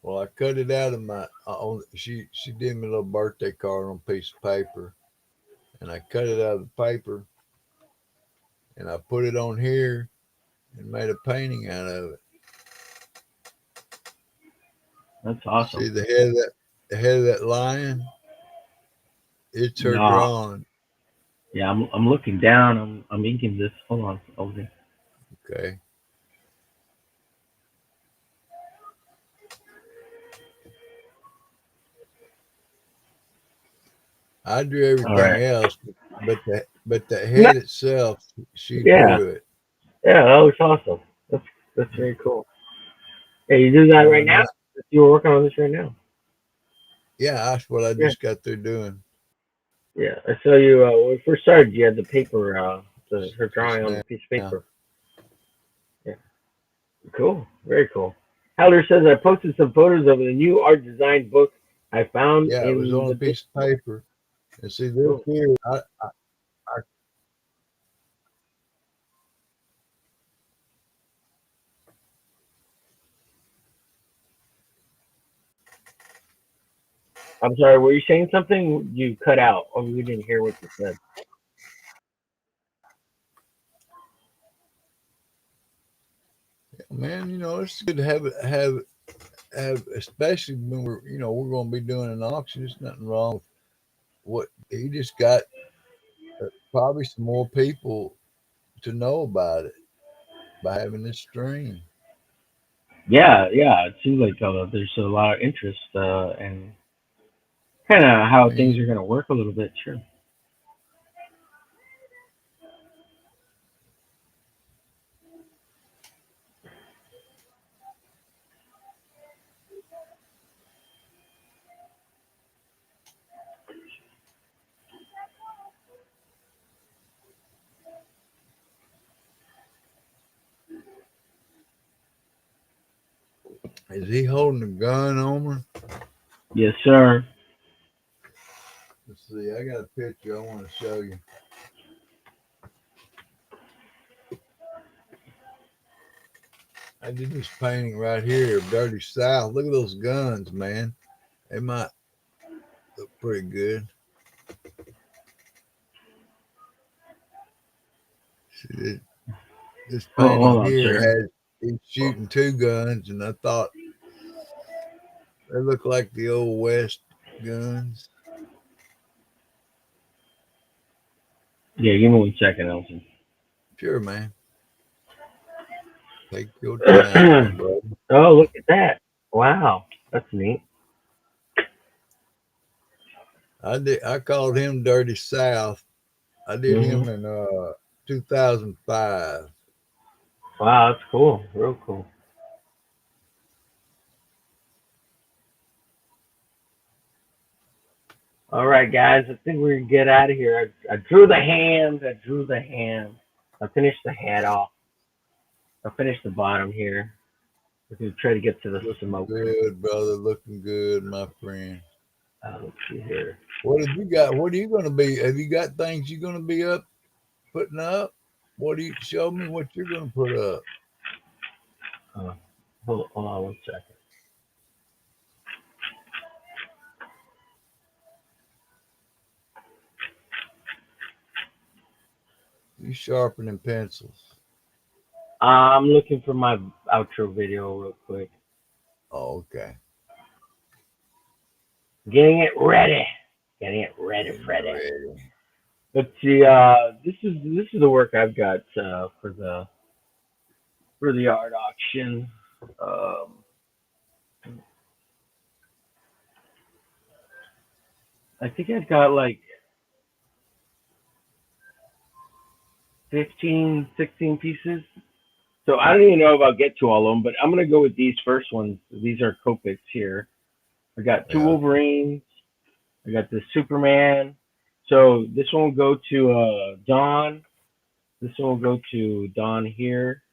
Well, I cut it out of my. She did me a little birthday card on a piece of paper, and I cut it out of the paper, and I put it on here, and made a painting out of it. That's awesome. See the head of that lion. It's her No. drawing. Yeah, I'm looking down. I'm inking this. Hold on. Okay. Okay. I drew everything else, but the head itself, she drew it. Yeah, that looks awesome. That's very cool. Hey, you do that right now? You were working on this right now? Yeah, that's what I just got through doing. Yeah, I saw you when we first started. You had the paper, her drawing on the piece of paper. Yeah, cool, very cool. Howler says I posted some photos of the new art design book I found. Yeah, it was on a piece of paper. And see, this here, I'm sorry, were you saying something? You cut out, or we didn't hear what you said. Man, it's good to have, especially when we're going to be doing an auction. There's nothing wrong with what he just got. Probably some more people to know about it by having this stream. Yeah, it seems like there's a lot of interest and kind of how things are going to work a little bit. Sure. Is he holding a gun, Omer? Yes, sir. Let's see. I got a picture I want to show you. I did this painting right here of Dirty South. Look at those guns, man. They might look pretty good. See, this painting here he's shooting 2 guns, and I thought they look like the old West guns. Yeah, give me 1 second, Elton. Sure, man. Take your time, brother. Oh, look at that. Wow, that's neat. I called him Dirty South. I did him in 2005. Wow, that's cool. Real cool. All right, guys. I think we're gonna get out of here. I drew the hand. I finished the head off. I finished the bottom here. We're gonna try to get to the smoke. Good, brother. Looking good, my friend. Let's see here. What have you got? What are you going to be? Have you got things you're going to be up putting up? What do you show me? What you're gonna put up? Hold on 1 second. You sharpening pencils? I'm looking for my outro video real quick. Oh, okay. Getting it ready. Getting it ready, Getting Freddy. ready. Let's see. This is the work I've got for the art auction. I think I've got like 15, 16 pieces. So I don't even know if I'll get to all of them, but I'm gonna go with these first ones. These are Copics here. I got 2 Yeah. Wolverines. I got the Superman. So this one will go to Dawn. This one will go to Dawn here.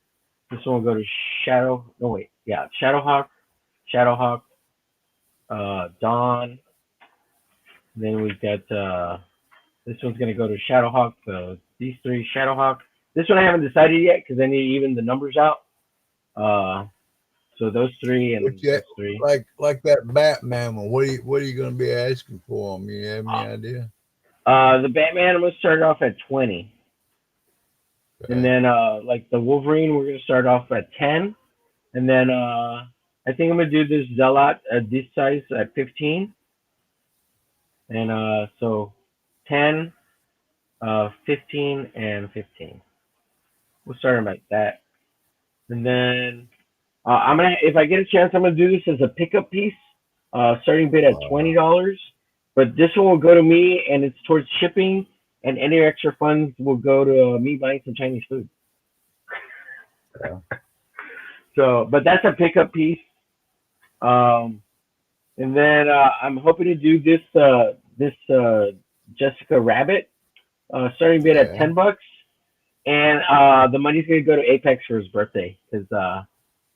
This one will go to Shadow. No wait, yeah, Shadowhawk, Dawn. Then we've got this one's gonna go to Shadowhawk. These 3 Shadowhawk. This one I haven't decided yet because I need even the numbers out. So those 3 and What you those 3. like that Batman one? What are you gonna be asking for them? You have any idea? The Batman I'm gonna start off at 20. Okay. And then like the Wolverine we're gonna start off at 10. And then I think I'm gonna do this Zealot at this size at 15. And so 10, 15, and 15. We'll start them like that. And then I'm gonna, if I get a chance, I'm gonna do this as a pickup piece. Starting bid at $20. But this one will go to me, and it's towards shipping, and any extra funds will go to me buying some Chinese food. Yeah. So, but that's a pickup piece. And then I'm hoping to do this Jessica Rabbit, starting bid at $10, and the money's gonna go to Apex for his birthday because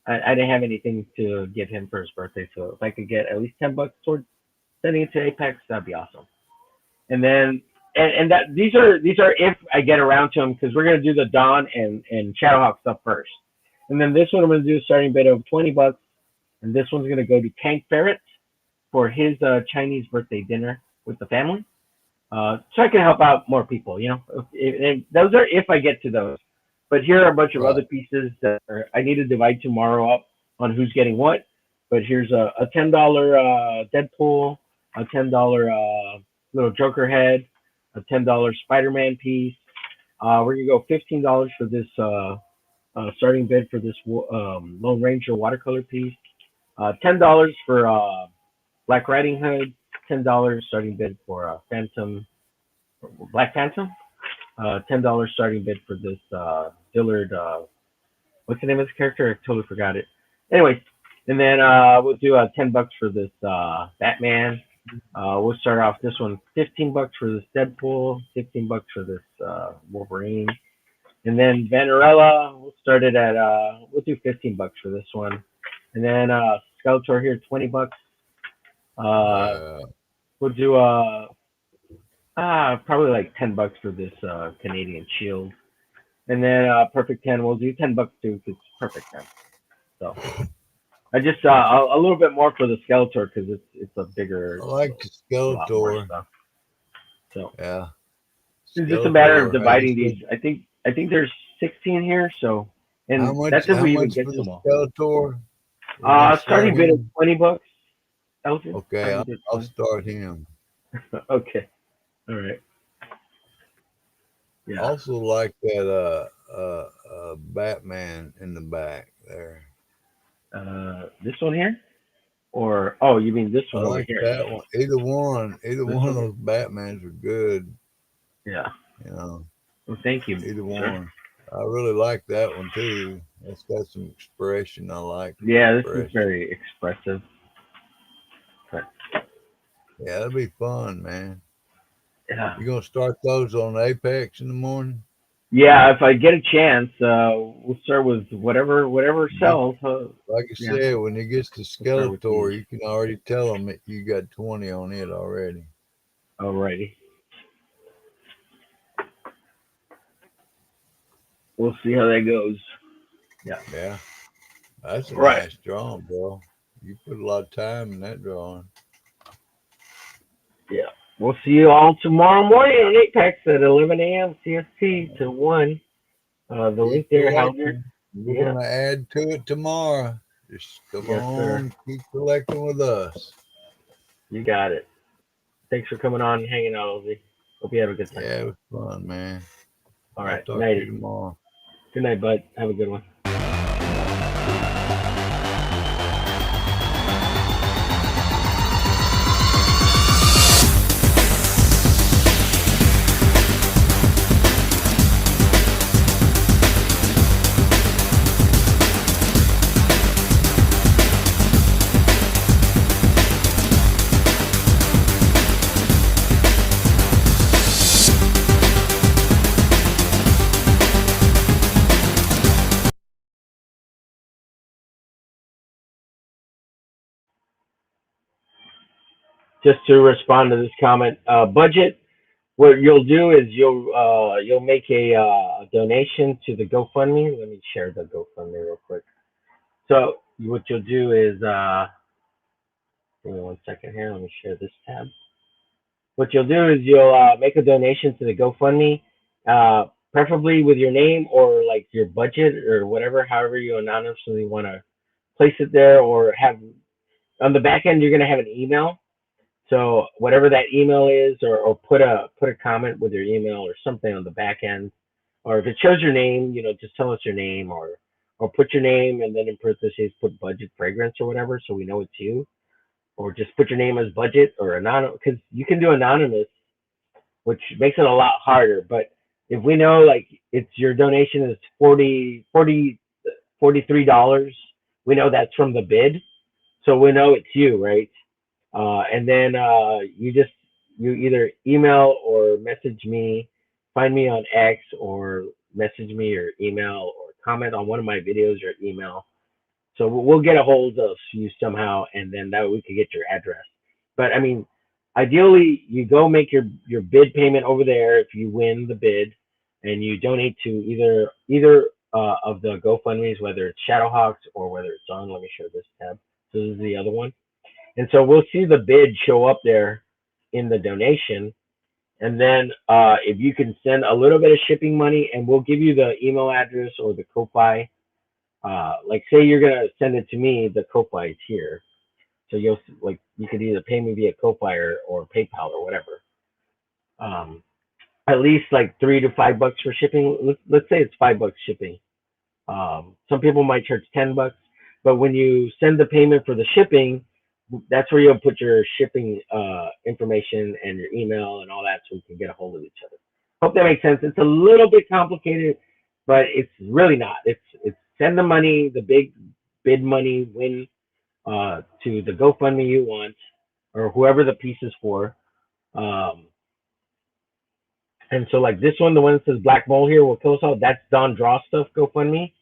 I didn't have anything to give him for his birthday. So if I could get at least $10 towards sending it to Apex, that'd be awesome. And then and that these are if I get around to them because we're gonna do the Dawn and Shadowhawk stuff first. And then this one I'm gonna do a starting bid of $20, and this one's gonna go to Tank Ferret for his Chinese birthday dinner with the family. So I can help out more people, you know. Those are if I get to those. But here are a bunch of other pieces that I need to divide tomorrow up on who's getting what. But here's a $10 Deadpool, a $10 little Joker head, a $10 Spider-Man piece. We're gonna go $15 for this starting bid for this Lone Ranger watercolor piece. $10 for Black Riding Hood. $10 starting bid for Black Phantom. $10 starting bid for this Dillard. What's the name of this character? I totally forgot it. Anyways, and then we'll do $10 for this Batman. We'll start off this one $15 for this Deadpool, $15 for this Wolverine, and then Vanarella. We'll start it at we'll do $15 for this one, and then Skeletor here $20. We'll do probably like $10 for this Canadian Shield, and then Perfect 10. We'll do $10 too because Perfect 10. So I just a little bit more for the Skeletor because it's a bigger. I like the Skeletor. So yeah, it's just a matter of dividing these. I think there's 16 here. So and that's if we even get to them all. Skeletor. Starting bid of $20. Okay, I'll start him. Okay. All right. Yeah. Also like that Batman in the back there. This one here, or oh, you mean this one I over like here? that one. Either one of those Batmans are good. Yeah. You know. Well, thank you. Either one. I really like that one too. It's got some expression I like. Yeah, this is very expressive. But, yeah, it'll be fun, man. Yeah. You gonna start those on Apex in the morning? Yeah, if I get a chance, we'll start with whatever sells. Like I said, when it gets to Skeletor, you can already tell them that you got 20 on it already. Alrighty. we'll see how that goes. Yeah. Yeah. That's a Right. nice drawing, bro. You put a lot of time in that drawing. Yeah. We'll see you all tomorrow morning on Apex at 11 a.m. CST to 1. The link Keep there, Hauser. collecting. We're Yeah. gonna add to it tomorrow. Just come Yes, sir. on, keep collecting with us. You got it. Thanks for coming on and hanging out, Ozzy. Hope you have a good time. Yeah, it was fun, man. All I'll right. talk to you Nighty. tomorrow. Good night, bud. Have a good one. Just to respond to this comment, budget. What you'll do is you'll make a donation to the GoFundMe. Let me share the GoFundMe real quick. So what you'll do is give me 1 second here. Let me share this tab. What you'll do is you'll make a donation to the GoFundMe, preferably with your name or like your budget or whatever, however you anonymously want to place it there, or have on the back end you're gonna have an email. So whatever that email is, or put a comment with your email or something on the back end, or if it shows your name, just tell us your name, or put your name and then in parentheses put budget fragrance or whatever, so we know it's you, or just put your name as budget or anonymous, because you can do anonymous, which makes it a lot harder. But if we know like it's your donation is $43, we know that's from the bid, so we know it's you, right? And then you either email or message me, find me on X, or message me or email or comment on one of my videos or email. So we'll get a hold of you somehow, and then that way we could get your address. But I mean, ideally, you go make your bid payment over there if you win the bid, and you donate to either of the GoFundmes, whether it's Shadowhawks or whether it's on. Let me show this tab. So this is the other one. And so we'll see the bid show up there in the donation. And then if you can send a little bit of shipping money, and we'll give you the email address or the Ko-Fi. Like say you're gonna send it to me, the Ko-Fi is here. So you could either pay me via Ko-Fi or PayPal or whatever. At least like $3 to $5 for shipping. Let's say it's $5 shipping. Some people might charge $10, but when you send the payment for the shipping, that's where you'll put your shipping information and your email and all that, so we can get a hold of each other. Hope that makes sense. It's a little bit complicated, but it's really not. It's send the money, the big bid money, win to the GoFundMe you want, or whoever the piece is for. And so like this one, the one that says Black Mole here will kill us all. That's Don Draw stuff GoFundMe.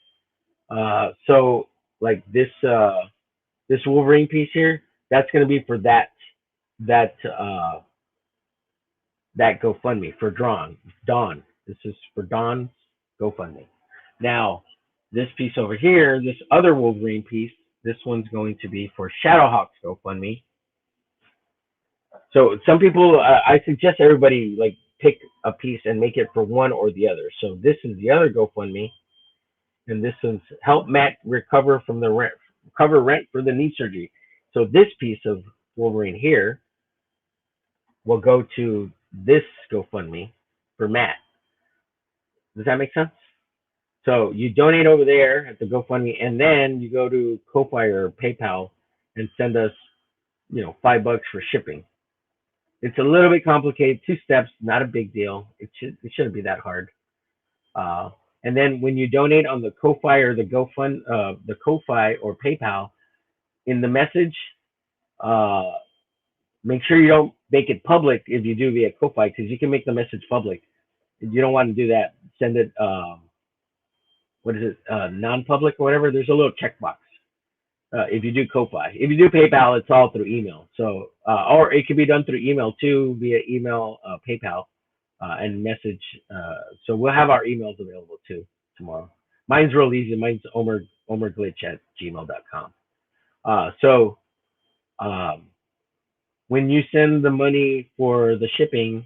So like this Wolverine piece here, that's gonna be for that GoFundMe for Dawn. This is for Dawn's GoFundMe. Now, this piece over here, this other Wolverine piece, this one's going to be for Shadowhawk's GoFundMe. So some people, I suggest everybody like pick a piece and make it for one or the other. So this is the other GoFundMe, and this one's help Matt recover from the rent for the knee surgery. So this piece of Wolverine here will go to this GoFundMe for Matt. Does that make sense? So you donate over there at the GoFundMe, and then you go to Ko-Fi or PayPal and send us, $5 for shipping. It's a little bit complicated. 2 steps, not a big deal. It shouldn't be that hard. And then when you donate on the Ko-Fi or the the Ko-Fi or PayPal, in the message, make sure you don't make it public if you do via Ko-Fi, because you can make the message public. If you don't want to do that, send it non-public or whatever. There's a little checkbox. If you do Ko-Fi, if you do PayPal, it's all through email. So, or it can be done through email too, via email, PayPal, and message. So we'll have our emails available too. tomorrow. Mine's real easy. Mine's omerglitch@gmail.com. So when you send the money for the shipping,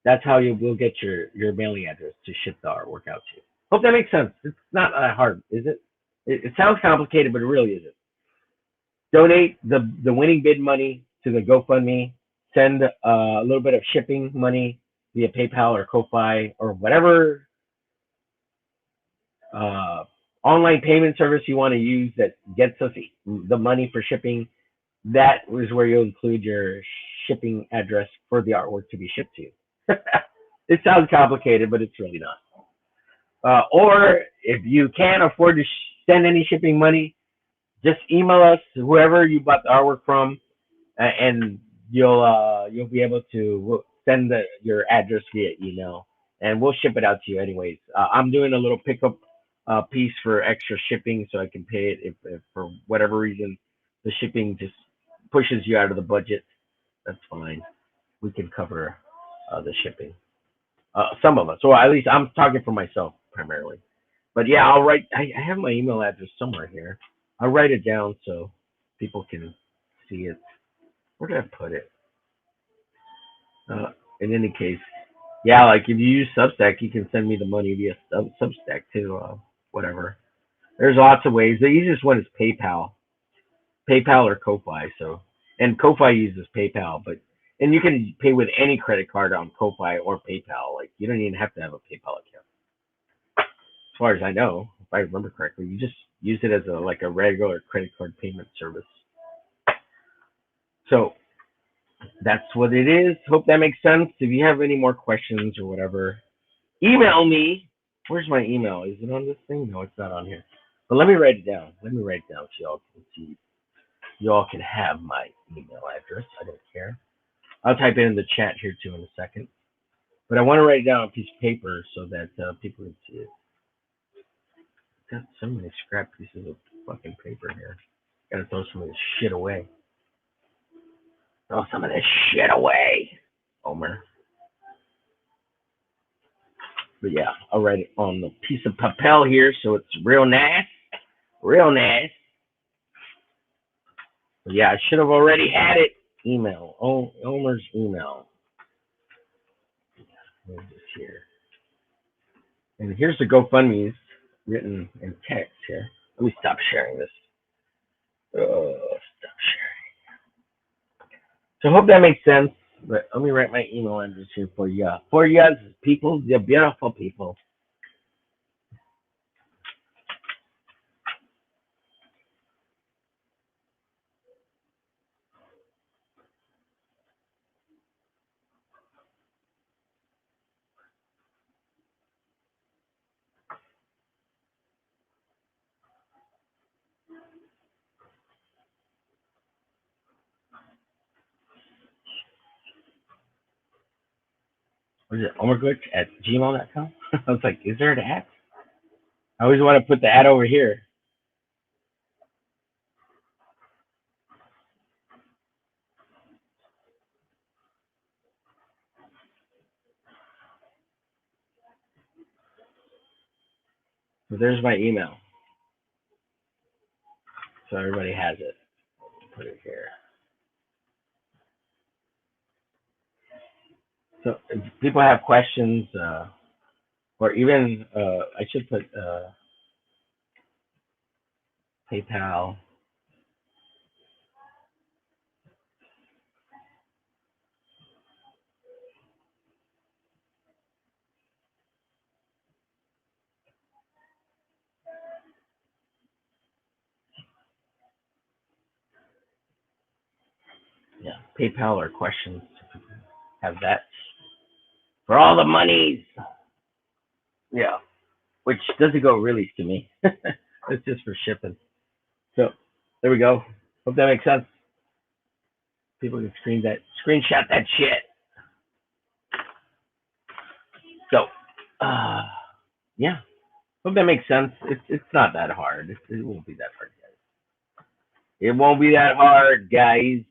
that's how you will get your mailing address to ship the artwork out to you. Hope that makes sense. It's not that hard, is it? It sounds complicated, but it really isn't. Donate the winning bid money to the GoFundMe. Send a little bit of shipping money via PayPal or Ko-Fi or whatever online payment service you want to use that gets us the money for shipping. That is where you'll include your shipping address for the artwork to be shipped to you. It sounds complicated, but it's really not. Or if you can't afford to send any shipping money, just email us, whoever you bought the artwork from, and you'll be able to send your address via email, and we'll ship it out to you anyways. I'm doing a little pickup piece for extra shipping, so I can pay it if for whatever reason the shipping just pushes you out of the budget. That's fine. We can cover the shipping. Some of us, or at least I'm talking for myself primarily. But yeah, I'll write. I have my email address somewhere here. I'll write it down so people can see it. Where did I put it? In any case, yeah, like if you use Substack, you can send me the money via Substack too. Whatever. There's lots of ways. The easiest one is PayPal or Ko-Fi. So, and Ko-Fi uses PayPal, and you can pay with any credit card on Ko-Fi or PayPal. Like you don't even have to have a PayPal account. As far as I know, if I remember correctly, you just use it as a regular credit card payment service. So that's what it is. Hope that makes sense. If you have any more questions or whatever, email me. Where's my email? Is it on this thing? No, it's not on here. But let me write it down. So y'all can see. Y'all can have my email address. I don't care. I'll type it in the chat here too in a second. But I want to write it down on a piece of paper so that people can see it. Got so many scrap pieces of fucking paper here. Gotta throw some of this shit away. Throw some of this shit away, Homer. But yeah, I'll write it on the piece of papel here so it's real nice. Real nice. But yeah, I should have already had it. Email. Homer's email. Where's this here? And here's the GoFundMe's written in text here. Let me stop sharing this. Stop sharing. So I hope that makes sense. But let me write my email address here for you. For you people, the beautiful people. What is it? omerglitch@gmail.com? I was like, is there an ad? I always want to put the ad over here. So there's my email. So everybody has it. Put it here. So if people have questions, or even I should put PayPal. Yeah, PayPal or questions. Have that for all the monies. Yeah, which doesn't go really to me. It's just for shipping. So there we go. Hope that makes sense. People can screenshot that shit. So, yeah. Hope that makes sense. It's not that hard. It won't be that hard, guys. It won't be that hard, guys.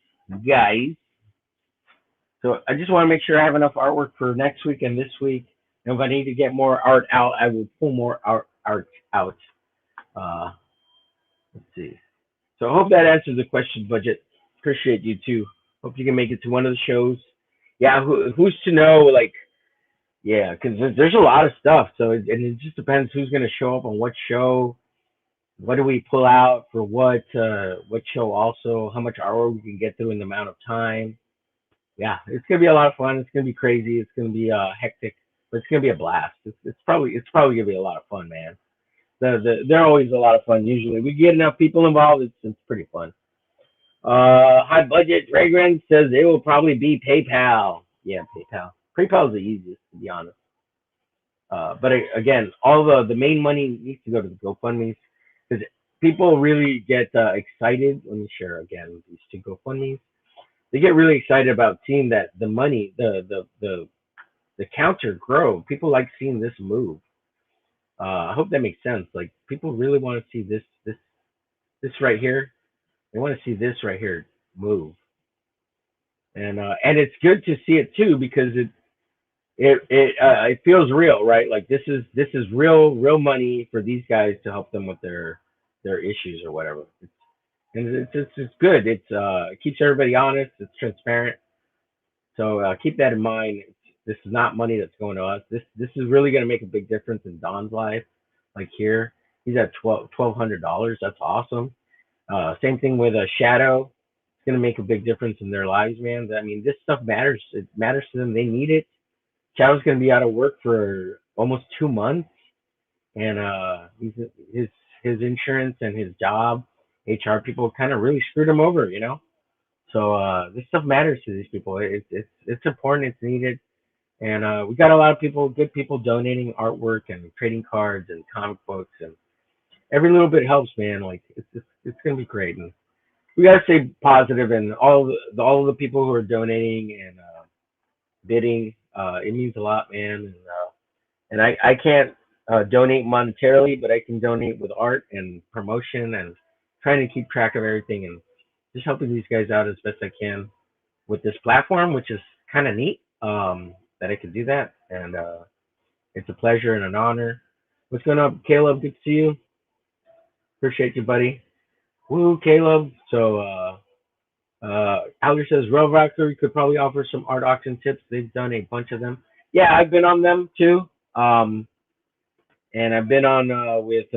So I just want to make sure I have enough artwork for next week and this week. And if I need to get more art out, I will pull more art out. Let's see. So I hope that answers the question, Budget. Appreciate you too. Hope you can make it to one of the shows. Yeah, who's to know? Like, yeah, because there's a lot of stuff. So and it just depends who's going to show up on what show. What do we pull out for what show? Also, how much artwork we can get through in the amount of time. Yeah, it's gonna be a lot of fun. It's gonna be crazy. It's gonna be hectic, but it's gonna be a blast. It's probably gonna be a lot of fun, man. They're always a lot of fun. Usually, we get enough people involved. It's pretty fun. High budget. Raygrand says it will probably be PayPal. Yeah, PayPal. PayPal is the easiest, to be honest. But again, all the main money needs to go to the GoFundMe's because people really get excited. Let me share again these two GoFundMe's. They get really excited about seeing that the money, the counter grow. People like seeing this move. I hope that makes sense. Like people really want to see this right here. They want to see this right here move, and it's good to see it too because it feels real, right? Like this is real money for these guys to help them with their issues or whatever. It's good. It keeps everybody honest. It's transparent. So keep that in mind. This is not money that's going to us. This is really going to make a big difference in Don's life. Like here, he's at $1,200. That's awesome. Same thing with a Shadow. It's going to make a big difference in their lives, man. I mean, this stuff matters. It matters to them. They need it. Shadow's going to be out of work for almost 2 months, and his insurance and his job, HR people kind of really screwed him over, you know. So this stuff matters to these people. It's important. It's needed, and we got a lot of people, good people, donating artwork and trading cards and comic books, and every little bit helps, man. Like it's gonna be great, and we gotta stay positive. And all the people who are donating and bidding, it means a lot, man. And I can't donate monetarily, but I can donate with art and promotion and trying to keep track of everything and just helping these guys out as best I can with this platform, which is kind of neat that I could do that. And it's a pleasure and an honor. What's going on, Caleb? Good to see you. Appreciate you, buddy. Woo, Caleb. So Alder says, Real Valkyrie could probably offer some art auction tips. They've done a bunch of them. Yeah, I've been on them too. And I've been on with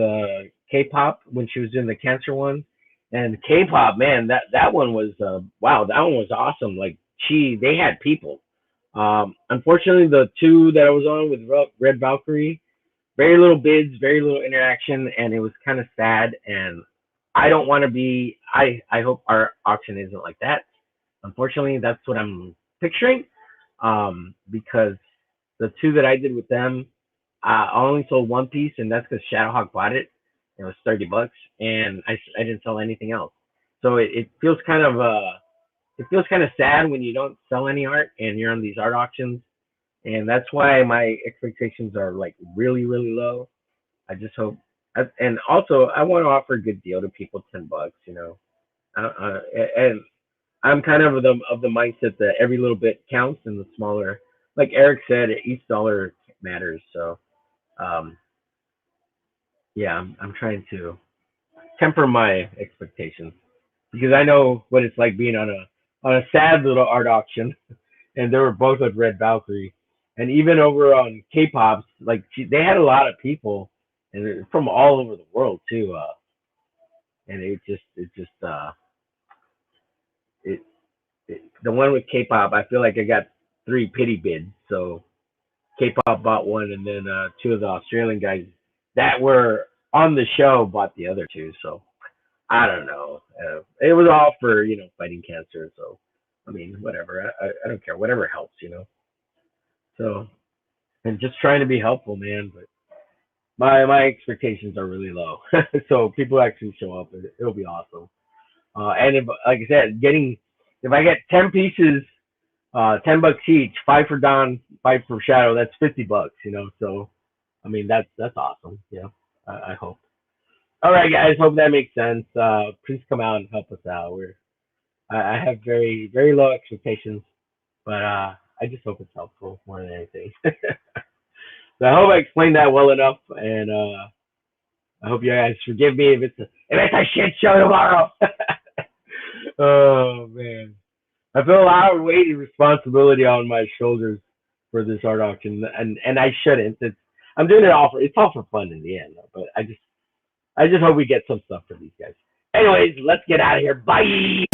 K-pop when she was doing the cancer one. And K-pop, man, that one was wow, that one was awesome. Like they had people. Unfortunately, the two that I was on with Red Valkyrie, very little bids, very little interaction, and it was kind of sad. And I don't want to be. I hope our auction isn't like that. Unfortunately, that's what I'm picturing. Because the two that I did with them, I only sold one piece, and that's because Shadowhawk bought it. It was $30, and I didn't sell anything else. So it feels kind of sad when you don't sell any art and you're on these art auctions, and that's why my expectations are like really really low. I just hope, and also I want to offer a good deal to people, $10, you know, and I'm kind of the mindset that every little bit counts, and the smaller, like Eric said, each dollar matters. So yeah, I'm trying to temper my expectations because I know what it's like being on a sad little art auction, and they were both with Red Valkyrie, and even over on K-pop's, like they had a lot of people, and from all over the world too, and it the one with K-pop, I feel like I got 3 pity bids, so K-pop bought one, and then 2 of the Australian guys that were on the show bought the other 2. So I don't know. It was all for fighting cancer. So I mean, whatever. I don't care. Whatever helps, you know. So and just trying to be helpful, man. But my expectations are really low. So people actually show up, it'll be awesome. And if, like I said, if I get 10 pieces, $10 each, 5 for Don, 5 for Shadow, that's $50, you know. So I mean that's awesome. Yeah, I hope. All right, guys, hope that makes sense. Please come out and help us out. I have very very low expectations, but I just hope it's helpful more than anything. So I hope I explained that well enough, and I hope you guys forgive me if it's a shit show tomorrow. Oh man, I feel a lot of weight and responsibility on my shoulders for this art auction, and I shouldn't. I'm doing it's all for fun in the end, but I just hope we get some stuff for these guys. Anyways, let's get out of here. Bye.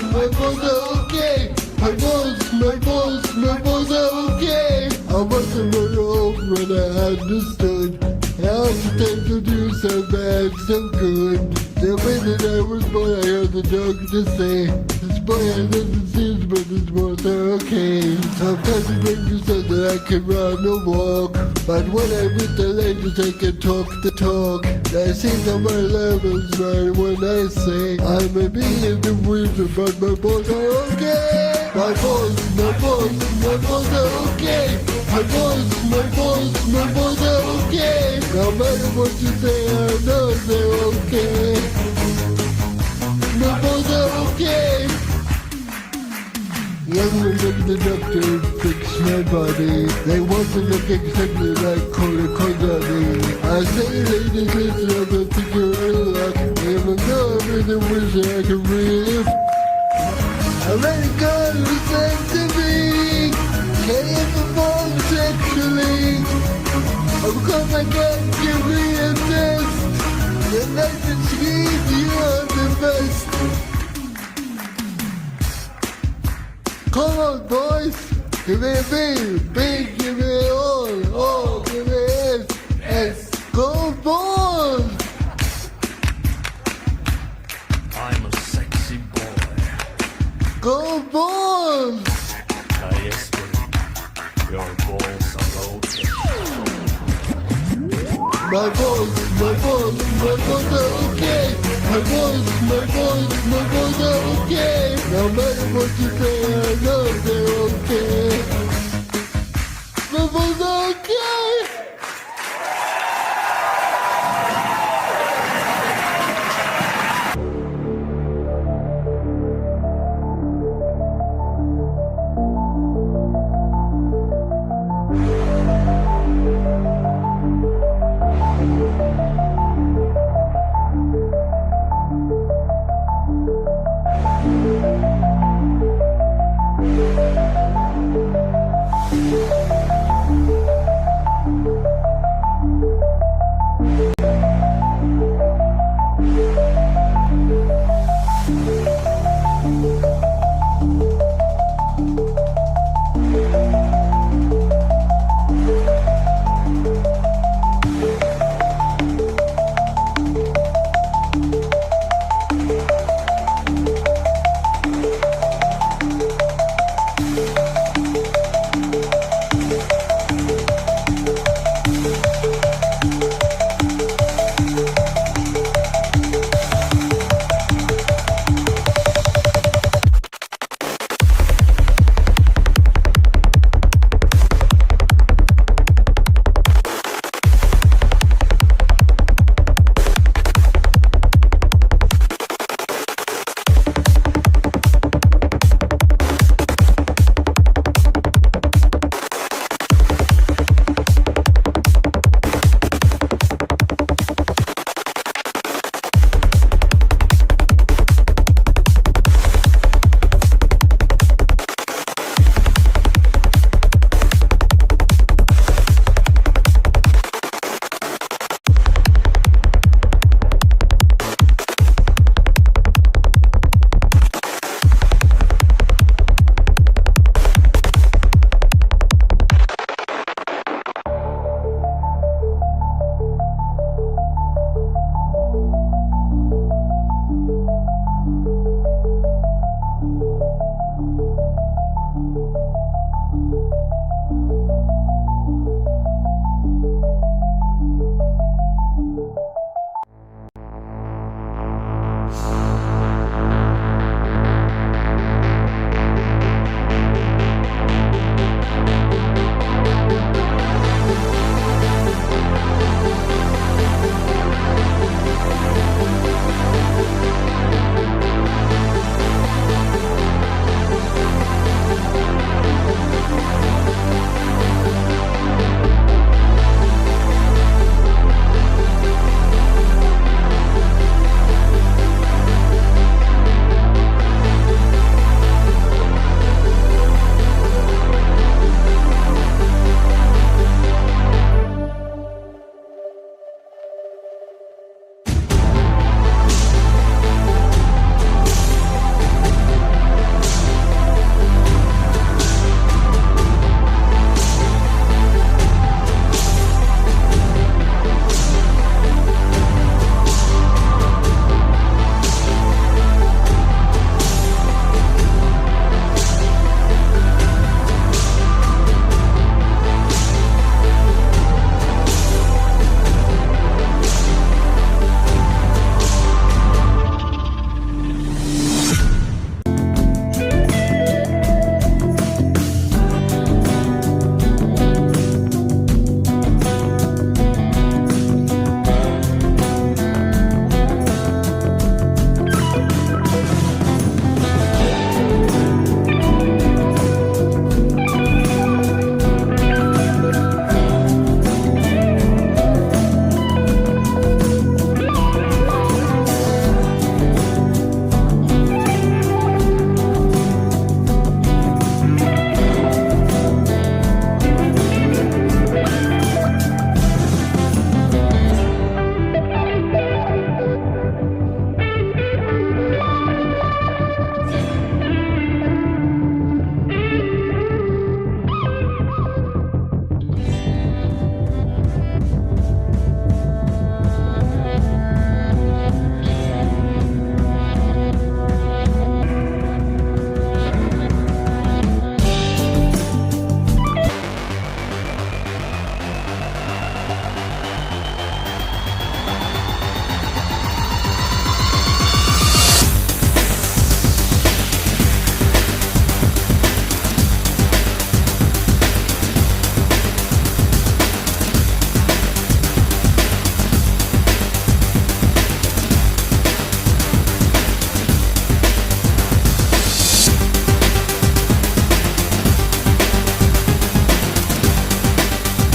My balls are okay. My balls are okay. I wasn't old when I understood how to take to do so bad, so good. The way that I was born, I heard the doctor say, this boy has nothing sins, but his balls are okay. Sometimes it makes me so that I can run or walk, but when I'm with the ladies, I can talk the talk. I see that my love is right when I say I may be in the winter, but my balls are okay. My balls are okay. My balls are okay. No matter what you say, I know they're okay. My balls are okay. Young women, the doctor fix my body. They want to look exactly like Kodakoni. I say, ladies, listen up and figure it out. Even though I'm in the winter, I can really I let it go, listen to me. Can't ever fall sexually. I'm gonna get give me a balls, boys. Give me a B. B, give me an O. Give me an S. Go balls. I'm a sexy boy. Go balls. KST. Your balls are okay. My balls are okay. My balls are okay. No matter what you say, I know they're okay. My balls are okay.